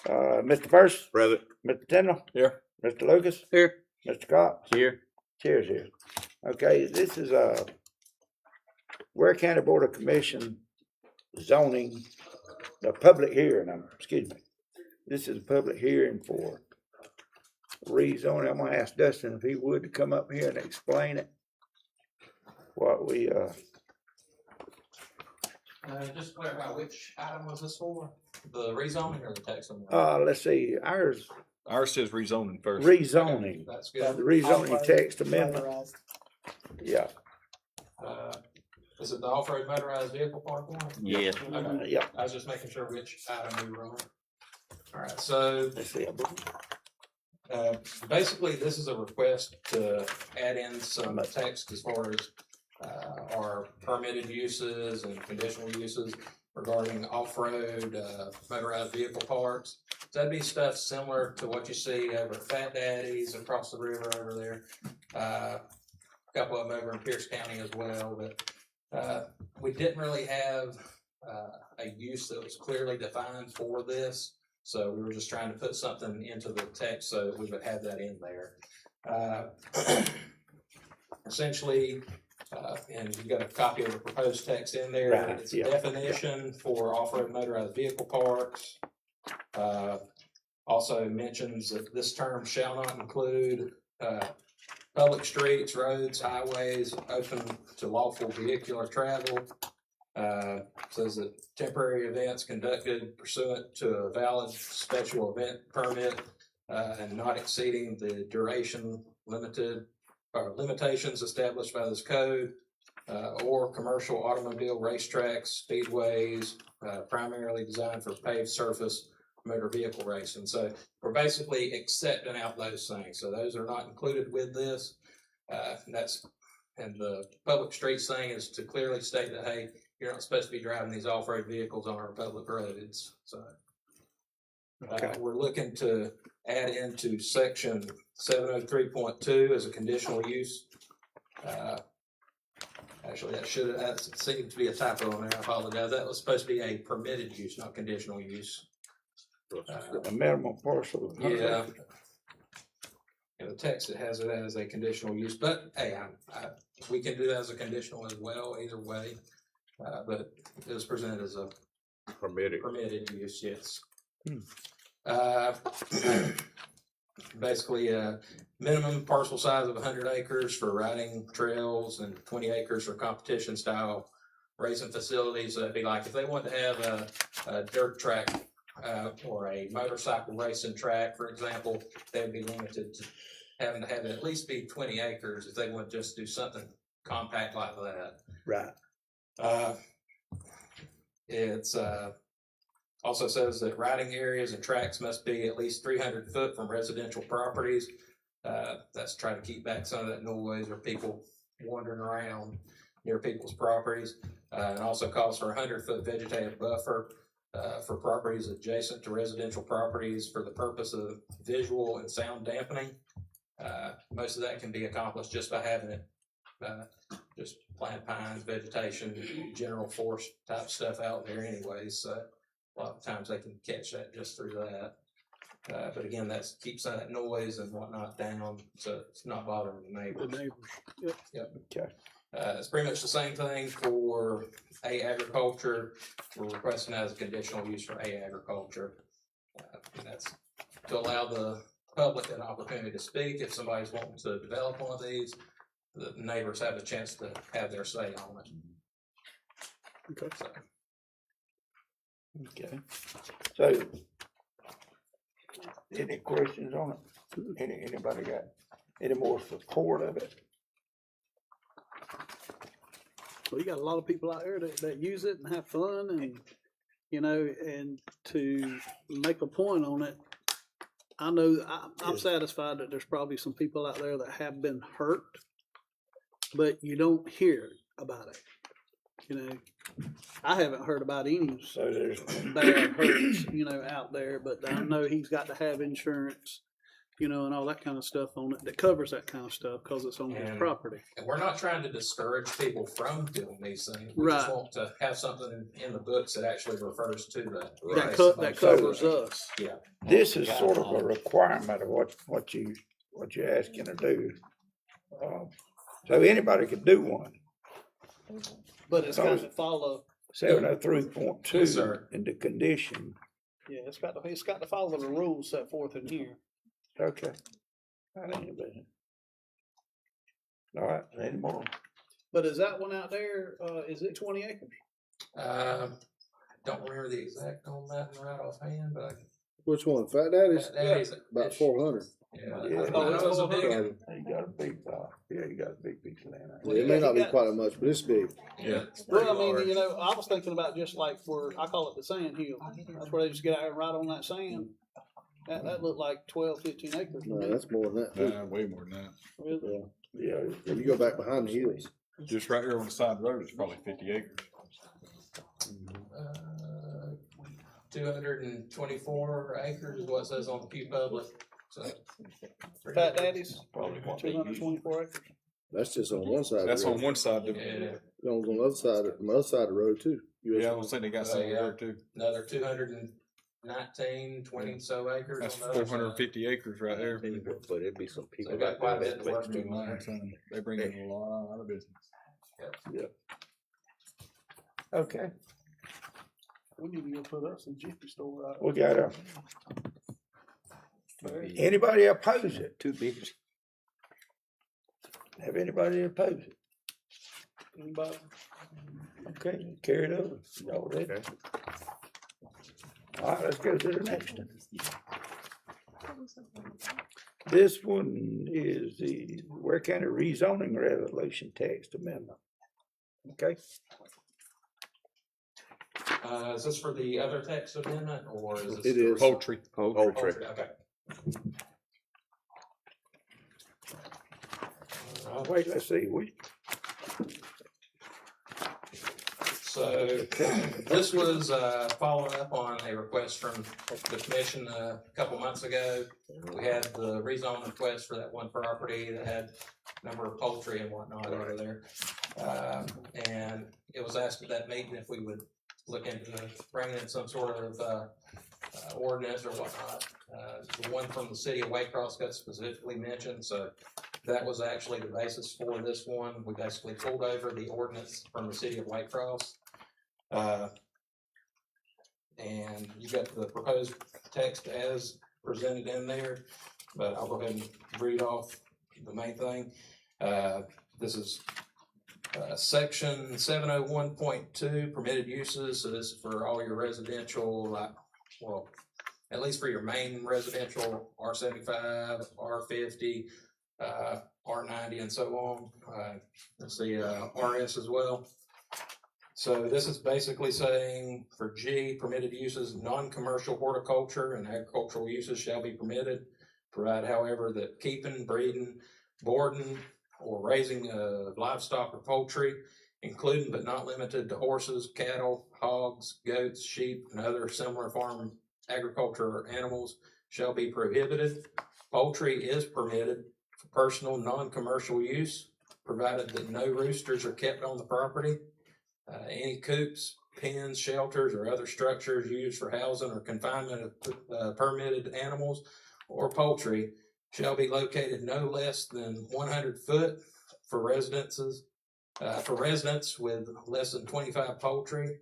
Mr. First? Present. Mr. Tindall? Here. Mr. Lucas? Here. Mr. Cox? Here. Cheers here. Okay, this is Ware County Board of Commission zoning, the public hearing, excuse me. This is a public hearing for rezoning. I'm gonna ask Dustin if he would to come up here and explain it. What we, Just to clarify, which item was this for? The rezoning or the text amendment? let's see, ours says rezoning first. rezoning. That's good. The rezoning text amendment. Yeah. Is it the off-road motorized vehicle park one? Yeah. Okay. Yeah. I was just making sure which item we were on. All right, so Let's see. basically, this is a request to add in some text as far as our permitted uses and conditional uses regarding off-road motorized vehicle parks. So that'd be stuff similar to what you see over at Fat Daddy's across the river over there. A couple of them over in Pierce County as well, but we didn't really have a use that was clearly defined for this. So we were just trying to put something into the text so that we would have that in there. Essentially, And you've got a copy of the proposed text in there. Right, It's a yeah, definition for off-road motorized vehicle parks. Also mentions that this term shall not include, public streets, roads, highways open to lawful vehicular travel. Says that temporary events conducted pursuant to a valid special event permit, and not exceeding the duration limitations established by this code, or commercial automobile racetracks, speedways, primarily designed for paved surface motor vehicle racing. So we're basically accepting out those things. So those are not included with this. And the public streets thing is to clearly state that, hey, you're not supposed to be driving these off-road vehicles on our public roads. So we're looking to add into section 703.2 as a conditional use. Actually, that seemed to be a typo on there. I apologize. That was supposed to be a permitted use, not conditional use. A minimum parcel of 100 Yeah. acres. In the text, it has it as a conditional use, but hey, we can do that as a conditional as well, either way. But it was presented as a permitted use, yes. Basically, minimum parcel size of 100 acres for riding trails and 20 acres for competition style racing facilities. So it'd be like if they want to have a dirt track or a motorcycle racing track, for example, they would be limited to having to have it at least be 20 acres if they want to just do something compact like that. Right. It's also says that riding areas and tracks must be at least 300 foot from residential properties. That's trying to keep back some of that noise or people wandering around near people's properties. And also calls for a 100-foot vegetative buffer for properties adjacent to residential properties for the purpose of visual and sound dampening. Most of that can be accomplished just by having it, just plant pines, vegetation, general forest type stuff out there anyways. So a lot of times they can catch that just through that. But again, that keeps that noise and whatnot down, so it's not bothering the neighbors. Yep. Okay. It's pretty much the same thing for A agriculture. We're requesting that as a conditional use for A agriculture. And that's to allow the public an opportunity to speak. If somebody's wanting to develop one of these, the neighbors have a chance to have their say on it. Okay. So. Okay. So, any questions on it? Anybody got any more support of it? Well, you got a lot of people out there that use it and have fun and, and to make a point on it, I know I'm satisfied that there's probably some people out there that have been hurt, but you don't hear about it. I haven't heard about any bad hurts, out there, but I know he's got to have insurance, and all that kind of stuff on it that covers that kind of stuff because it's on his property. And we're not trying to discourage people from doing these things. We just want to have something in the books that actually refers to that. That covers us. Yeah. This is sort of a requirement of what you're asking to do. So anybody could do one. But it's got to follow 703.2 in the condition. Yeah, it's got to follow the rules set forth in here. Okay. That ain't bad. All right, any more? But is that one out there, is it 20 acres? Don't remember the exact on that right offhand, but Which one? Fat Daddy's? Fat Daddy's About 400. Yeah. It was a big one. You got a big, you got a big piece of land. Yeah, it may not be quite as much, but it's big. Yeah. Well, I mean, I was thinking about just like where I call it the sand hill. That's where they just get out and ride on that sand. That looked like 12, 15 acres. No, that's more than that. Too. Way more than that. Really? Yeah. If you go back behind the hills. Just right here on the side of the road, it's probably 50 acres. 224 acres is what it says on the Pew Public. So, Fat Daddy's? Probably 224 acres. That's just on one side. That's of the road. on one side. On the other side, on the other side of the road too. Yeah, I was saying they got some there too. Another 219, 20 so acres. That's on the other 450 acres right there. But it'd be some people So they got out quite a there bit that to work make with. They bring in a lot of business. Okay, We need to go put us in Jiffy store out. we got anybody oppose it? Too busy. Have anybody oppose it? Anybody? Okay, carry it over. Y'all ready? Okay. All right, let's go to the next one. This one is the Ware County rezoning resolution text amendment. Okay, Is this for the other text amendment, or is this? It is. Poultry. Poultry. Okay. wait, let's see, So this was following up on a request from the commission a couple months ago. We had the rezone request for that one property that had a number of poultry and whatnot over there. And it was asked at that meeting if we would look into bringing in some sort of ordinance or whatnot. The one from the city of Waycross got specifically mentioned, so that was actually the basis for this one. We basically pulled over the ordinance from the city of Waycross. And you got the proposed text as presented in there, but I'll go ahead and read off the main thing. This is section 701.2 permitted uses. So this is for all your residential, well, at least for your main residential, R75, R50, R90, and so on. Let's see, RS as well. So this is basically saying for G, permitted uses, non-commercial horticulture and agricultural uses shall be permitted, provided however that keeping, breeding, boarding, or raising of livestock or poultry, including but not limited to horses, cattle, hogs, goats, sheep, and other similar farm agriculture animals shall be prohibited. Poultry is permitted for personal non-commercial use, provided that no roosters are kept on the property. Any coops, pens, shelters, or other structures used for housing or confinement of permitted animals or poultry shall be located no less than 100 foot for residences, for residents with less than 25 poultry,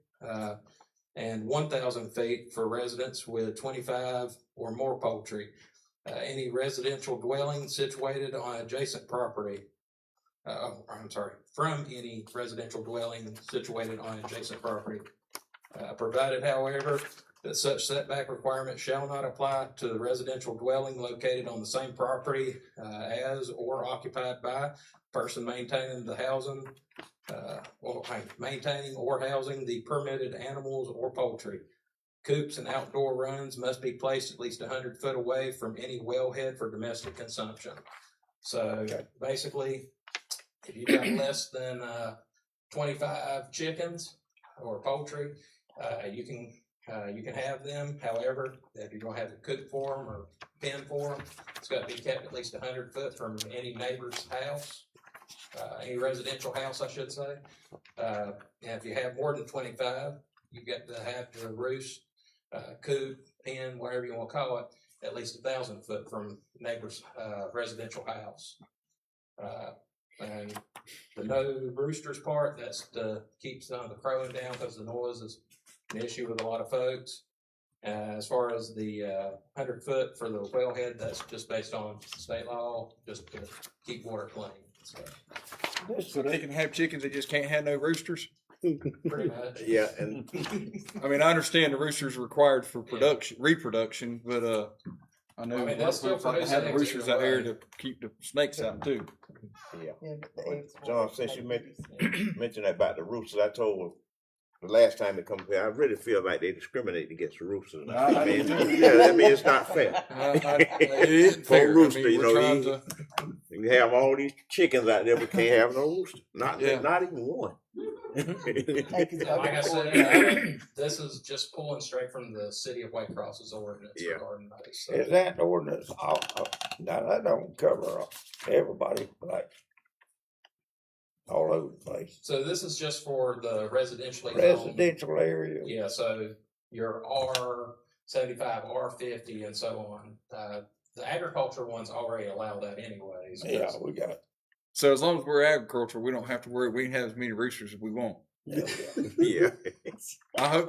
and 1,000 feet for residents with 25 or more poultry. Any residential dwelling situated on adjacent property. From any residential dwelling situated on adjacent property. Provided, however, that such setback requirement shall not apply to the residential dwelling located on the same property as or occupied by person maintaining the housing, or maintaining or housing the permitted animals or poultry. Coops and outdoor runs must be placed at least 100 foot away from any wellhead for domestic consumption. So basically, if you've got less than 25 chickens or poultry, you can have them. However, if you're going to have a coop for them or pen for them, it's got to be kept at least 100 foot from any neighbor's house, any residential house, I should say. And if you have more than 25, you've got to have the roost, coop, pen, whatever you want to call it, at least 1,000 foot from neighbor's residential house. And the no roosters part, that's to keep some of the crowing down because the noise is an issue with a lot of folks. As far as the 100 foot for the wellhead, that's just based on state law, just to keep water clean. So they can have chickens, they just can't have no roosters? Pretty much. Yeah, and I mean, I understand the roosters are required for reproduction, but I know that's still folks like to have the producing eggs roosters either out there way. to keep the snakes out too. yeah. But the But eggs John, won't since you be- mentioned that about the roosters, I told the last time they come here, I really feel like they discriminate against the roosters. I mean, do too. yeah, I mean, it's not fair. It isn't For a fair. rooster, I mean, you we're know, trying you, to. you have all these chickens out there, but can't have no rooster. Not even one. And like I said, this is just pulling straight from the city of Waycross's ordinance regarding those. So. is that ordinance, now that don't cover everybody, like, all over the place. So this is just for the residential Area. Yeah, so your R75, R50, and so on. The agriculture ones already allow that anyways. Yeah, we got So as long as we're agriculture, we don't have to worry. We can have as many roosters as we want. Yeah. I hope.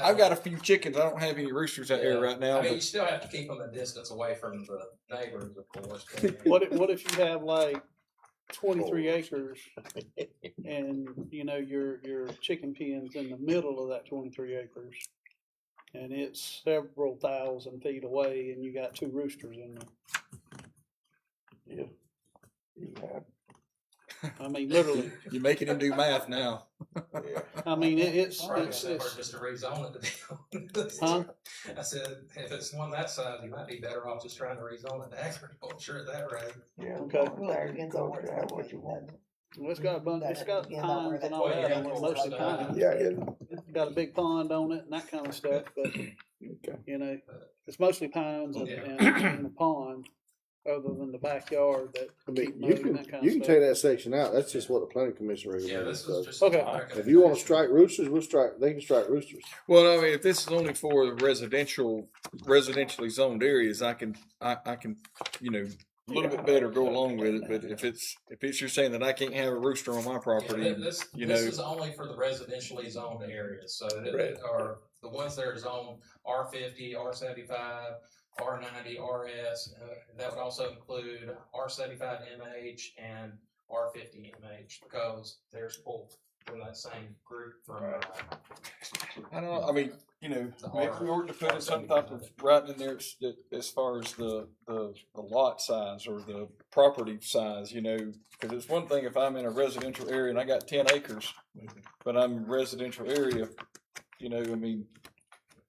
I've got a few chickens. I don't have any roosters out there right now. I mean, but- you still have to keep them a distance away from the neighbors, of course. What if you have like 23 acres and, you know, your chicken pen's in the middle of that 23 acres and it's several thousand feet away and you got 2 roosters in there? Yeah. I mean, literally. You're making him do math now. I mean, it's just to rezone it. Huh? I said, if it's one that size, you might be better off just trying to rezone it to agriculture at that rate. Yeah. Okay. Agriculture, have what you want. Well, it's got a bunch, it's got ponds and all that on it, mostly pines. Yeah, it, It's got a big pond on it and that kind of stuff, but, you know, it's mostly pines and a pond, other than the backyard that I mean, keep you mowing can, that kind you of can stuff. take that section out. That's just what the planning commission Yeah, recommends. this is just. Okay. If you wanna strike roosters, they can strike roosters. Well, I mean, if this is only for the residentially zoned areas, I can, you know, a little bit better go along with it. But if it's you're saying that I can't have a rooster on my property, Yeah, this you this know, is only for the residentially zoned areas, so that are the ones that are zoned R50, R75, R90, RS. That would also include R75 MH and R50 MH because there's pulled from that same group from. I don't know. I mean, you know, maybe we ought to put in some type of writing in there as far as the lot size or the property size, you know, because it's one thing if I'm in a residential area and I got 10 acres, but I'm in a residential area, you know, I mean,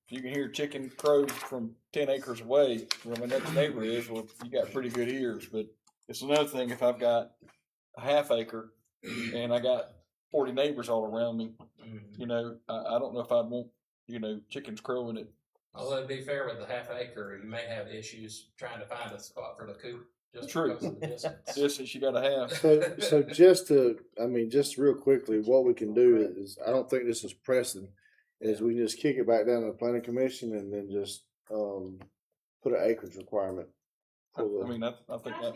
if you can hear chicken crow from 10 acres away where my next neighbor is, well, you got pretty good ears. But it's another thing if I've got a half acre and I got 40 neighbors all around me, you know, I don't know if I'd want, you know, chickens crowing at. Although to be fair with the half acre, you may have issues trying to find a spot for the coop. Just True. because of the distance. Distance you gotta have. So just real quickly, what we can do is, I don't think this is pressing, is we can just kick it back down to the planning commission and then just, put an acreage requirement. I mean, I think that.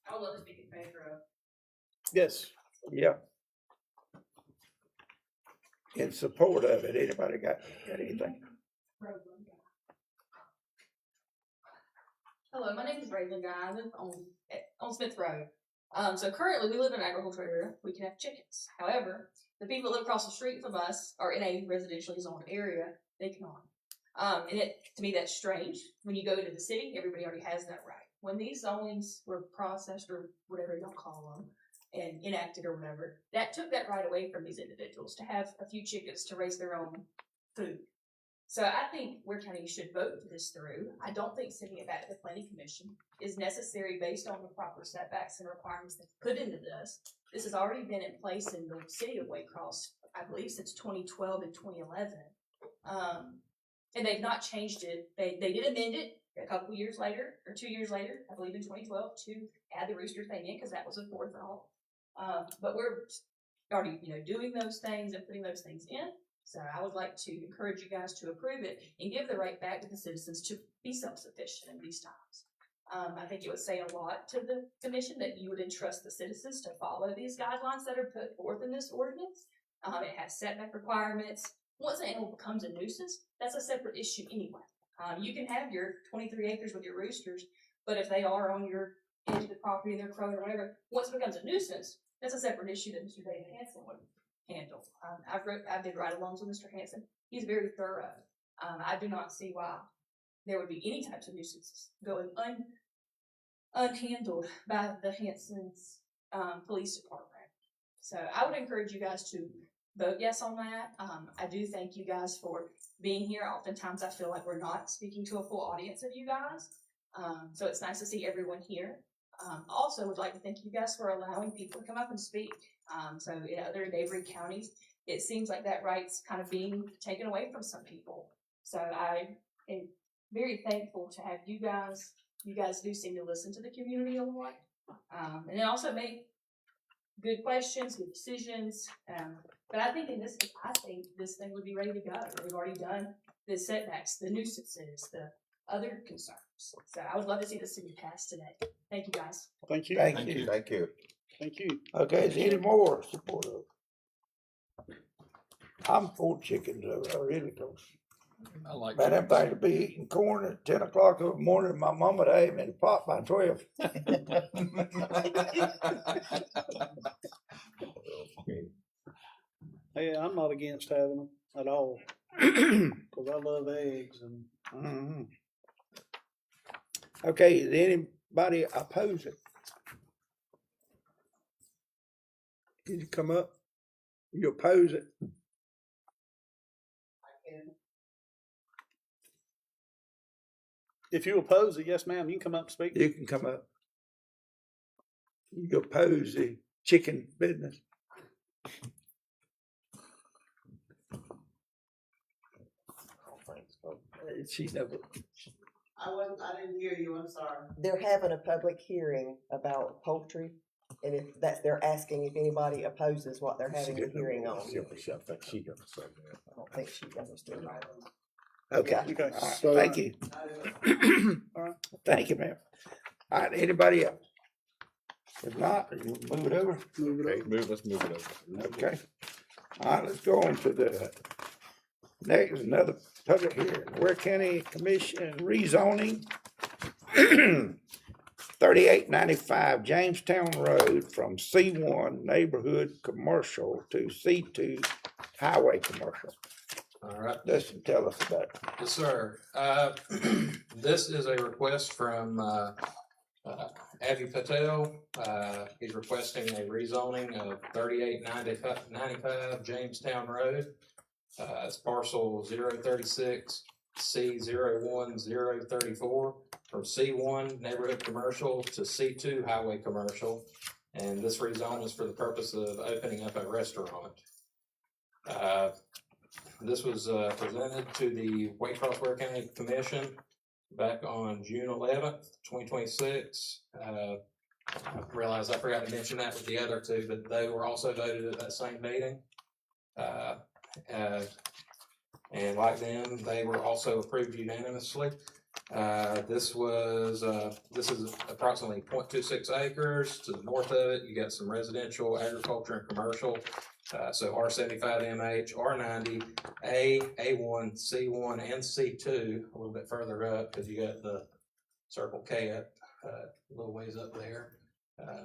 I would love to speak in favor of. Yes. yeah. In support of it, anybody got anything? Hello, my name is Raylan Guy. I live on Smith Road. So currently we live in an agricultural area. We can have chickens. However, the people that live across the street from us are in a residentially zoned area. They cannot. And to me, that's strange. When you go to the city, everybody already has that right. When these zonings were processed or whatever you don't call them and enacted or whatever, that took that right away from these individuals to have a few chickens to raise their own food. So I think Ware County should vote this through. I don't think sending it back to the planning commission is necessary based on the proper setbacks and requirements that put into this. This has already been in place in the city of Waycross, I believe, since 2012 and 2011. And they've not changed it. They did amend it a couple years later, or 2 years later, I believe in 2012, to add the rooster thing in because that was a forethought. But we're already, doing those things and putting those things in. So I would like to encourage you guys to approve it and give the right back to the citizens to be self-sufficient in these times. I think it would say a lot to the commission that you would entrust the citizens to follow these guidelines that are put forth in this ordinance. It has setback requirements. Once an animal becomes a nuisance, that's a separate issue anyway. You can have your 23 acres with your roosters, but if they are on your edge of the property, they're crowing or whatever, once it becomes a nuisance, that's a separate issue that Mr. David Hanson would handle. I did ride-alongs with Mr. Hanson. He's very thorough. I do not see why there would be any types of nuisances going unhandled by the Hanson's police department. So I would encourage you guys to vote yes on that. I do thank you guys for being here. Oftentimes I feel like we're not speaking to a full audience of you guys. So it's nice to see everyone here. Also would like to thank you guys for allowing people to come up and speak. So in other neighboring counties, it seems like that right's kind of being taken away from some people. So I am very thankful to have you guys. You guys do seem to listen to the community a lot. And then also make good questions, good decisions. But I think this thing would be ready to go. We've already done the setbacks, the nuisances, the other concerns. So I would love to see the city pass today. Thank you, guys. Thank you. Thank you. Thank you. Thank you. Okay, is there any more support of? I'm for chickens, I really do. I like Man, them chickens. things to be eating corn at 10 o'clock in the morning, my mama would have them in the pot by 12. Hey, I'm not against having them at all, cause I love eggs and. Mhm. Okay, is anybody oppose it? Can you come up? You oppose it? If you oppose it, yes, ma'am, you can come up and speak. You can come up. You oppose the chicken business? She never. I didn't hear you, I'm sorry. They're having a public hearing about poultry, and if that's, they're asking if anybody opposes what they're having a hearing on. She got to say that. I don't think she understood right. Okay. Yeah. Okay. All right, So- thank you. All right. Thank you, ma'am. All right, anybody else? If not, you move it over. Move it Okay, over. let's move it over. Okay. All right, let's go on to the next, another public hearing. Ware County Commission rezoning 3895 Jamestown Road from C1 Neighborhood Commercial to C2 Highway Commercial. All right. Listen, tell us about it. Yes, sir. This is a request from Avi Patel. He's requesting a rezoning of 3895 Jamestown Road. It's parcel 036 C010034 from C1 Neighborhood Commercial to C2 Highway Commercial. And this rezone is for the purpose of opening up a restaurant. This was presented to the Ware County Commission back on June 11th, 2026. I realize I forgot to mention that with the other two, but they were also voted at that same meeting. And like them, they were also approved unanimously. This is approximately 0.26 acres. To the north of it, you got some residential, agriculture, and commercial. So R75MH, R90, A1, C1, and C2, a little bit further up, because you got the Circle K a little ways up there.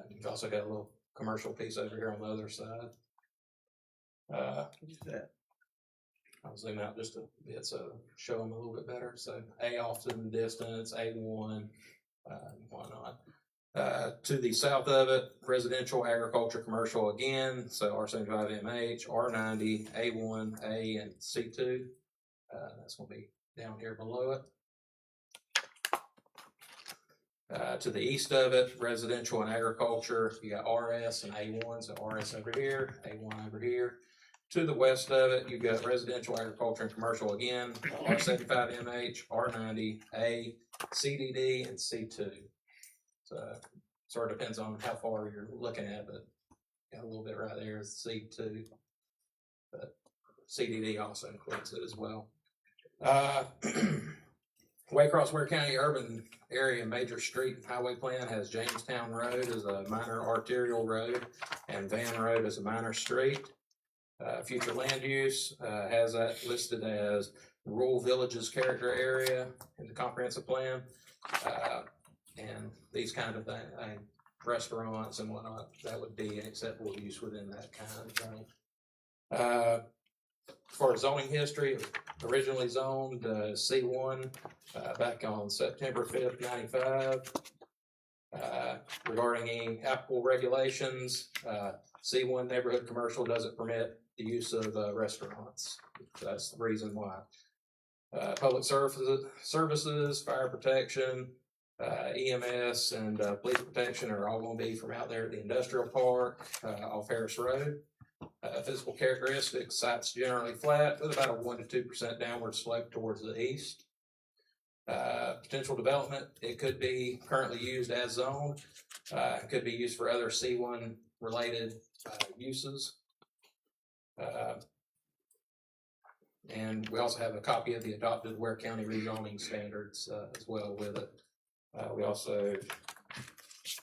You've also got a little commercial piece over here on the other side. I'll zoom out just a bit so show them a little bit better. So A off in the distance, A1, whatnot. To the south of it, residential, agriculture, commercial again. So R75MH, R90, A1, A, and C2. That's going to be down here below it. To the east of it, residential and agriculture, you got RS and A1, so RS over here, A1 over here. To the west of it, you've got residential, agriculture, and commercial again, R75MH, R90, A, CDD, and C2. So sort of depends on how far you're looking at, but got a little bit right there is C2. But CDD also includes it as well. Ware County Urban Area Major Street and Highway Plan has Jamestown Road as a minor arterial road and Van Road as a minor street. Future land use has that listed as Rural Villages Character Area in the comprehensive plan. And these kind of things, restaurants and whatnot, that would be an acceptable use within that kind of thing. For zoning history, originally zoned C1 back on September 5th, 95. Regarding any applicable regulations, C1 neighborhood commercial doesn't permit the use of restaurants. So that's the reason why. Public services, fire protection, EMS, and police protection are all going to be from out there at the industrial park off Harris Road. Physical characteristics, site's generally flat with about a 1 to 2% downward slope towards the east. Potential development, it could be currently used as zoned. It could be used for other C1 related uses. And we also have a copy of the adopted Ware County rezoning standards, as well with it. We also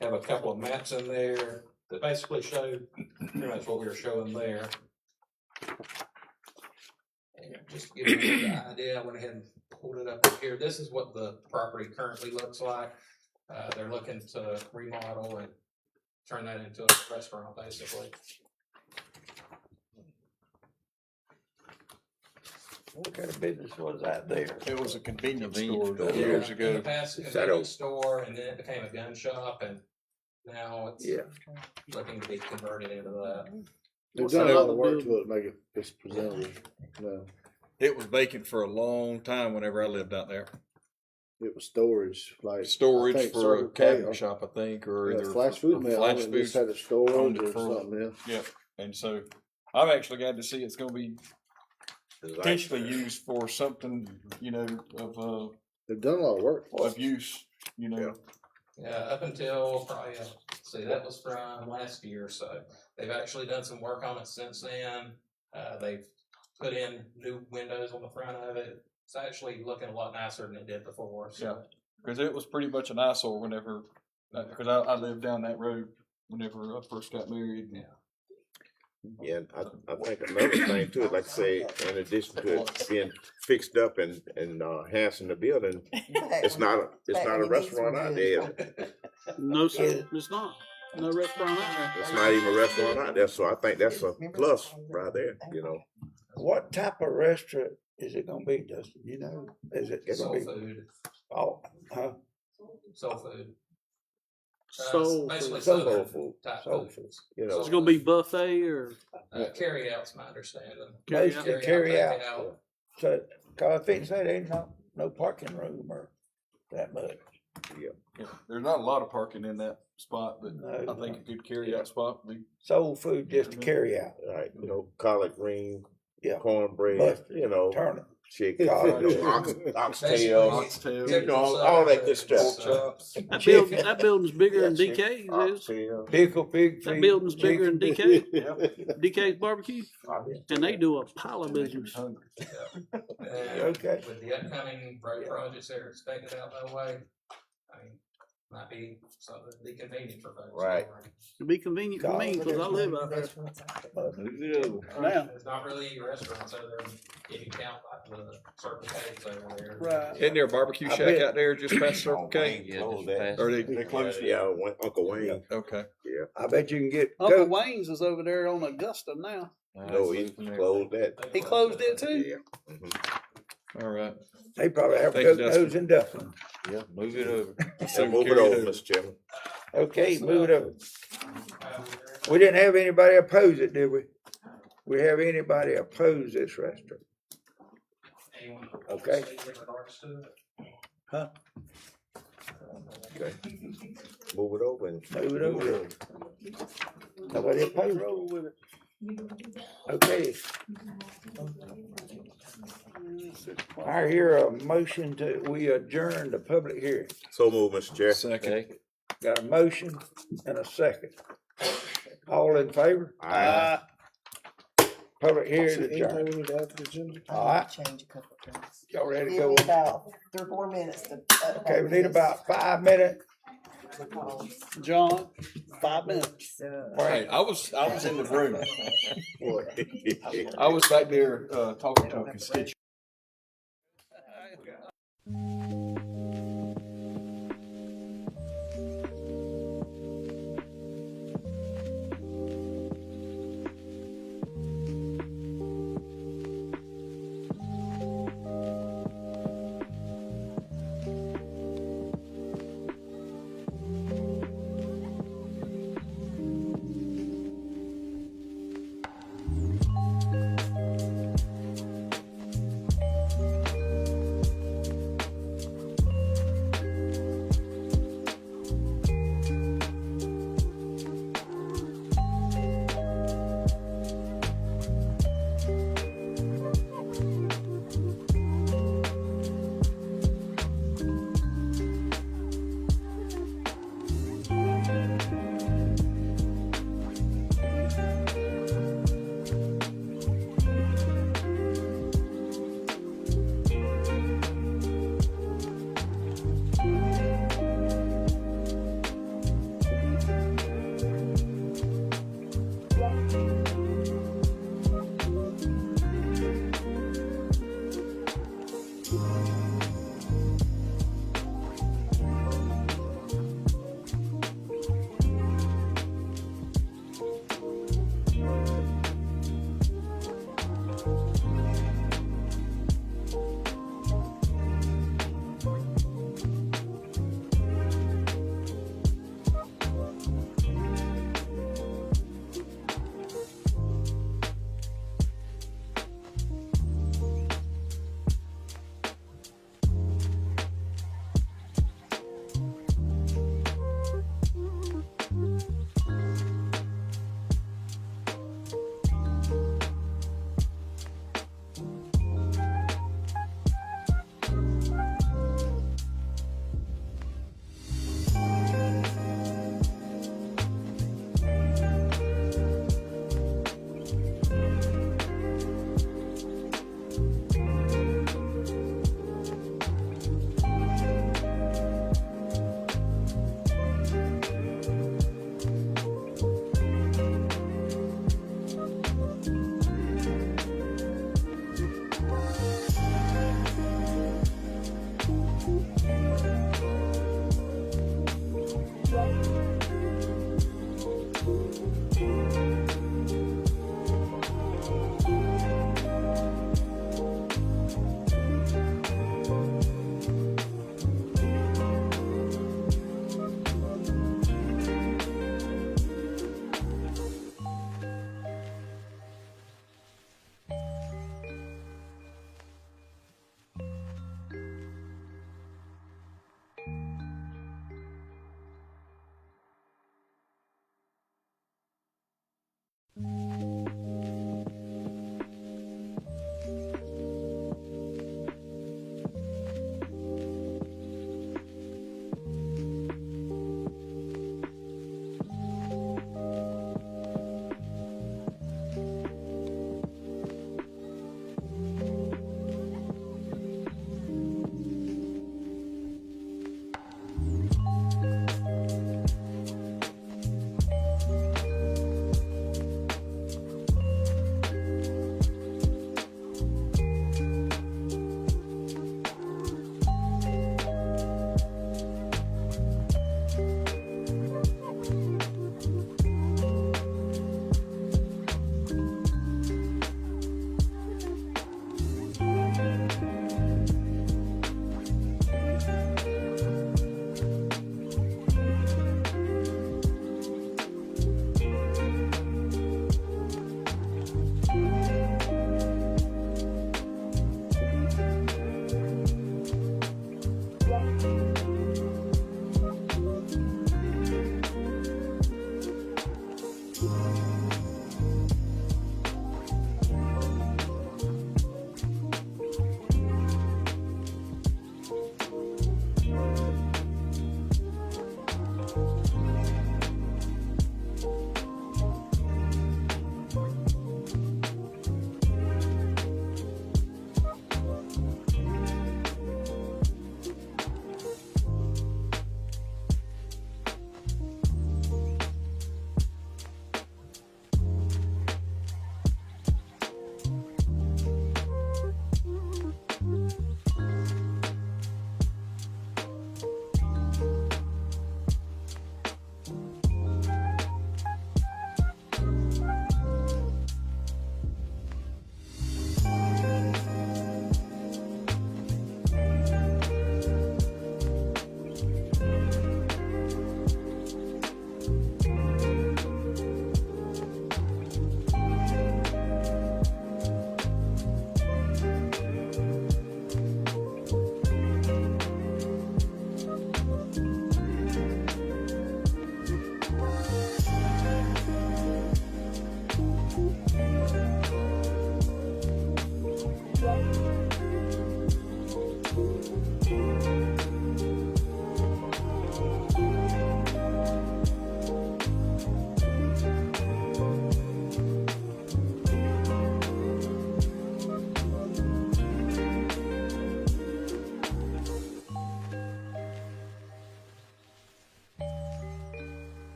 have a couple of maps in there that basically show pretty much what we were showing there. And just to give you an idea, I went ahead and pulled it up here. This is what the property currently looks like. They're looking to remodel and turn that into a restaurant, basically. What kind of business was that there? It was a convenience store store. years In ago. the past, a Is that convenience store, and then it became a gun shop, and now it's Yeah. looking to be converted into that. They've done a lot of work to it, make it this presentable. No, It was vacant for a long time whenever I lived out there. it was storage, like. I Storage think for a Circle K cabinet or- shop, I think, or Yeah, either Flash Food Mill, Flash owned it, just Foods had a storage owned it or for- something, yeah. Yeah, and so I'm actually glad to see it's gonna be potentially used for something, you know, They've done a lot of work. of use, you know. Yeah, up until probably, see, that was from last year or so. They've actually done some work on it since then. They've put in new windows on the front of it. It's actually looking a lot nicer than it did before. So. Yeah, because it was pretty much an eyesore whenever, because I lived down that road whenever I first got married. Yeah. Yeah, I think another thing too, like I say, in addition to it being fixed up and enhancing the building, it's not a restaurant out there. No, sir, it's not. No restaurant out there. It's not even a restaurant out there, so I think that's a plus right there, you know. What type of restaurant is it gonna be, Dustin? You know, is it Soul gonna be? food. Oh, huh? Soul food. Soul Basically food. southern food. type Soul food. food. You know, It's gonna be buffet or Carry out's my understanding. Mostly carry out. takeout. So, cause I think say there ain't no parking room or that much. Yeah, there's not a lot of parking in that spot, but No. I think a good carry out spot would be. Soul food just to carry out. right, you know, collard green, Yeah. cornbread, Mustard, you know, turnip. chicken, oxtail, Oxtail. you know, all that good stuff. that building's bigger than DK's is. Oxtail. Pickle, pig That feet. building's bigger than DK. Yeah. DK's barbecue, and they do a pile of business. And Okay. with the upcoming road projects that are expected out that way, I mean, might be something to be convenient for folks. Right. It'd be convenient for me because I live out there. Now. There's not really restaurants over there if you count like the Circle K's over there. Right. Isn't there a barbecue I shack bet- out there just past Circle K? Or they They closed it? Yeah, Uncle Wayne. Okay. I bet you can get. Uncle Wayne's is over there on Augusta now. No, he closed that. He closed it too? Yeah. Mhm. All right. They probably have Thank you, goat nose in Dublin. Yeah, move it over. So move it over, Mr. Chairman. Okay, move it over. We didn't have anybody oppose it, did we? We have anybody oppose this restaurant? Anyone Okay. in regards to it? Huh? Okay. Move it over and. Move it over. Nobody opposed? Roll with it. Okay. I hear a motion we adjourn the public hearing. So move, Mr. Chair. Second. Got a motion and a second. All in favor? Aye. Public hearing adjourned. All right, Change a couple of things. y'all ready to Give go? me about 3 or 4 minutes to. Okay, we need about 5 minutes. John, 5 minutes. Hey, I was in the room. I was back there, talking to a constituent.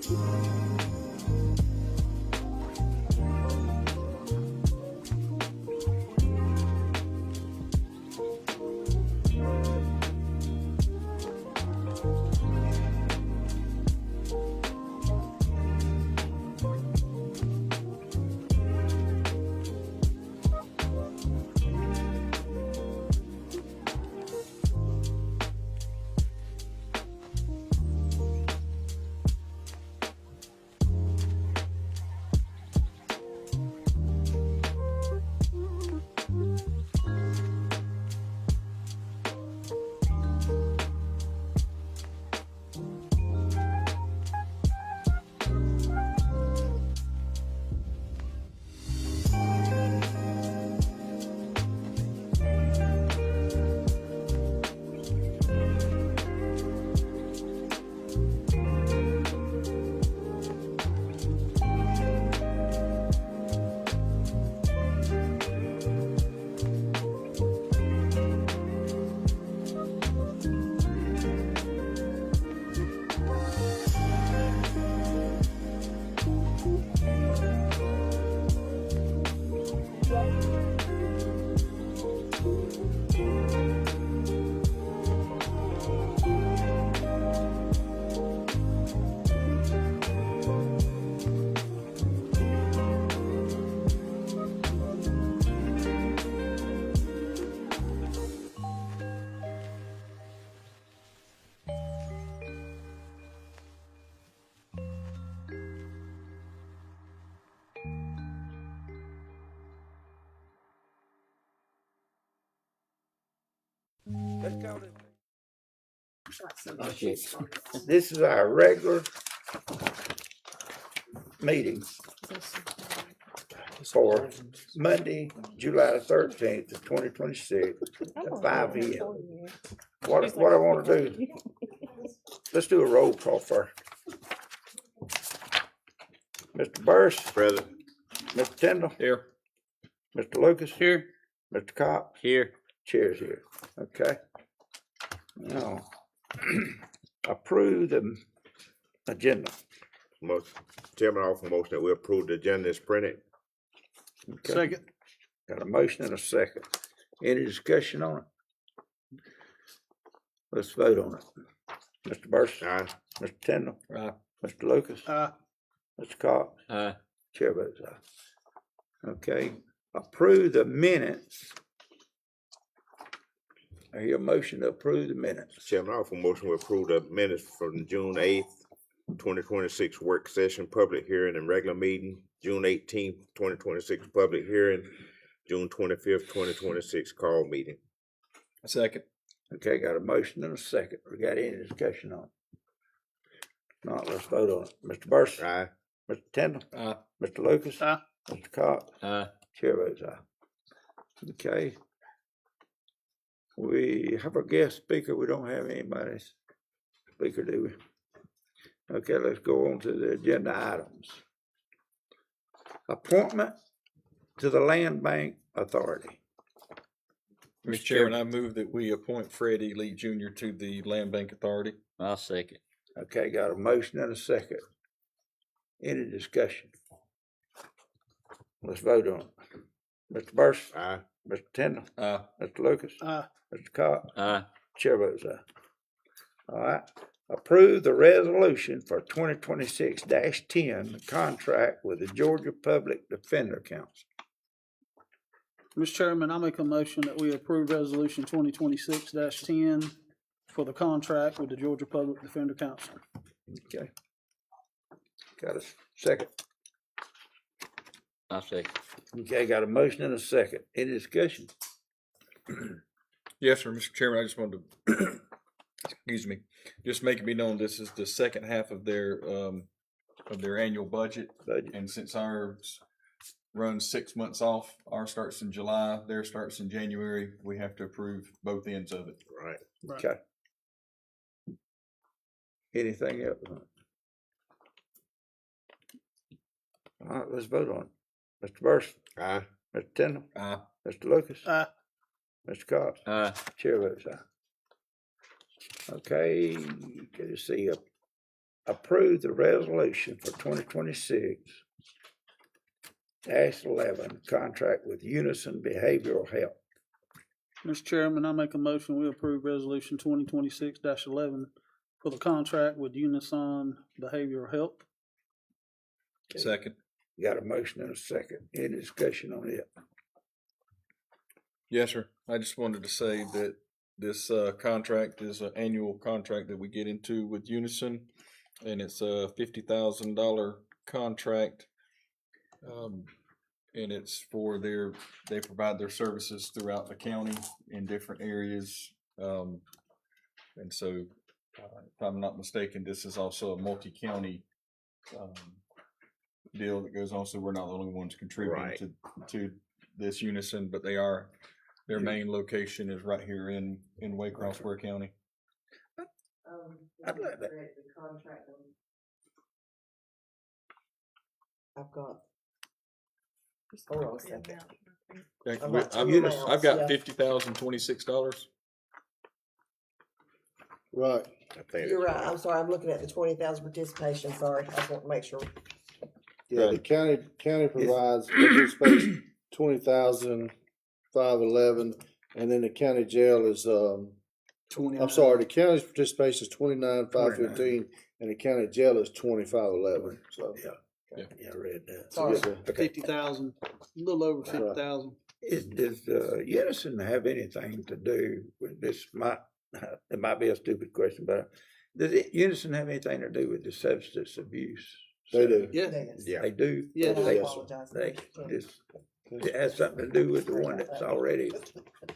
Let's call it. This is our regular meeting for Monday, July the 13th of 2026 at 5 p.m. What I want to do, let's do a roll call first. Mr. Burris. Present. Mr. Tindall. Here. Mr. Lucas. Here. Mr. Cox. Here. Chair's here. Okay. Now, approve the agenda. Chairman, I offer motion that we approve the agenda as printed. Okay. Second. Got a motion and a second. Any discussion on it? Let's vote on it. Mr. Burris. Aye. Mr. Tindall. Aye. Mr. Lucas. Aye. Mr. Cox. Aye. Chair votes aye. Okay. Approve the minutes. I hear a motion to approve the minutes. Chairman, I offer motion to approve the minutes from June 8th, 2026 work session, public hearing and regular meeting, June 18th, 2026 public hearing, June 25th, 2026 call meeting. A second. Okay, got a motion and a second. We got any discussion on it? Not, let's vote on it. Mr. Burris. Aye. Mr. Tindall. Aye. Mr. Lucas. Aye. Mr. Cox. Aye. Chair votes aye. Okay. We have a guest speaker. We don't have anybody speaker, do we? Okay, let's go on to the agenda items. Appointment to the Land Bank Authority. Mr. Chairman, I move that we appoint Fred E. Lee Jr. to the Land Bank Authority. I'll second. Okay, got a motion and a second. Any discussion? Let's vote on it. Mr. Burris. Aye. Mr. Tindall. Aye. Mr. Lucas. Aye. Mr. Cox. Aye. Chair votes aye. All right. Approve the resolution for 2026-10 contract with the Georgia Public Defender Council. Mr. Chairman, I make a motion that we approve resolution 2026-10 for the contract with the Georgia Public Defender Council. Okay. Got a second? I'll second. Okay, got a motion and a second. Any discussion? Yes, sir, Mr. Chairman, I just wanted to, excuse me, just make it be known, this is the second half of their annual budget. And since ours runs 6 months off, ours starts in July, theirs starts in January, we have to approve both ends of it. Right. Okay. Anything else? All right, let's vote on it. Mr. Burris. Aye. Mr. Tindall. Aye. Mr. Lucas. Aye. Mr. Cox. Aye. Chair votes aye. Okay, good to see you. approve the resolution for 2026-11 contract with Unison Behavioral Health. Mr. Chairman, I make a motion, we approve resolution 2026-11 for the contract with Unison Behavioral Health. Second. Got a motion and a second. Any discussion on it? Yes, sir. I just wanted to say that this contract is an annual contract that we get into with Unison, and it's a $50,000 contract. And it's for they provide their services throughout the county in different areas. And so, if I'm not mistaken, this is also a multi-county deal that goes on. So we're not the only ones contributing to this Unison, but their main location is right here in Waycross, Ware County. I'd like that. I've got. Hold on a second. I've got $50,026. Right. You're right. I'm sorry. I'm looking at the 20,000 participation. Sorry. I just want to make sure. Yeah, the county provides participation 20,511, and then the county jail is 20. I'm sorry, the county's participation is 29,515, and the county jail is 25,11. So yeah, I read that. Sorry, So, 50,000, a little over 50,000. Does Unison have anything to do with this? It might be a stupid question, but does Unison have anything to do with the substance abuse? They do. Yeah. Yeah. They do? Yeah. They just, it has something to do with the one that's already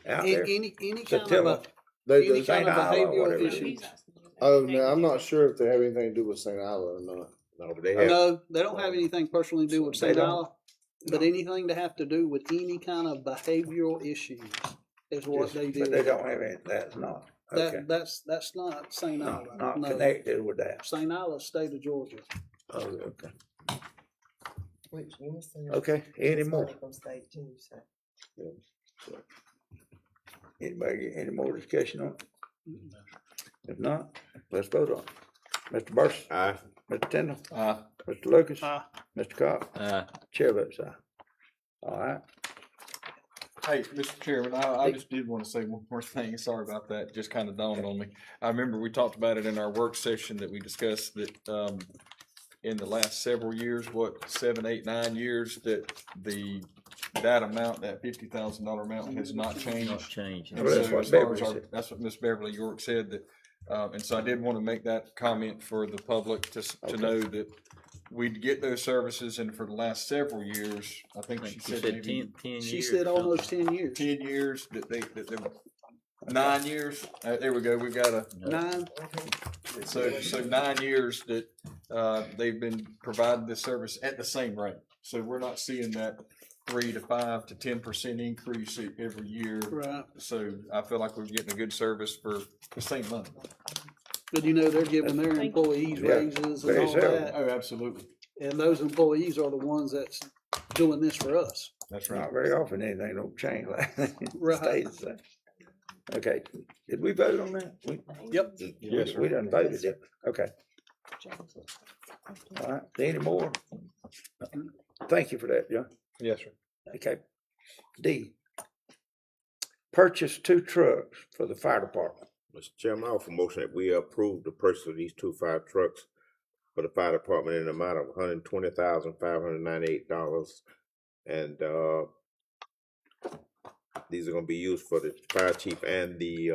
out there? Any So kind tell of them. any St. kind of Isle or behavioral whatever it issues. Oh, no, I'm not sure if they have anything to do with St. Isle or not. No, but they have. No, they don't have anything personally to do with They St. don't. Isle, but anything to have to do with any kind of behavioral issues is what they do. But they don't have any, that's not. Okay. That's not St. Isle. Not No. connected with that. St. Isle is state of Georgia. Oh, okay. Which Unison. Okay, any more? Money from state too, so. Anybody, any more discussion on it? If not, let's vote on it. Mr. Burson? Aye. Mr. Tindall? Aye. Mr. Lucas? Aye. Mr. Cox? Aye. Chair votes aye. All right. Hey, Mr. Chairman, I just did want to say one more thing. Sorry about that. Just kind of dawned on me. I remember we talked about it in our work session that we discussed that in the last several years, 7, 8, 9 years, that amount, that $50,000 amount has not changed. Not changed. Well, that's what Beverly said. That's what Miss Beverly York said, that, and so I did want to make that comment for the public to know that we'd get those services, and for the last several years, I think she said maybe 10 years. She said almost 10 years. 10 years, that they were 9 years. There we go. We've got a 9. so 9 years that they've been providing this service at the same rate. So we're not seeing that 3 to 5 to 10% increase every year. Right. So I feel like we're getting a good service for the same money. But they're giving their employees Yeah, raises and very all seldom. that. Oh, absolutely. And those employees are the ones that's doing this for us. That's right. Not very often anything don't change like that. It Right. stays the same. Okay, did we vote on that? Yep. Yes, sir. We done voted it. Okay. All right, any more? Thank you for that, John. Yes, sir. Okay. D, purchase 2 trucks for the fire department. Mr. Chairman, I offer motion that we approve the purchase of these 2 fire trucks for the fire department in the amount of $120,598. And these are gonna be used for the fire chief and the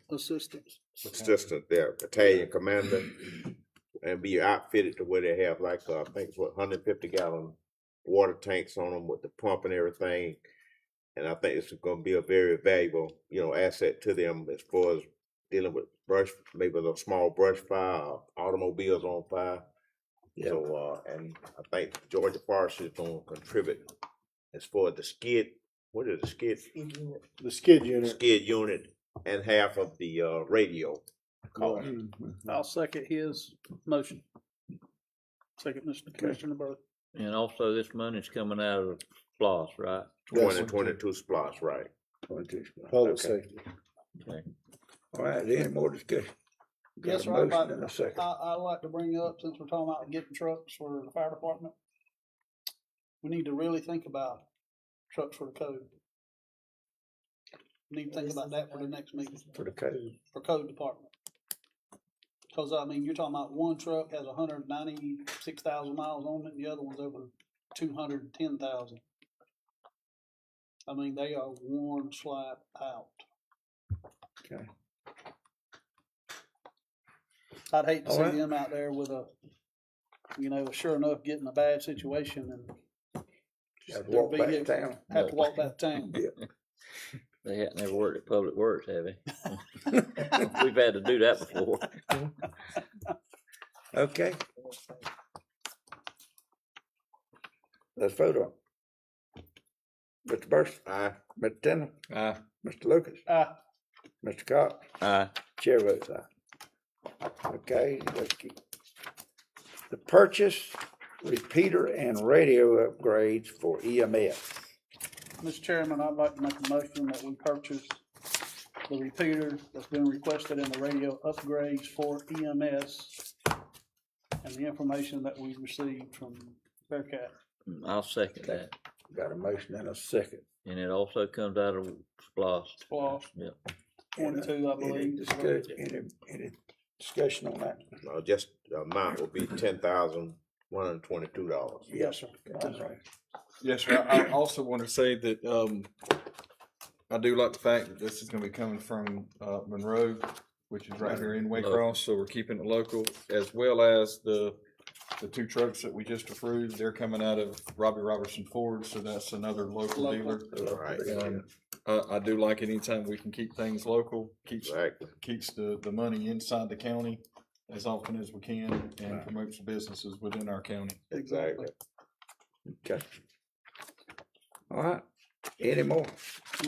Assistants. assistant, their battalion commander, and be outfitted to where they have like, I think it's 150-gallon water tanks on them with the pump and everything. And I think it's gonna be a very valuable, asset to them as far as dealing with brush, maybe a small brush fire, or automobiles on fire. Yeah. So, and I think Georgia Forest is gonna contribute as far as the skid, what is the skid? the skid unit. Skid unit and half of the radio cost. I'll second his motion. Second, Mr. Commissioner Burke. And also this money's coming out of SPOS, right? 2022 SPOS, right? 22. Public Okay. safety. Okay. All right, any more discussion? Yes, Got sir. a motion and a second. I'd like to bring up, since we're talking about getting trucks for the fire department, we need to really think about trucks for the code. We need to think about that for the next meeting, For the code. for code department. Cause I mean, you're talking about one truck has 196,000 miles on it, and the other one's over 210,000. I mean, they are one slap out. Okay. I'd hate to All see right. them out there with a, sure enough, getting a bad situation and Have to their walk back to vehicle- town. have to walk back to town. Yeah. They hadn't never worked at Public Works, have they? We've had to do that before. Okay. Let's vote on it. Mr. Burson. Aye. Mr. Tindall. Aye. Mr. Lucas. Aye. Mr. Cox. Aye. Chair votes aye. Okay, let's keep. The purchase, repeater and radio upgrades for EMS. Mr. Chairman, I'd like to make a motion that we purchase the repeater that's been requested in the radio upgrades for EMS and the information that we received from Bearcat. I'll second that. Got a motion and a second. And it also comes out of SPOS. SPOS. Yep. 22, I Any believe. any discussion on that? No, just the amount will be $10,122. Yes, sir. All right. Yes, sir. I also want to say that I do like the fact that this is going to be coming from Monroe, which is right here in Waycross, so we're keeping it local, as well as the two trucks that we just approved. They're coming out of Robbie Robertson Ford, so that's another local dealer. All right. I do like it anytime we can keep things local, keeps Exactly. the money inside the county as often as we can, and promotes businesses within our county. Exactly. Okay. All right. Any more?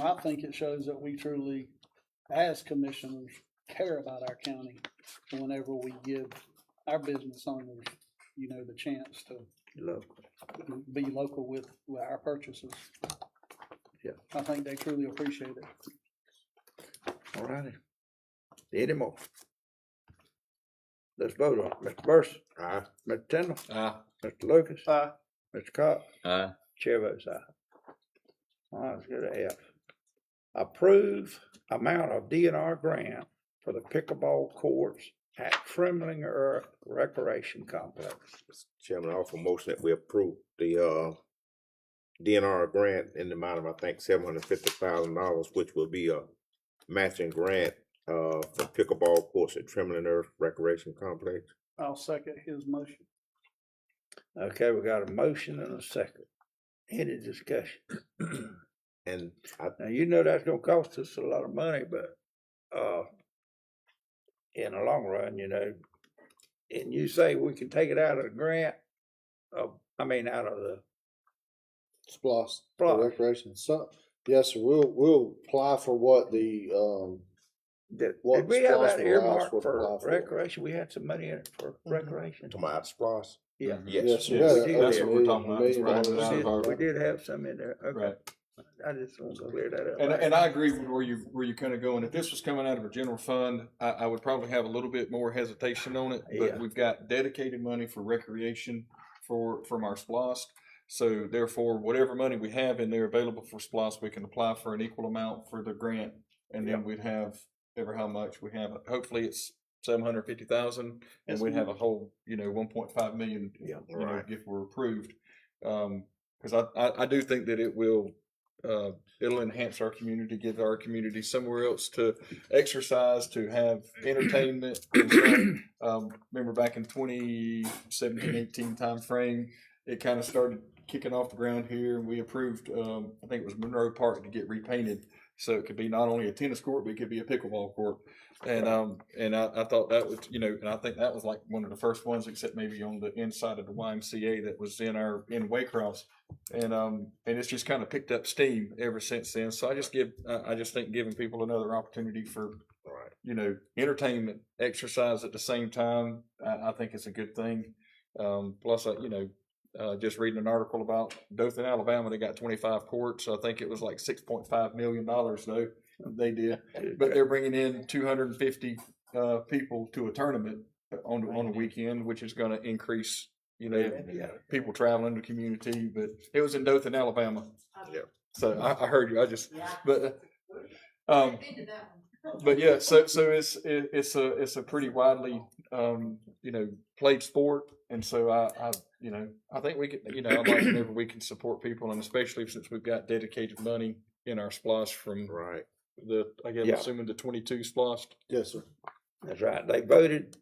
I think it shows that we truly, as commissioners, care about our county whenever we give our business owners, the chance to be local with our purchases. Yeah. I think they truly appreciate it. All righty. Any more? Let's vote on it. Mr. Burson. Aye. Mr. Tindall. Aye. Mr. Lucas. Aye. Mr. Cox. Aye. Chair votes aye. All right, let's go to F. Approve amount of DNR grant for the pickleball courts at Trembling Recreation Complex. Mr. Chairman, I offer motion that we approve the DNR grant in the amount of, I think, $750,000, which will be a matching grant for pickleball courts at Trembling Earth Recreation Complex. I'll second his motion. Okay, we got a motion and a second. Any discussion? And now that's gonna cost us a lot of money, but in the long run, and you say we can take it out of the grant, out of the SPOS, the SPOS. recreation. So, yes, sir, we'll apply for what the, Did what we have SPOS that will earmarked allow us to for apply for. recreation? We had some money in it for recreation. to my SPOS. Yeah. Yes. sir. Yes, Yeah, that's a what we're talking about. million Right. dollars. We did have some in there. Okay. Right. I just want to clear that up. And I agree with where you kind of going. If this was coming out of a general fund, I would probably have a little bit more hesitation on it. But Yeah. we've got dedicated money for recreation from our SPOS. So therefore, whatever money we have in there available for SPOS, we can apply for an equal amount for the grant, and then we'd have ever how much we have. Hopefully, it's 750,000, and we'd have a whole 1.5 million. Right. If we're approved, because I do think that it will. It'll enhance our community, give our community somewhere else to exercise, to have entertainment. And remember back in 2017-18 time frame, it kind of started kicking off the ground here, and we approved, I think it was Monroe Park, to get repainted. So it could be not only a tennis court, but it could be a pickleball court. And I thought that was, and I think that was like one of the first ones, except maybe on the inside of the YMCA that was in Waycross. And it's just kind of picked up steam ever since then. So I just think giving people another opportunity for, entertainment, exercise at the same time, I think it's a good thing. Plus, just reading an article about Dothan, Alabama, they got 25 courts. I think it was like $6.5 million though they did, but they're bringing in 250 people to a tournament on a weekend, which is gonna increase, Yeah. people traveling the community, but it was in Dothan, Alabama. Yeah. So I heard you, but yeah, so it's a pretty widely, played sport. And so I think we can, I like whenever we can support people, and especially since we've got dedicated money in our SPLOST from Right. Yeah. assuming the 22 SPLOST. Yes, sir. That's right. They voted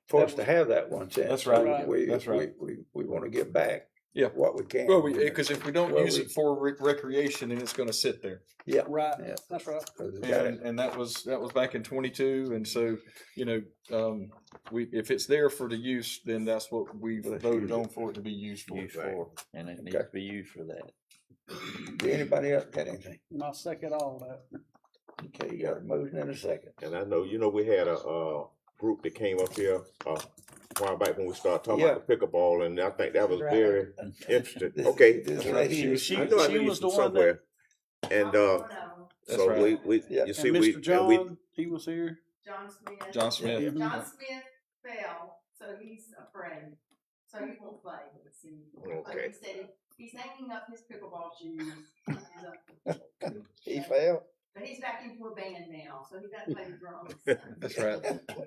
for us to have that 1 cent. That's So right. We, That's right. We want to give back. Yeah. What we can. Well, because if we don't Well, use it for recreation, then it's going to sit there. Yeah. Right, Yeah. that's right. 'Cause it's got it. And that was back in 22, and so if it's there for the use, then that's what we voted on for it to be used for. And it needs to be used for that. Do anybody else got anything? And I second all that. Okay, you got a motion in a second. And I know, we had a group that came up here a while back when we started talking about the pickleball, and I think that was very interesting. Okay. This lady, I know she you was the from one somewhere. And That's so right. we Yeah. you see And we Mr. John, he was here. John Smith. John Smith. John Smith fell, so he's afraid. So he won't play. Let's see. Okay. He said he's hanging up his pickleball shoes. he fell. But he's back into a band now, so he doesn't play the drums. That's right.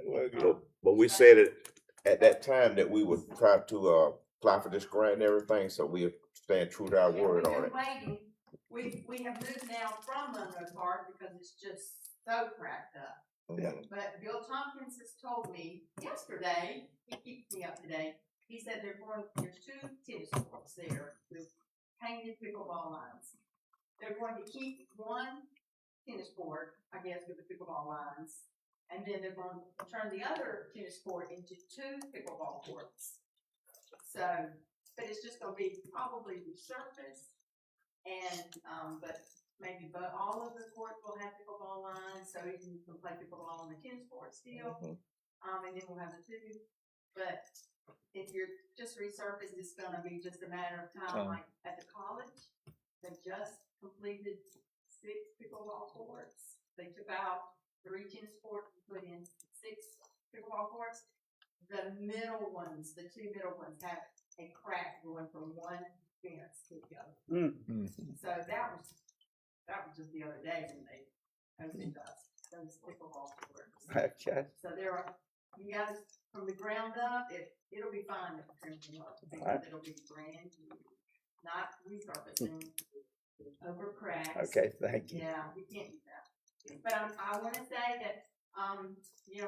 Well, good. but we said it at that time that we would try to apply for this grant and everything, so we stand true to our word on it. Waiting. We have moved now from Monroe Park because it's just so cracked up. Yeah. But Bill Tompkins has told me yesterday, he keeps me up to date, he said there's 2 tennis courts there with painted pickleball lines. They're going to keep one tennis court, I guess, with the pickleball lines, and then they're going to turn the other tennis court into 2 pickleball courts. So, but it's just going to be probably resurfaced, and but all of the courts will have pickleball lines, so you can play pickleball on the tennis court still. And then we'll have the 2. But if you're just resurfaced, it's going to be just a matter of time. Like at the college, they just completed 6 pickleball courts. They took out 3 tennis courts and put in 6 pickleball courts. The middle ones, the 2 middle ones, have a crack going from one fence to the other. So that was just the other day when they opened up those pickleball courts. Okay. So you guys, from the ground up, it'll be fine if it's crimson up. Right. It'll be brand new, not resurfacing over cracks. Okay, thank you. Yeah, we can't do that. But I want to say that,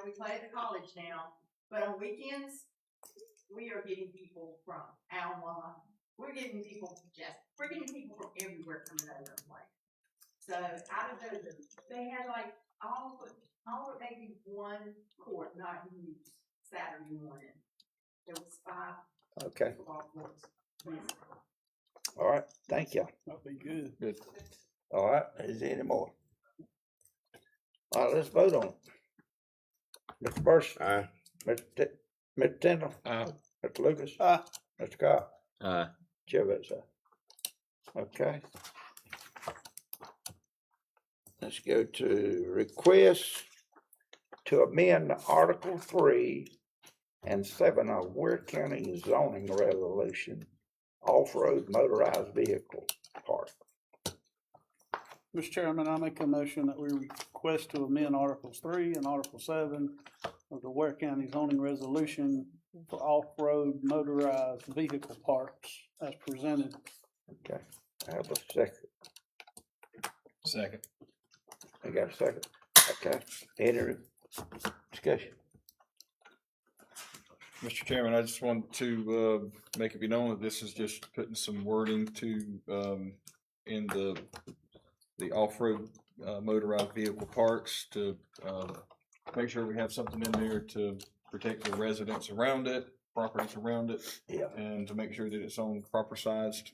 we play at the college now, but on weekends, we are getting people from Alma. We're getting people from everywhere coming over and play. So out of those, they had like all but maybe 1 court not used Saturday morning. There was 5 Okay. football courts. All right. Thank you. That'd be good. Good. All right. Is there any more? All right, let's vote on it. Mr. Burson. Aye. Mr. Tindall. Aye. Mr. Lucas. Aye. Mr. Cox. Aye. Chair votes aye. Okay. Let's go to request to amend Article 3 and 7 of Ware County zoning resolution, off-road motorized vehicle park. Mr. Chairman, I make a motion that we request to amend Articles 3 and Article 7 of the Ware County zoning resolution for off-road motorized vehicle parks as presented. Okay, I have a second. Second. I got a second. Okay, any discussion? Mr. Chairman, I just want to make it be known that this is just putting some wording to in the off-road motorized vehicle parks to make sure we have something in there to protect the residents around it, properties around it, yeah, and to make sure that it's on proper sized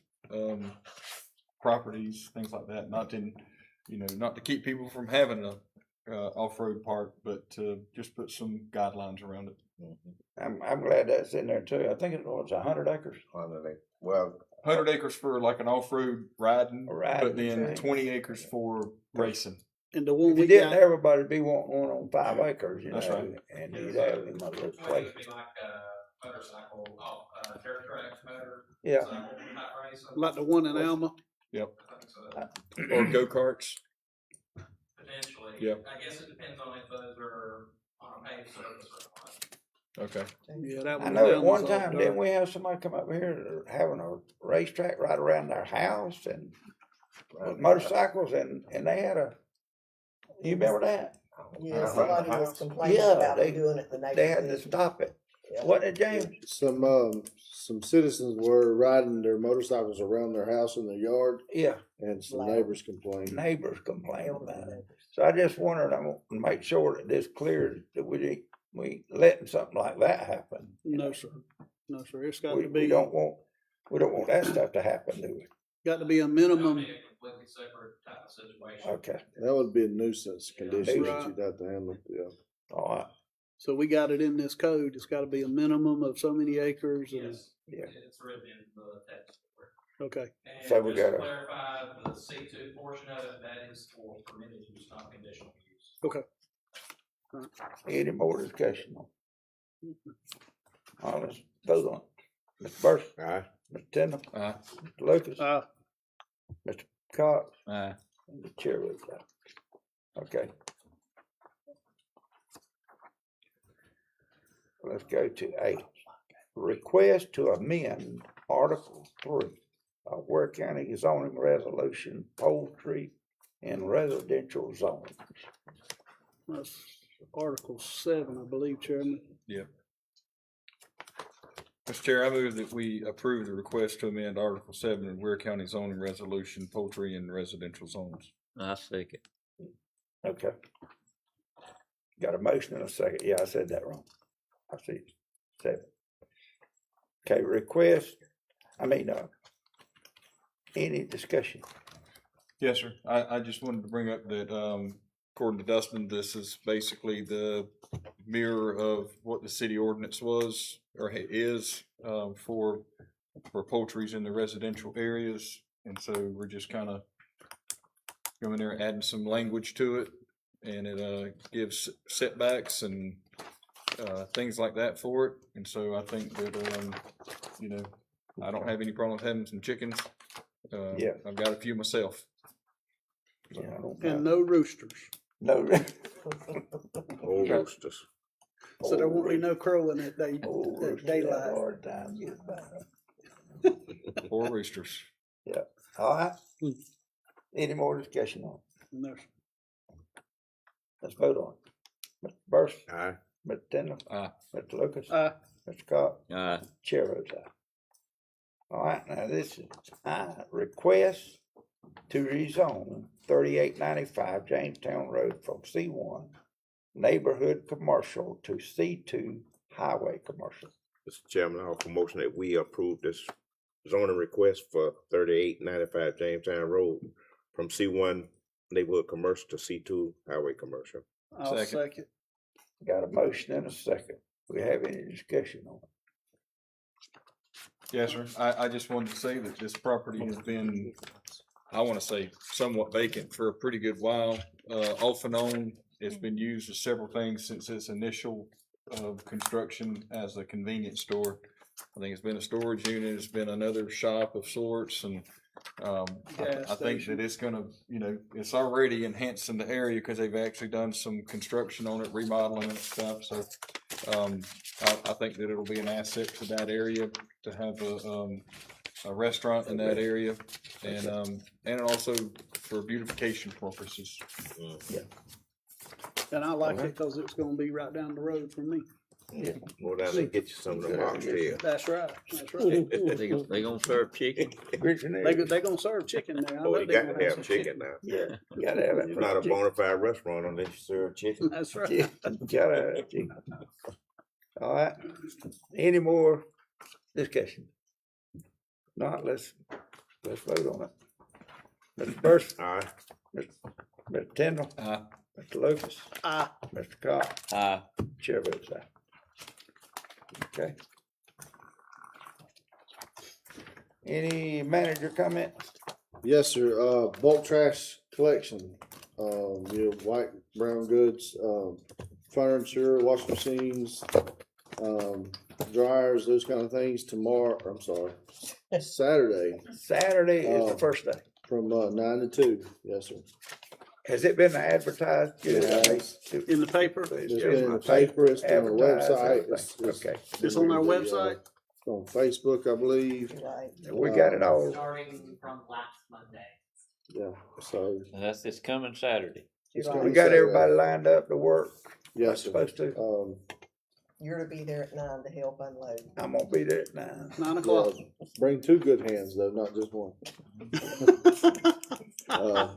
properties, things like that. Not to keep people from having a off-road park, but to just put some guidelines around it. I'm glad that's in there too. I think it was 100 acres. 100 acres for like an off-road riding, but then okay. 20 acres for racing. And the one If you we didn't, got, everybody'd be wanting one on 5 acres, you That's know, right. and you'd have him a little place. Motorcycle, dirt tracks, motor. Yeah. like the one in Alma, Yep. Or go-karts. Potentially. Yep. I guess it depends on if those are on a paved surface or not. Okay. yeah, that I one. know in at one Alma's all time, dirt. didn't we have somebody come up here having a racetrack right around their house and with motorcycles and they had you remember that? Yeah, somebody was complaining Yeah, about they- doing it the They had to neighborhood. stop it. Yeah. Wasn't it, James? Some citizens were riding their motorcycles around their house in their yard, Yeah, and some Loud. neighbors complained. neighbors complained about it. So I just wondered, I want to make sure that this clear that we letting something like that happen. No, sir. No, sir. It's got We, to we be, don't want that stuff to happen, do we? got to be a minimum. Be a completely separate type of situation. Okay, That would be a nuisance condition Right. that you'd have to handle, yeah. all right. So we got it in this code. It's got to be a minimum of so many acres. And, Yes. Yeah. It's written in the text. okay. And So we just to gotta- clarify, the C2 portion of it, that is for permitted use, not conditional use. Okay. Any more discussion on it? All right, let's vote on it. Mr. Burson? Aye. Mr. Tindall? Aye. Mr. Lucas? Mr. Cox? Aye. And the chair votes aye. Okay. Let's go to 8. Request to amend Article 3 of Ware County zoning resolution, poultry and residential zones. That's Article 7, I believe, Chairman. Yep. Mr. Chair, I move that we approve the request to amend Article 7 of Ware County zoning resolution, poultry and residential zones. I second. Okay. Got a motion and a second. Yeah, I said that wrong. I see. 7. Okay, any discussion? Yes, sir. I just wanted to bring up that, according to Dustin, this is basically the mirror of what the city ordinance was or is, for poultries in the residential areas. And so we're just kind of going there, adding some language to it, and it, gives setbacks and, things like that for it. And so I think that, I don't have any problem having some chickens. Yeah. I've got a few myself. Yeah, I don't And know. no roosters. No. Old roosters. So there won't be no crowing at daylight. Hard time getting by. Or roosters. Yeah. All right. Any more discussion on it? No, sir. Let's vote on it. Mr. Burson? Aye. Mr. Tindall? Aye. Mr. Lucas? Aye. Mr. Cox? Aye. Chair votes aye. All right, now this is request to rezone 3895 Jamestown Road from C1 neighborhood commercial to C2 highway commercial. Mr. Chairman, I offer motion that we approve this zoning request for 3895 Jamestown Road from C1 neighborhood commercial to C2 highway commercial. I'll Second. second. Got a motion and a second. We have any discussion on it? Yes, sir. I just wanted to say that this property has been, I want to say, somewhat vacant for a pretty good while. Off and on, it's been used as several things since its initial construction as a convenience store. I think it's been a storage unit, it's been another shop of sorts, and I think that it's gonna, it's already enhancing the area because they've actually done some construction on it, remodeling and stuff. So I think that it'll be an asset to that area to have a restaurant in that area, and also for beautification purposes. Yeah. And I like it because it's gonna be right down the road from me. Yeah. Go down there and get you some of them oxtails. That's right. That's right. They gonna serve chicken. They gonna serve chicken there. I Oh, know you they got gonna to have some chicken now. Yeah, gotta have it. It's not a bona fide restaurant unless you serve chicken. That's right. Yeah, gotta have chicken. All right. Any more discussion? Not, let's vote on it. Mr. Burson? Aye. Mr. Tindall? Aye. Mr. Lucas? Aye. Mr. Cox? Aye. Chair votes aye. Okay. Any manager comments? Yes, sir. Bulk trash collection. white, brown goods, furniture, washing machines, dryers, those kind of things Saturday. Saturday is the first day. From 9 to 2, yes, sir. Has it been advertised? Yes. In the paper? It's been in the paper, it's been on the website. Okay. It's on our website? It's on Facebook, I believe. Right. We got it all. Starting from last Monday. Yeah, so. And that's this coming Saturday. We got everybody lined up to work. Yes, sir. Supposed to. You're to be there at 9 to help unload. I'm gonna be there at 9. 9 o'clock. Bring 2 good hands though, not just one.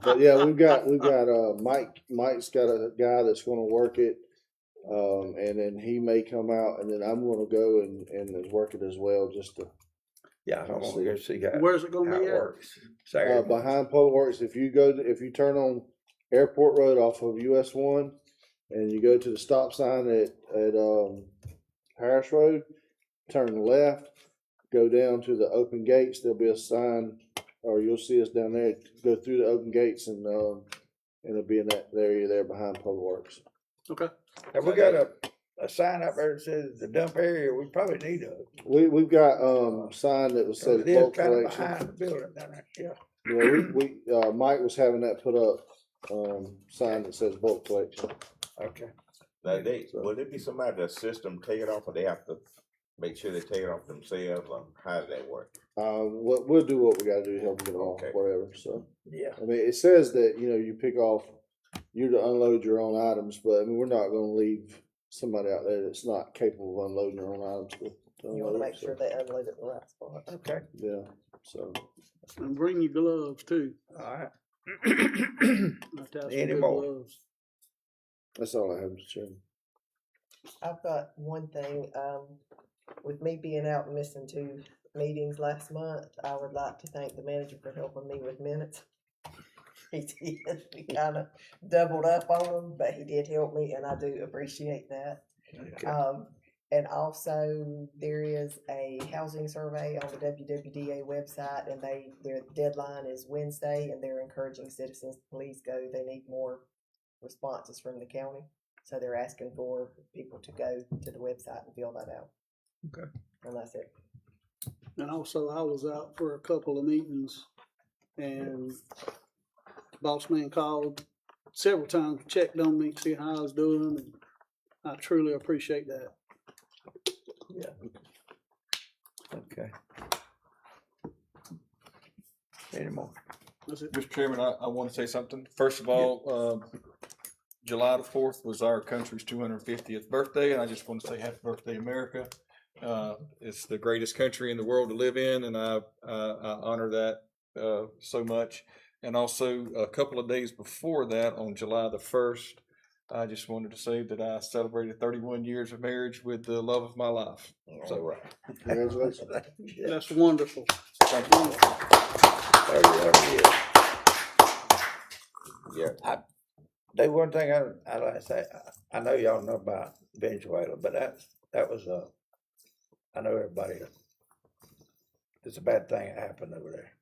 But yeah, we've got Mike. Mike's got a guy that's going to work it, and then he may come out, and then I'm going to go and work it as well, just to. Yeah, I want to go see how. Where's it going to be at? Works. Saturday. Behind Polo Works. If you turn on Airport Road off of US 1, and you go to the stop sign at Harris Road, turn left, go down to the open gates. There'll be a sign, or you'll see us down there. Go through the open gates, and it'll be in that area there behind Polo Works. Okay. Have we got a sign up there that says the dump area? We probably need a. We've got a sign that says It is bulk kind of collection. behind the building down there. Yeah. Yeah, we Mike was having that put up, sign that says bulk collection. Okay. Now, will there be somebody to assist them take it off, or they have to make sure they take it off themselves? How does that work? We'll do what we got to do to help them get off, whatever. So yeah, I mean, it says that you pick off, you're to unload your own items, but I mean, we're not going to leave somebody out there that's not capable of unloading their own items. You want to make sure they unload at the right spot. Okay. Yeah. So. And bring your gloves too. All right. Any more? That's all I have to share. I've got one thing, with me being out and missing 2 meetings last month, I would like to thank the manager for helping me with minutes. He did, we kind of doubled up on them, but he did help me, and I do appreciate that. Okay. And also there is a housing survey on the WWDA website, and their deadline is Wednesday, and they're encouraging citizens to please go. They need more responses from the county, so they're asking for people to go to the website and fill that out. Okay. And that's it. And also, I was out for a couple of meetings, and boss man called several times, checked on me, see how I was doing, and I truly appreciate that. Yeah. Okay. Any more? Mr. Chairman, I want to say something. First of all, July the 4th was our country's 250th birthday, and I just want to say happy birthday, America. It's the greatest country in the world to live in, and I honor that so much. And also, a couple of days before that, on July the 1st, I just wanted to say that I celebrated 31 years of marriage with the love of my life. So, right. Congratulations. That's wonderful. Thank you. 31 years. Yeah. There's one thing I like to say. I know y'all know about Venezuela, but that was I know everybody. It's a bad thing that happened over there.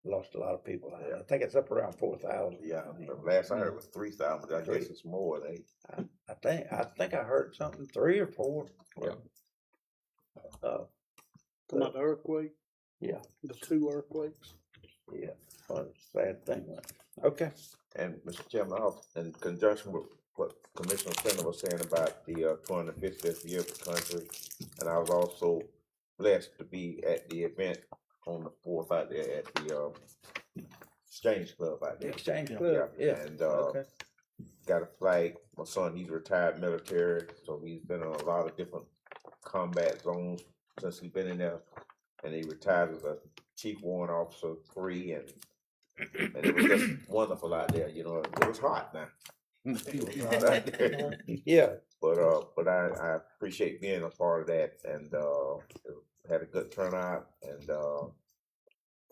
Lost a lot of people. I think it's up around 4,000. Yeah, the last I heard was 3,000. I guess it's more. I think I heard something 3 or 4. Yeah. Come out the earthquake. Yeah. The 2 earthquakes. Yeah. Well, it's a sad thing. Okay. And Mr. Chairman, in conjunction with what Commissioner Center was saying about the 250th year of the country, and I was also blessed to be at the event on the 4th out there at the Exchange Club out there. Exchange Club, yeah. And okay. Got a flag. My son, he's retired military, so he's been in a lot of different combat zones since he's been in there. And he retired as a Chief Warrant Officer 3, and it was just wonderful out there. You know, it was hot now. It was hot out there. Yeah. But I appreciate being a part of that, and had a good turnout. And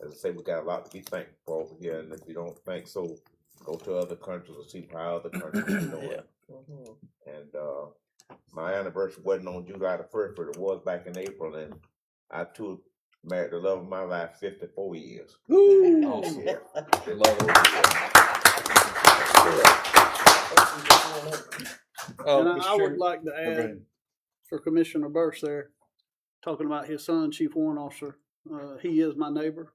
as I say, we got a lot to be thankful for over here. And if you don't think so, go to other countries and see how other countries are doing. Yeah. And my anniversary wasn't on July the 1st, but it was back in April, and I too married the love of my life 54 years. Woo! Awesome. Yeah. The love of my life. And Mr. I would Chairman. like to go add, ahead. for Commissioner Burse there, talking about his son, Chief Warrant Officer, he is my neighbor,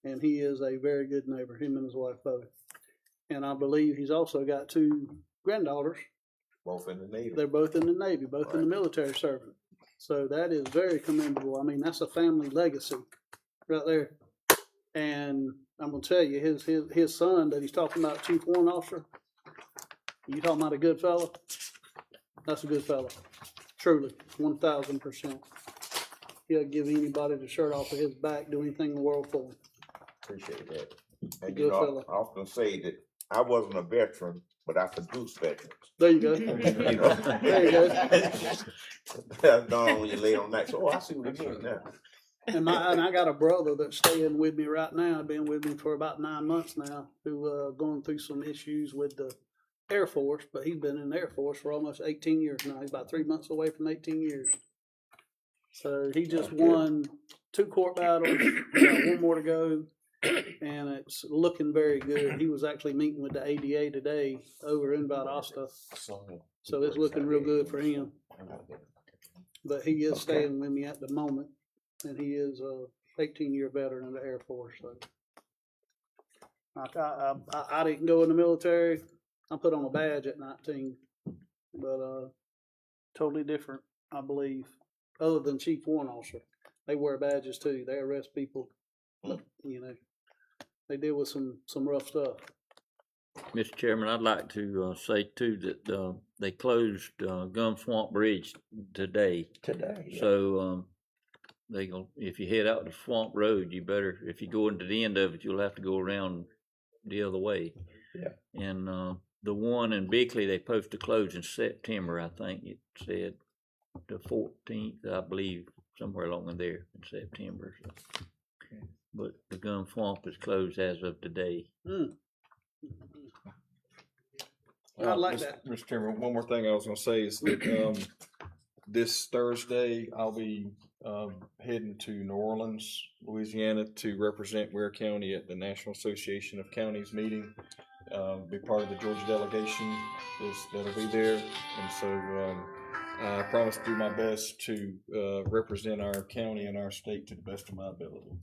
and he is a very good neighbor, him and his wife both. And I believe he's also got 2 granddaughters. Both in the Navy. They're both in the Navy, both in the military service. So that is very commendable. I mean, that's a family legacy right there. And I'm gonna tell you, his son that he's talking about, Chief Warrant Officer, you talking about a good fella? That's a good fella. Truly, 1000%. He'll give anybody the shirt off of his back, do anything in the world for him. Appreciate that. And Good you know, fella. I often say that I wasn't a veteran, but I produced veterans. There you go. You know? There you go. That's done when you lay on that. So, oh, I see what you mean now. And I got a brother that's staying with me right now, been with me for about 9 months now, who going through some issues with the Air Force, but he's been in the Air Force for almost 18 years now. He's about 3 months away from 18 years. So he just won 2 court battles, got 1 more to go, and it's looking very good. He was actually meeting with the ADA today over in Valdosta, so it's looking real good for him. But he is staying with me at the moment, and he is a 18-year veteran of the Air Force. So I didn't go in the military. I put on a badge at 19, but totally different, I believe. Other than Chief Warrant Officer, they wear badges too. They arrest people. You know, they deal with some rough stuff. Mr. Chairman, I'd like to say too that they closed Gum Swamp Bridge today. Yeah. So they go. If you head out to Swamp Road, you better. If you go into the end of it, you'll have to go around the other way. Yeah. And the one in Bickley, they supposed to close in September. I think it said the 14th, I believe, somewhere along in there in September. So. But the Gum Swamp is closed as of today. I like that. Mr. Chairman, one more thing I was gonna say is that, this Thursday, I'll be, heading to New Orleans, Louisiana to represent Ware County at the National Association of Counties meeting. Be part of the Georgia delegation that'll be there. And so, I promise to do my best to, represent our county and our state to the best of my ability.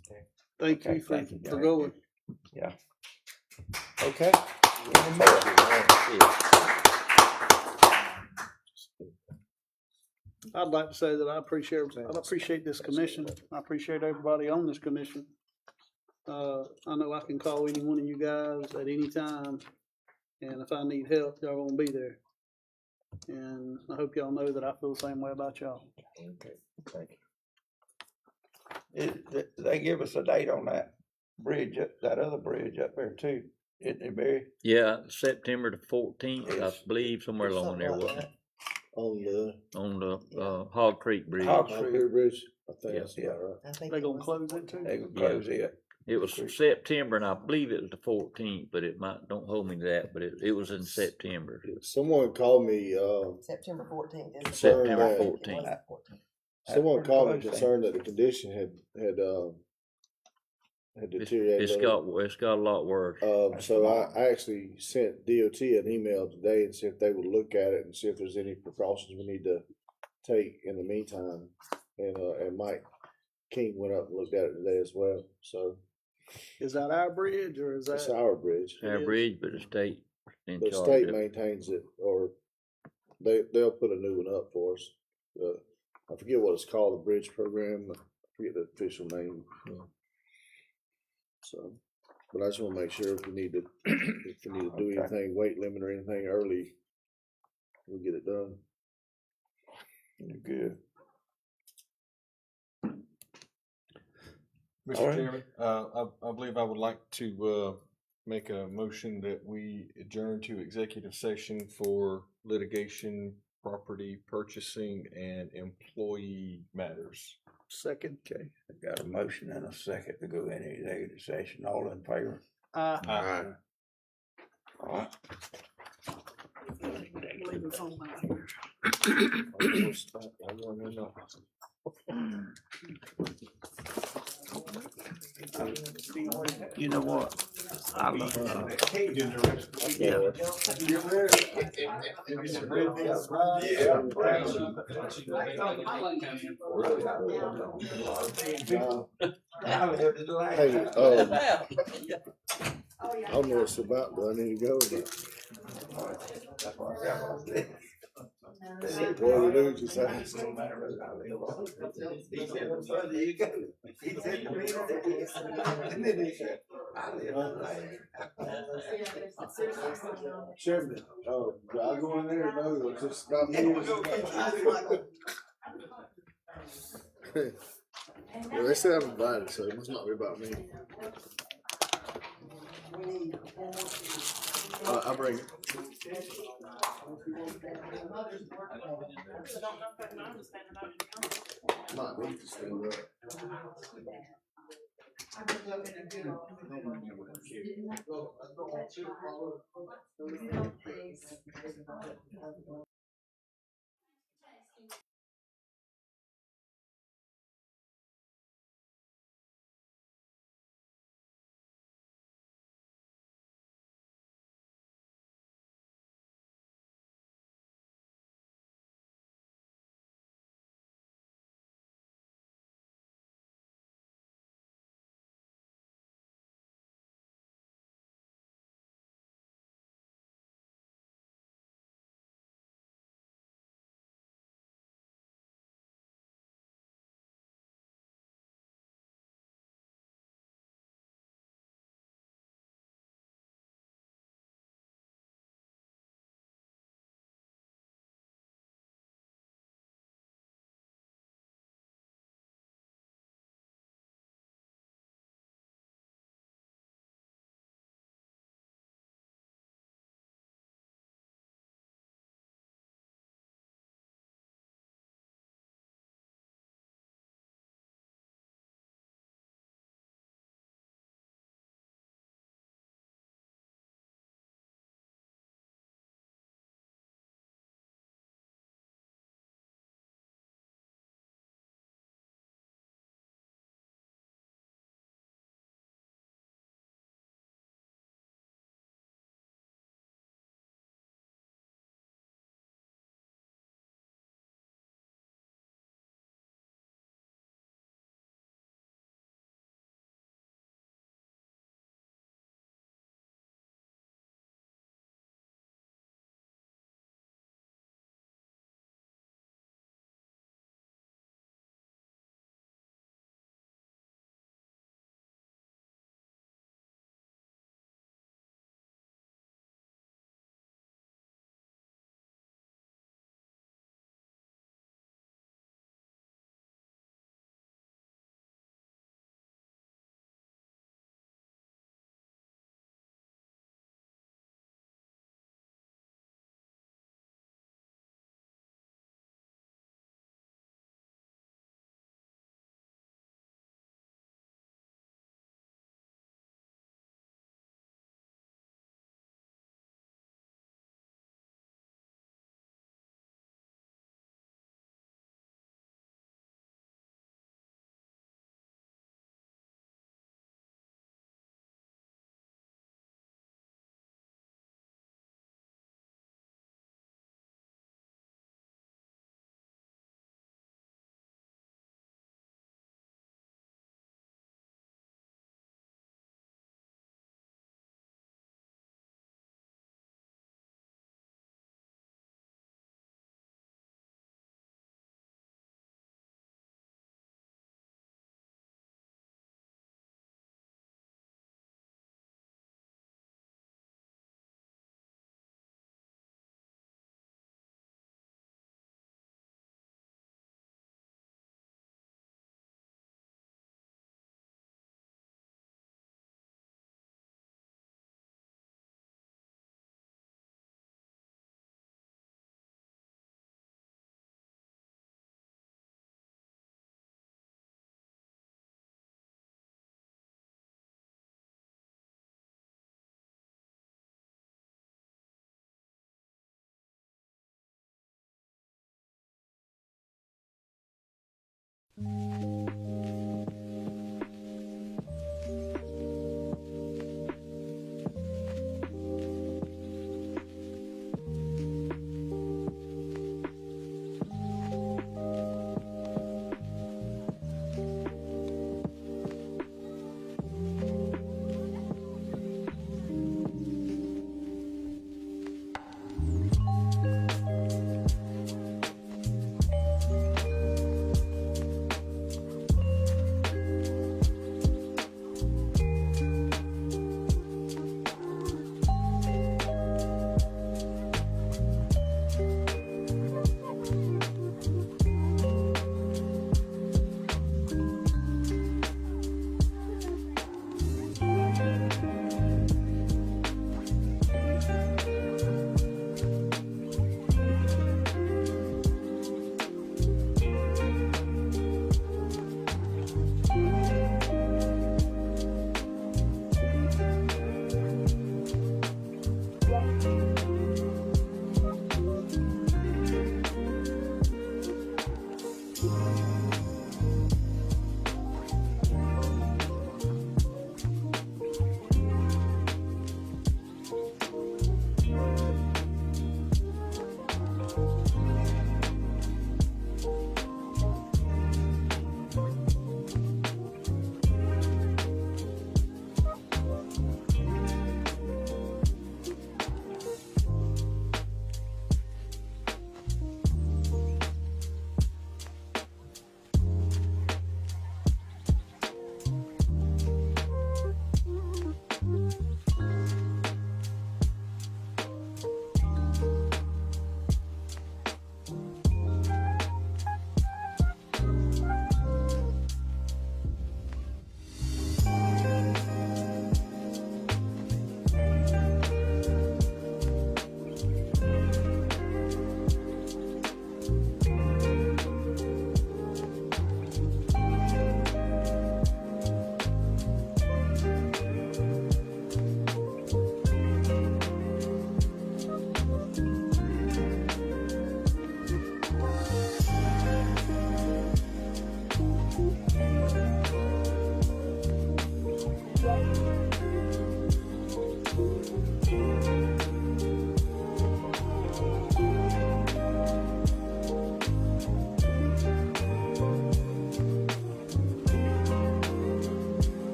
Thank you for going. Yeah. Okay. I'd like to say that I appreciate this commission. I appreciate everybody on this commission. I know I can call any one of you guys at any time, and if I need help, y'all gonna be there. And I hope y'all know that I feel the same way about y'all. Okay, thank you. They give us a date on that bridge, that other bridge up there too, isn't it, Barry? Yeah, September the 14th, I believe, somewhere along there, wasn't it? On the Hog Creek Bridge. Hog Creek Bridge, I think that's about right. They gonna close it too? They gonna close it. It was September, and I believe it was the 14th, but it might, don't hold me to that, but it was in September. Someone called me, September 14th. September 14th. Someone called me concerned that the condition had deteriorated. It's got a lot worse. So I actually sent DOT an email today and see if they would look at it and see if there's any precautions we need to take in the meantime. And Mike King went up and looked at it today as well. So is that our bridge or is that? It's our bridge. Our bridge, but the state in the charge state of it. maintains it, or they'll put a new one up for us. I forget what it's called, the bridge program. I forget the official name. So, but I just want to make sure if we need to do anything, weight limit or anything early, we'll get it done. You're good. Mr. Chairman, I believe I would like to make a motion that we adjourn to executive session for litigation, property purchasing, and employee matters. Second. Okay, I got a motion and a second to go into executive session. All in favor? Aye. All right. You know what? I love it. Yeah. Hey, I don't know what it's about, but I need to go. But boy, the dude just asked. He said, "Well, further you go." He said to me, and then he said, "I live in Ware." Chairman, I go in there, no, it's just about me. Well, they said I'm invited, so it must not be about me. I'll bring it. Might be to stand up.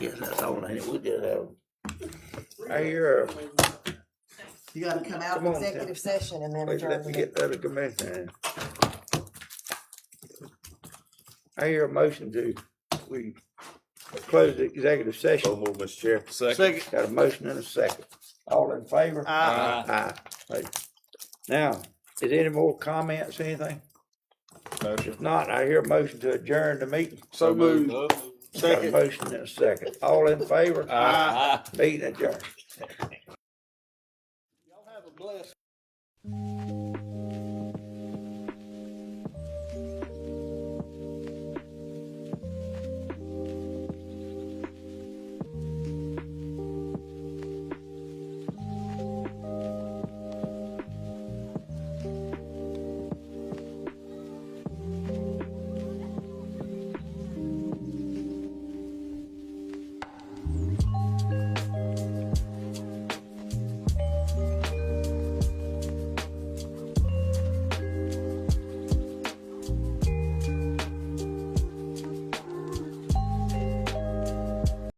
guess that's all, ain't it? We just have. I hear, You gotta come out Come of on, executive session and then wait, adjourn let the me meeting. get the other commissioner. I hear a motion to, we close the executive session. So move, Mr. Chair. Second. Got a motion and a second. All in favor? Aye. Aye. Right. Now, is there any more comments, anything? Motion. If not, I hear a motion to adjourn the meeting. So moved. Got a Second. motion and a second. All in favor? Aye. Meeting adjourned. Y'all have a blessed.